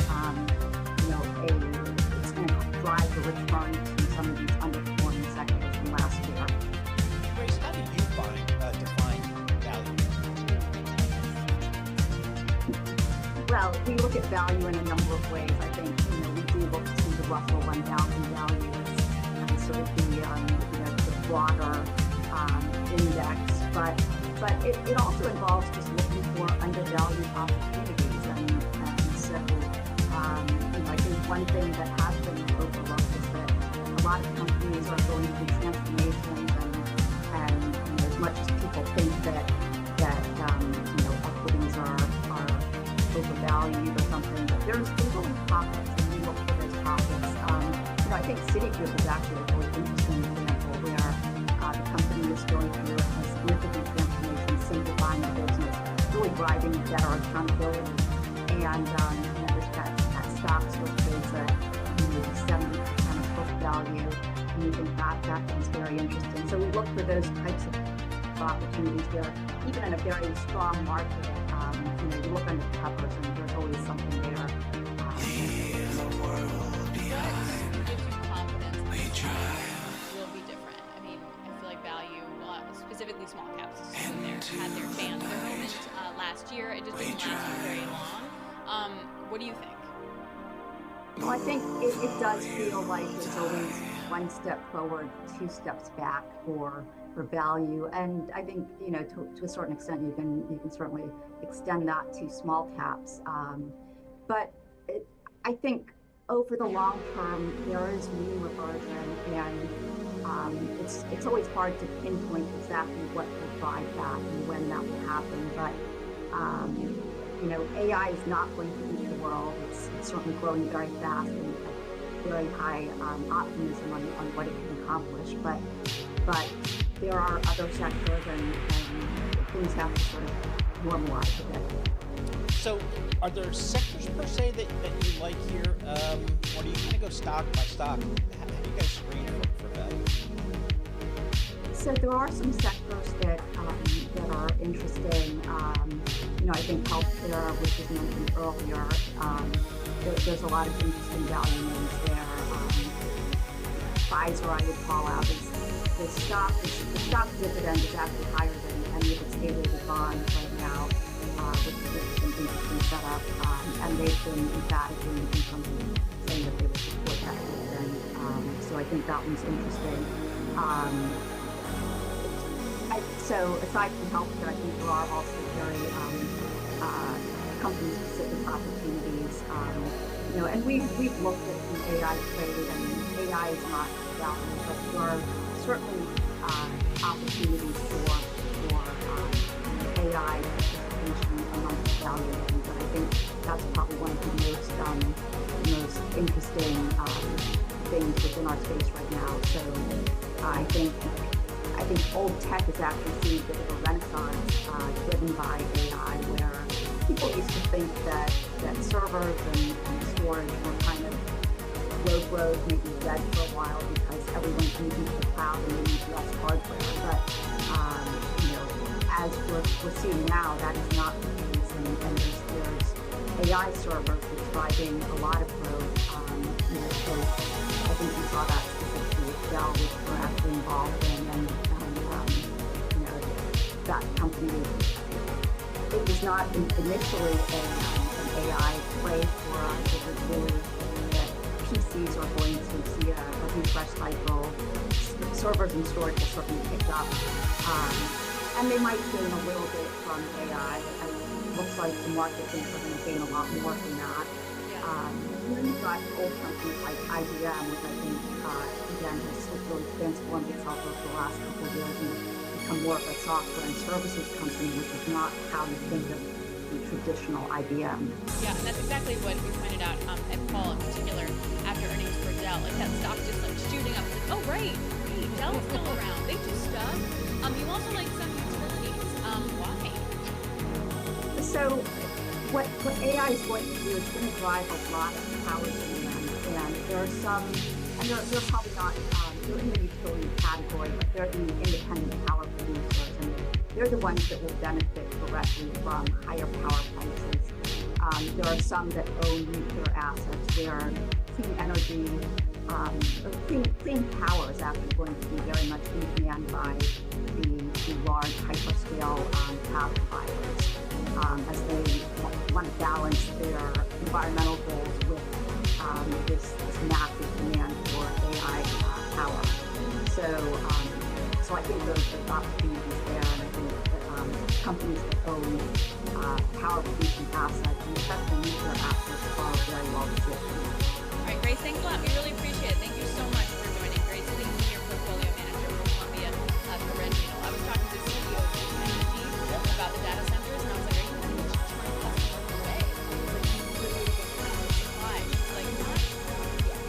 Speaker 17: it's going to drive the return to some of these underperforming sectors from last year.
Speaker 15: Grace, how do you define value?
Speaker 17: Well, we look at value in a number of ways. I think we do look to the Russell 1000 value as sort of the broader index, but it also involves just looking for undervalued opportunities, and so I think one thing that has been overlooked is that a lot of companies are going through transformations, and as much as people think that equities are overvalued or something, but there's only pockets, and we look for those pockets. I think Citigroup is actually a really interesting example where the company is going through a significant transformation, simplifying the business, really driving better accountability, and that stock sort of trades at 70% of book value, and we think that is very interesting. So we look for those types of opportunities where even in a very strong market, you look under the covers and there's always something there.
Speaker 2: Will be different. I mean, I feel like value, specifically small caps, had their chance, their moment last year. It just didn't last for very long. What do you think?
Speaker 17: Well, I think it does feel like there's always one step forward, two steps back for value, and I think to a certain extent you can certainly extend that to small caps. But I think over the long term there is mean reversion, and it's always hard to pinpoint exactly what will drive that and when that will happen. But AI is not going to eat the world. It's certainly growing very fast, and we have very high optimism on what it can accomplish. But there are other sectors, and things have to sort of normalize a bit.
Speaker 15: So, are there sectors per se that you like here, or do you kind of go stock by stock? How do you guys screen for value?
Speaker 17: So there are some sectors that are interesting. I think healthcare, which was mentioned earlier, there's a lot of interesting value names there. Pfizer, I would call out, is the stock dividend is actually higher than any of its A-rated bonds right now, which is an interesting setup. And they've been emphatic in terms of saying that they will support that dividend. So I think that one's interesting. So aside from healthcare, I think there are also very company-specific opportunities. and we've looked at the AI trade, and AI is not value, but there are certainly opportunities for AI participation amongst value. But I think that's probably one of the most interesting things within our space right now. So I think old tech is actually seeing a bit of a renaissance driven by AI, where people used to think that servers and storage were kind of road, maybe dead for a while because everyone's moving to the cloud and they need less hardware. But as we're seeing now, that is not the case, and there's AI servers that's driving a lot of growth. So I think we saw that specifically with Dell, which we're actually involved in, and that company. It was not initially an AI play for us. It was really that PCs are going to see a refresh cycle. Servers and storage will certainly pick up. And they might gain a little bit from AI. It looks like the market thinks they're going to gain a lot more from that. Then you've got old companies like IBM, which I think, again, has really transformed itself over the last couple of years and become more of a software and services company, which is not how you think of the traditional IBM.
Speaker 2: Yeah, and that's exactly what we pointed out at Paul in particular after earnings for Dell. Like that stock just like shooting up. Like, oh right, Dell's still around. They do stuff. You also like some utilities. Why?
Speaker 17: So what AI is going to do is going to drive a lot of power demand, and there are some, and they're probably not, they're in the utility category, but they're the independent power producers, and they're the ones that will benefit directly from higher power prices. There are some that own nuclear assets. There are clean energy, clean power is actually going to be very much in demand by the large hyperscale cloud providers as they want to balance their environmental goals with this massive demand for AI power. So I think there's opportunities there, and I think that companies that own power producing assets, and especially nuclear assets, are very well positioned.
Speaker 2: All right, Grace, thanks a lot. We really appreciate it. Thank you so much for joining. Grace Lee, Senior Portfolio Manager for Columbia Threadneedle. I was talking to the CEO of Duke Energy about the data centers, and I was like, are you going to just turn customers away? It's like, you literally don't have the supply. It's like, not yet.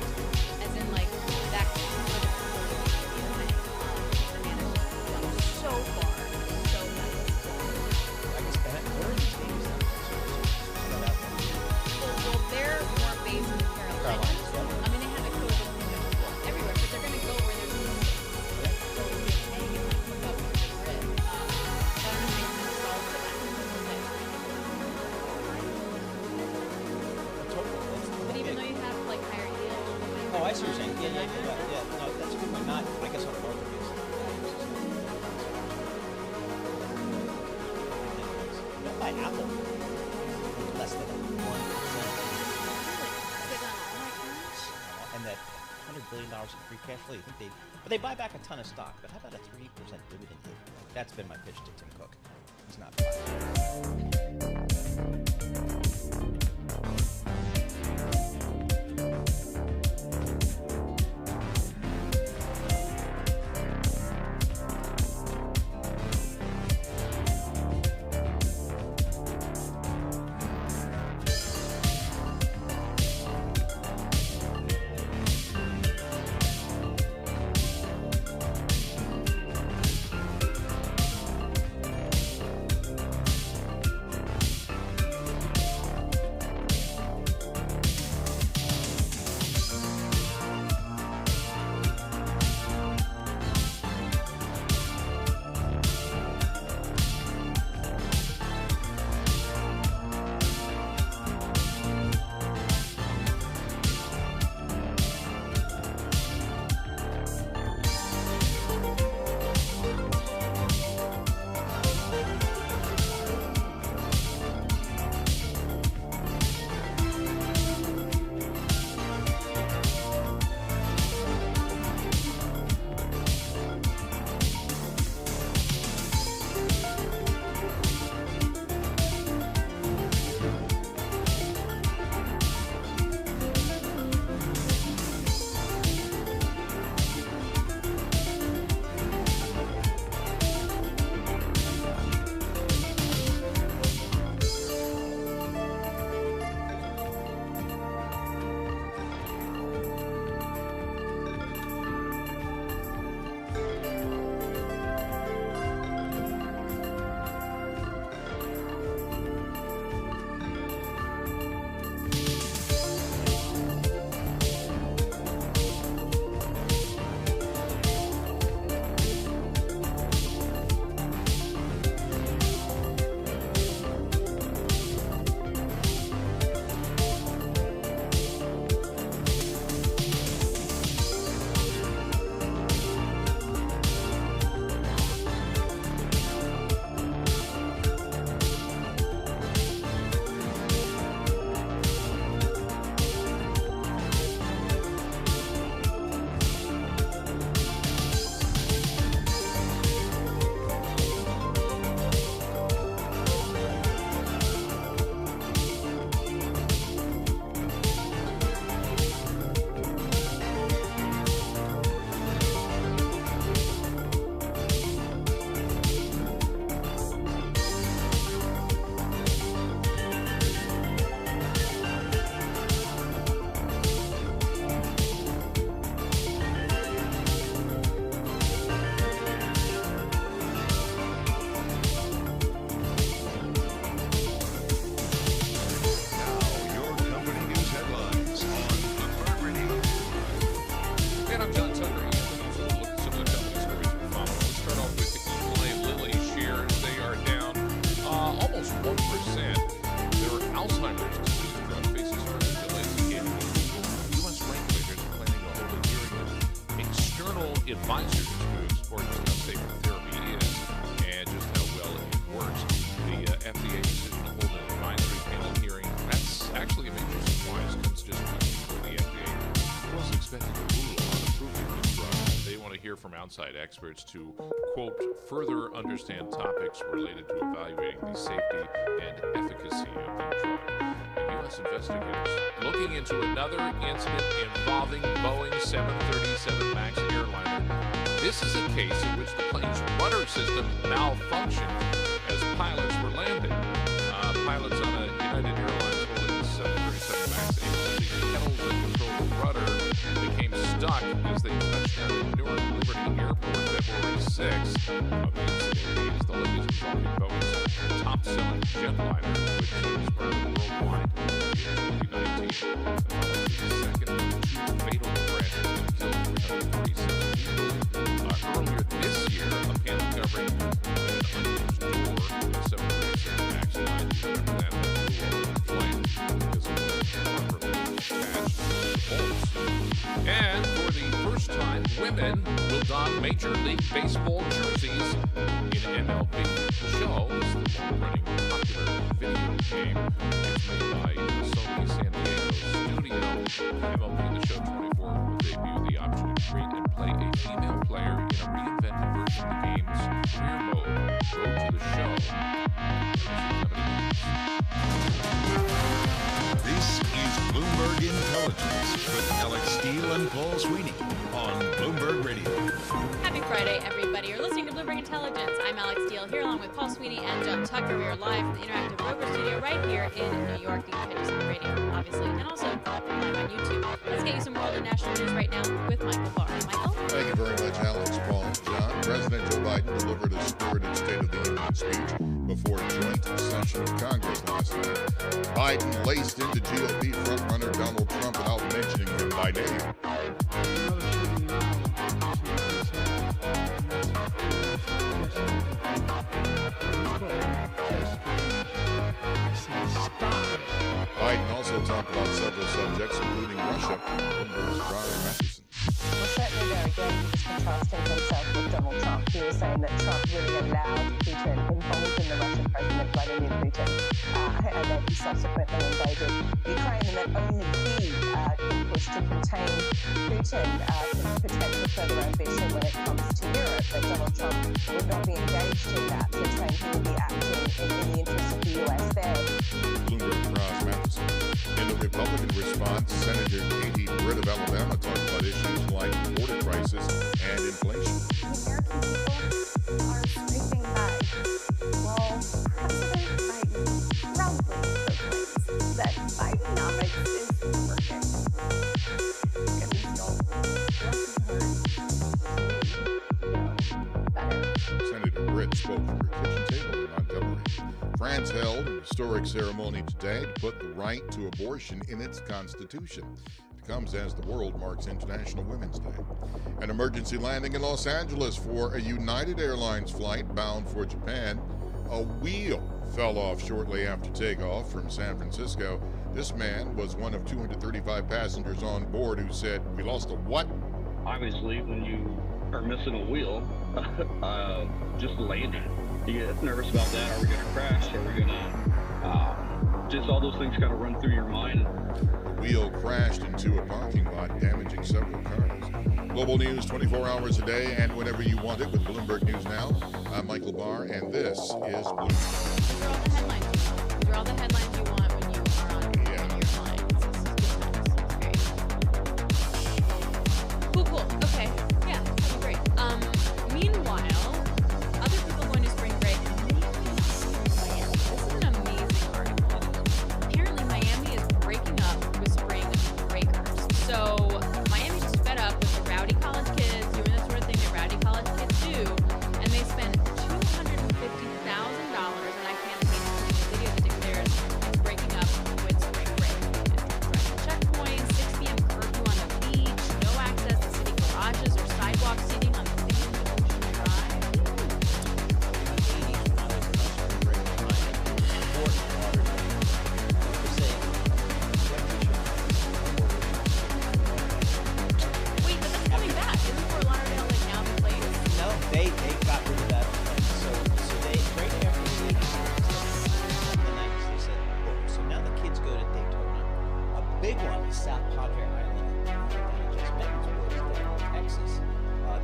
Speaker 2: As in, like, that for the portfolio the manager has gone so far, so fast.
Speaker 15: I guess where are these data centers?
Speaker 2: Well, they're more based in the Carolinas. I mean, they have a code everywhere, but they're going to go where there's no space. So you're paying it to hook up to the grid. I don't know how you can solve for that. But even though you have like higher yield.
Speaker 15: Oh, I see what you're saying. Yeah. No, that's a good one. Not, I guess, on a market basis. Don't buy Apple. Less than 1%. And that $100 billion in free cash flow, you think they buy back a ton of stock, but how about a 3% dividend yield? That's been my pitch to Tim Cook. He's not
Speaker 8: And I'm John Tucker. So we'll look at some of the company stories we follow. Let's start off with the Eli Lilly shares. They are down almost 1%. Their Alzheimer's disease drug faces further delays in U.S. regulators are planning to hold a hearing with external advisors to explore just how safe the therapy is and just how well it works. The FDA decision to hold an advisory panel hearing, that's actually a major surprise. Comes just months before the FDA was expected to rule on approving this drug. They want to hear from outside experts to, quote, further understand topics related to evaluating the safety and efficacy of the drug. And U.S. investigators looking into another incident involving Boeing 737 MAX airliner. This is a case in which the plane's rudder system malfunctioned as pilots were landing. Pilots on a United Airlines holding 737 MAX 8 kettles that control the rudder became stuck as they touched down at Newark Liberty Airport February 6th. The incident is the latest involving Boeing's top-selling jetliner, which was burned worldwide in 2019. The second of two fatal crashes that killed 336 people. Earlier this year, a panel covering an unused door in the 737 MAX 9 remember that flew over the plane because it wasn't properly attached to the bolts. And for the first time, women will don Major League Baseball jerseys in MLB. The show is the long-running popular video game. It's made by Sony San Diego Studio. MLB The Show 24 will debut the option to create and play a female player in a reinvented version of the game's career mode. Go to the show.
Speaker 24: This is Bloomberg Intelligence with Alex Steele and Paul Sweeney on Bloomberg Radio.
Speaker 2: Happy Friday, everybody. You're listening to Bloomberg Intelligence. I'm Alex Steele here along with Paul Sweeney and John Tucker. We are live from the Interactive Broker Studio right here in New York. You can catch us on the radio, obviously, and also live on YouTube. Let's get you some world and national news right now with Michael Barr. Michael?
Speaker 6: Thank you very much, Alex, Paul, John. President Joe Biden delivered a spirited State of the Union speech before a joint session of Congress last night. Biden laced into GOP frontrunner Donald Trump without mentioning him by name. Biden also talked about several subjects, including Russia. Bloomberg's Brian Matheson.
Speaker 4: Well, certainly there again, he was contrasting himself with Donald Trump. He was saying that Trump really allowed Putin involved in the Russian President Vladimir Putin, and that he subsequently invaded Ukraine, and that only he can push to contain Putin, can protect further ambition when it comes to Europe, that Donald Trump would not be engaged in that, so saying he would be acting in the interest of the U.S. there.
Speaker 6: Bloomberg's Brian Matheson. In the Republican response, Senator Katie Britt of Alabama talked about issues like border crisis and inflation.
Speaker 17: The American people are striking back. Well, President Biden proudly proclaims that Bidenomics is working. And still better.
Speaker 6: Senator Britt spoke from her kitchen table in Montgomery. France held a historic ceremony today to put the right to abortion in its constitution. It comes as the world marks International Women's Day. An emergency landing in Los Angeles for a United Airlines flight bound for Japan. A wheel fell off shortly after takeoff from San Francisco. This man was one of 235 passengers on board who said, "We lost a what?"
Speaker 5: Obviously, when you are missing a wheel, just landing, you get nervous about that. Are we going to crash? Are we going to... just all those things kind of run through your mind.
Speaker 6: The wheel crashed into a parking lot, damaging several cars. Global news 24 hours a day and whenever you want it with Bloomberg News Now. I'm Michael Barr, and this is Bloomberg.
Speaker 2: These are all the headlines you want when you are on when you're flying. This is cool. Okay. Yeah, that'd be great. Meanwhile, other people going to spring break. Miami. This is an amazing article. Apparently, Miami is breaking up with spring breakers. So Miami's just fed up with the rowdy college kids doing the sort of thing that rowdy college kids do, and they spend $250,000 on a campaign to create a video that declares breaking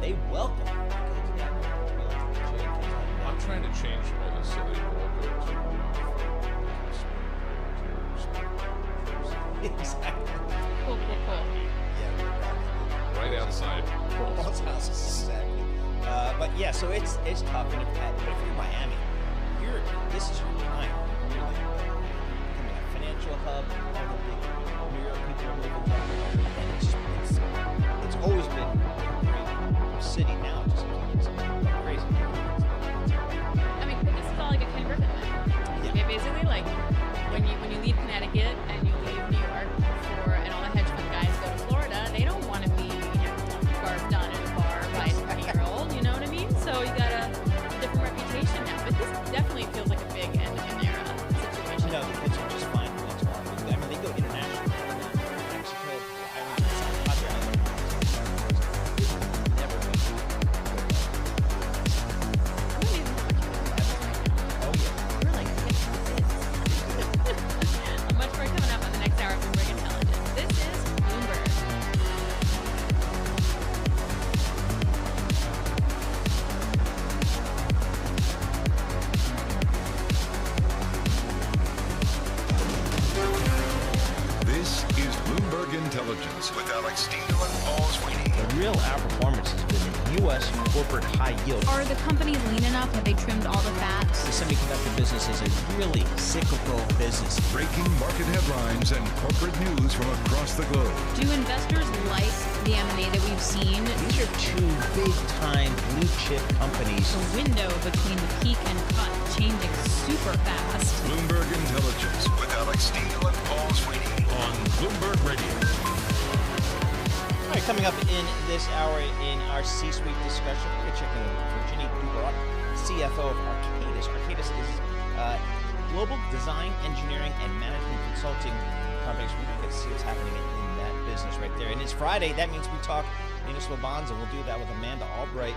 Speaker 15: they welcome
Speaker 8: I'm trying to change all this so they all go to
Speaker 15: exactly.
Speaker 2: Cool.
Speaker 15: Yeah,
Speaker 8: right outside
Speaker 15: Paul's house. Exactly. But yeah, so it's tough. And but if you're Miami, this is your time. You're like becoming a financial hub. All the big New York people are moving there, and it's always been a great city. Now it just it's crazy.
Speaker 2: I mean, but this is all like a Ken Griffin thing. Yeah. Basically, like when you leave Connecticut and you leave New York and all the hedge fund guys go to Florida, they don't want to be carved done at a bar by a 20-year-old. You know what I mean? So you got a different reputation now. But this definitely feels like a big end of an era situation.
Speaker 15: No, the kids are just fine. I mean, they go international. Mexico, Ireland, South Padre Island. Never been.
Speaker 2: We're like, much more coming up on the next hour of Bloomberg Intelligence. This is Bloomberg.
Speaker 24: This is Bloomberg Intelligence with Alex Steele and Paul Sweeney.
Speaker 15: The real outperformance has been U.S. corporate high yield.
Speaker 7: Are the companies lean enough? Have they trimmed all the fat?
Speaker 15: The semiconductor business is a really cyclical business.
Speaker 24: Breaking market headlines and corporate news from across the globe.
Speaker 7: Do investors like the M&A that we've seen?
Speaker 15: These are two big-time blue-chip companies.
Speaker 7: The window between the peak and cut changing super fast.
Speaker 24: Bloomberg Intelligence with Alex Steele and Paul Sweeney on Bloomberg Radio.
Speaker 15: All right, coming up in this hour in our C-suite discussion, we're going to check in with Virginie Dubois, CFO of Arcadis. Arcadis is global design, engineering, and management consulting companies. We're going to see what's happening in that business right there. And it's Friday. That means we talk municipal bonds, and we'll do that with Amanda Albright.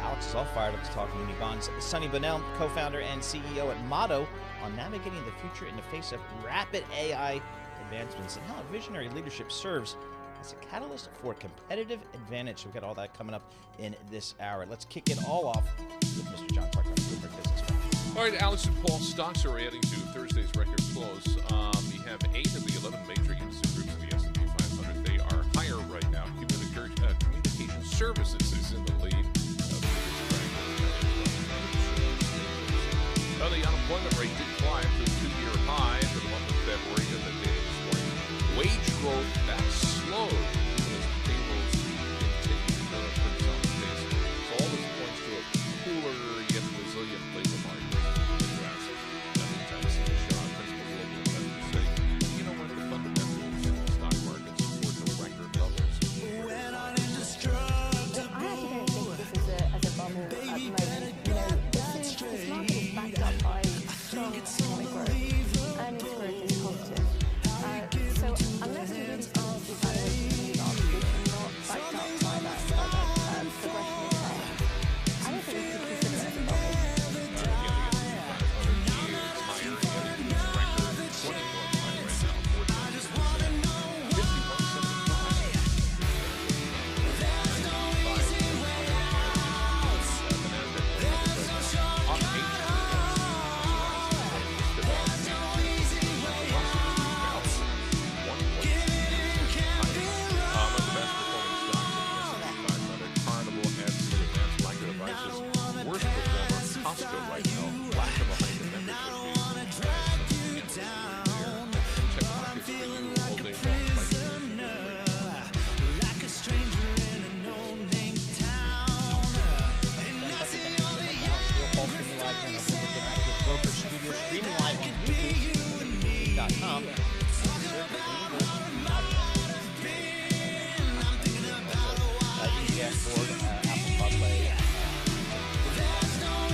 Speaker 15: Alex is all fired up to talk muni bonds. Sunny Bunnell, co-founder and CEO at Motto, on navigating the future in the face of rapid AI advancements and how visionary leadership serves as a catalyst for competitive advantage. So we've got all that coming up in this hour. Let's kick it all off with Mr. John Clark on Bloomberg Business Flash.
Speaker 8: All right, Alex and Paul, stocks are adding to Thursday's record close. We have 8 of the 11 major industry groups in the S&P 500. They are higher right now. Communication services is in the lead. The unemployment rate did climb to a 2-year high for the month of February and the day this morning. Wage growth that slowed